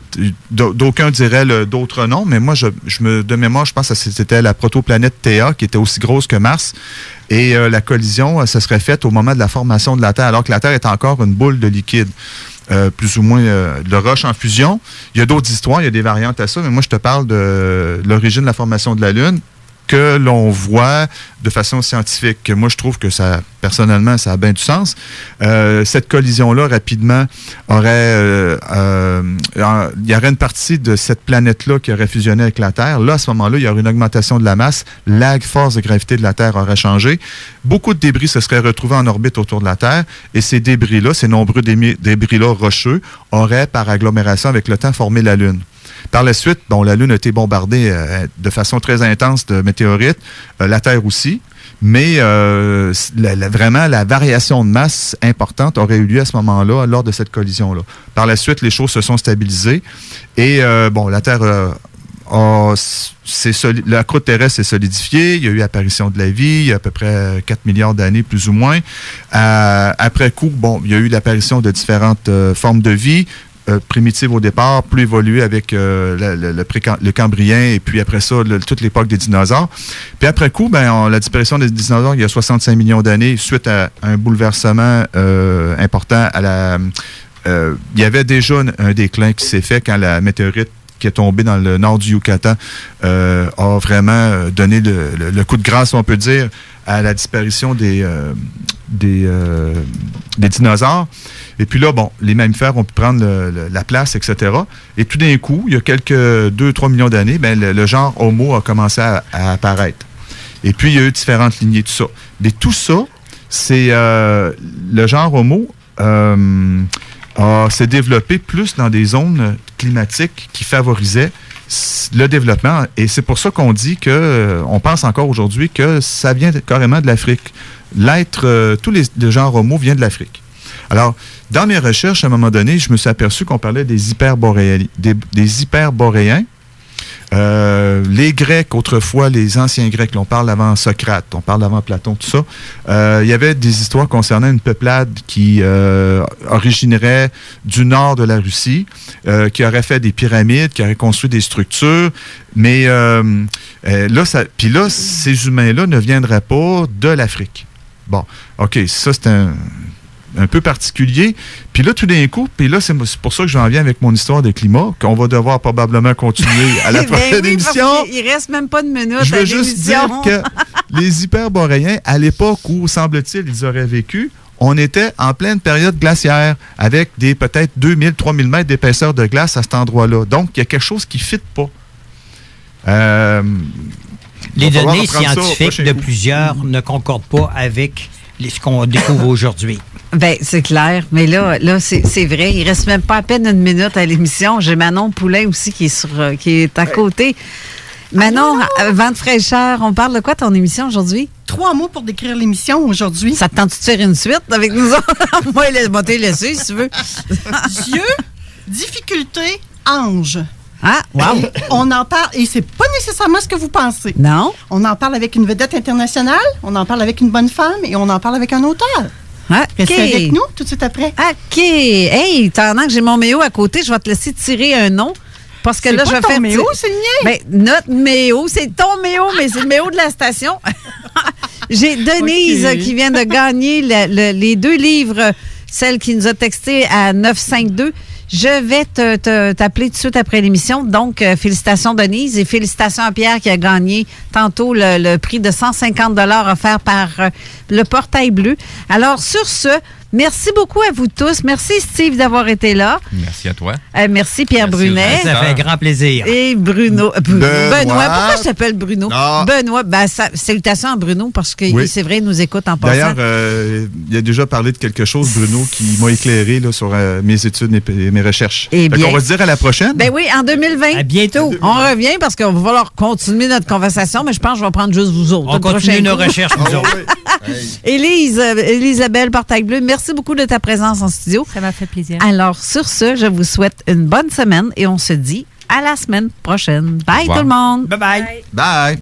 D'aucuns diraient d'autres noms, mais moi, de mémoire, je pense que c'était la protoplanète Théa, qui était aussi grosse que Mars. Et la collision, ça serait faite au moment de la formation de la Terre, alors que la Terre est encore une boule de liquide. Plus ou moins de roches en fusion. Il y a d'autres histoires, il y a des variantes à ça, mais moi, je te parle de l'origine de la formation de la Lune que l'on voit de façon scientifique. Moi, je trouve que personnellement, ça a bien du sens. Cette collision-là, rapidement, il y aurait une partie de cette planète-là qui aurait fusionné avec la Terre. Là, à ce moment-là, il y aurait une augmentation de la masse. La force de gravité de la Terre aurait changé. Beaucoup de débris se seraient retrouvés en orbite autour de la Terre. Et ces débris-là, ces nombreux débris-là rocheux, auraient, par agglomération avec le temps, formé la Lune. Par la suite, la Lune a été bombardée de façon très intense de météorites, la Terre aussi, mais vraiment, la variation de masse importante aurait eu lieu à ce moment-là, lors de cette collision-là. Par la suite, les choses se sont stabilisées et, la Terre la croûte terrestre s'est solidifiée, il y a eu apparition de la vie, il y a à peu près 4 milliards d'années, plus ou moins. Après coup, il y a eu l'apparition de différentes formes de vie, primitive au départ, plus évoluée avec le Cambrien et puis après ça, toute l'époque des dinosaures. Puis après coup, la disparition des dinosaures il y a 65 millions d'années, suite à un bouleversement important. Il y avait déjà un déclin qui s'est fait quand la météorite qui est tombée dans le nord du Yucatan a vraiment donné le coup de grâce, on peut dire, à la disparition des dinosaures. Et puis là, les mammifères ont pu prendre la place, etc. Et tout d'un coup, il y a quelques 2-3 millions d'années, le genre Homo a commencé à apparaître. Et puis, il y a eu différentes lignées, tout ça. Mais tout ça, c'est le genre Homo s'est développé plus dans des zones climatiques qui favorisaient le développement. Et c'est pour ça qu'on dit on pense encore aujourd'hui que ça vient carrément de l'Afrique. Tous les genres Homo viennent de l'Afrique. Alors, dans mes recherches, à un moment donné, je me suis aperçu qu'on parlait des hyperboréens. Les Grecs, autrefois, les anciens Grecs, on parle avant Socrate, on parle avant Platon, tout ça. Il y avait des histoires concernant une peuplade qui originerait du nord de la Russie, qui aurait fait des pyramides, qui aurait construit des structures. Mais là, ces humains-là ne viendraient pas de l'Afrique. Bon, OK, ça, c'est un peu particulier. Puis là, tout d'un coup, c'est pour ça que j'en viens avec mon histoire de climat, qu'on va devoir probablement continuer à la prochaine émission. Il reste même pas de minutes. Je veux juste dire que les hyperboréens, à l'époque où, semble-t-il, ils auraient vécu, on était en pleine période glaciaire, avec peut-être 2000, 3000 mètres d'épaisseur de glace à cet endroit-là. Donc, il y a quelque chose qui ne fit pas. Les données scientifiques de plusieurs ne concordent pas avec ce qu'on découvre aujourd'hui. C'est clair. Mais là c'est vrai. Il reste même pas à peine une minute à l'émission. J'ai Manon Poulain aussi qui est à côté. Manon, vent de fraîcheur, on parle de quoi ton émission aujourd'hui? 3 mots pour décrire l'émission aujourd'hui. Ça te tente de faire une suite avec nous autres? Moi, t'es laissé si tu veux. Dieu, difficulté, ange. Ah, wow! On en parle, et c'est pas nécessairement ce que vous pensez. Non? On en parle avec une vedette internationale, on en parle avec une bonne femme et on en parle avec un auteur. Restez avec nous tout de suite après. OK. Hey, pendant que j'ai mon méo à côté, je vais te laisser tirer un nom. Parce que c'est là, pas je vais ton faire. Méo, c'est le mien. Notre méo, c'est ton méo, mais c'est le méo de la station. J'ai Denise qui vient de gagner les 2 livres, celle qui nous a texté à 952. Je vais t'appeler tout de suite après l'émission. Donc, félicitations Denise et félicitations à Pierre qui a gagné tantôt le prix de 150 $ offert par le Portail Bleu. Alors, sur ce, merci beaucoup à vous tous. Merci Steve d'avoir été là. Merci à toi. Merci Pierre Brunet. Ça fait grand plaisir. Et Benoît. Pourquoi je t'appelle Bruno? Non. Benoît. Salutations à Bruno parce que c'est vrai, il nous écoute en passant. D'ailleurs, il a déjà parlé de quelque chose, Bruno, qui m'a éclairé là, sur mes études et mes recherches. On va se dire à la prochaine. Oui, en 2020. À bientôt. On revient parce qu'on va falloir continuer notre conversation, mais je pense que je vais prendre juste vous autres. On continue nos recherches, nous autres. Elisabelle Portail-Bleu, merci beaucoup de ta présence en studio. Ça m'a fait plaisir. Alors, sur ce, je vous souhaite une bonne semaine et on se dit à la semaine prochaine. Bye tout le monde. Bye bye. Bye.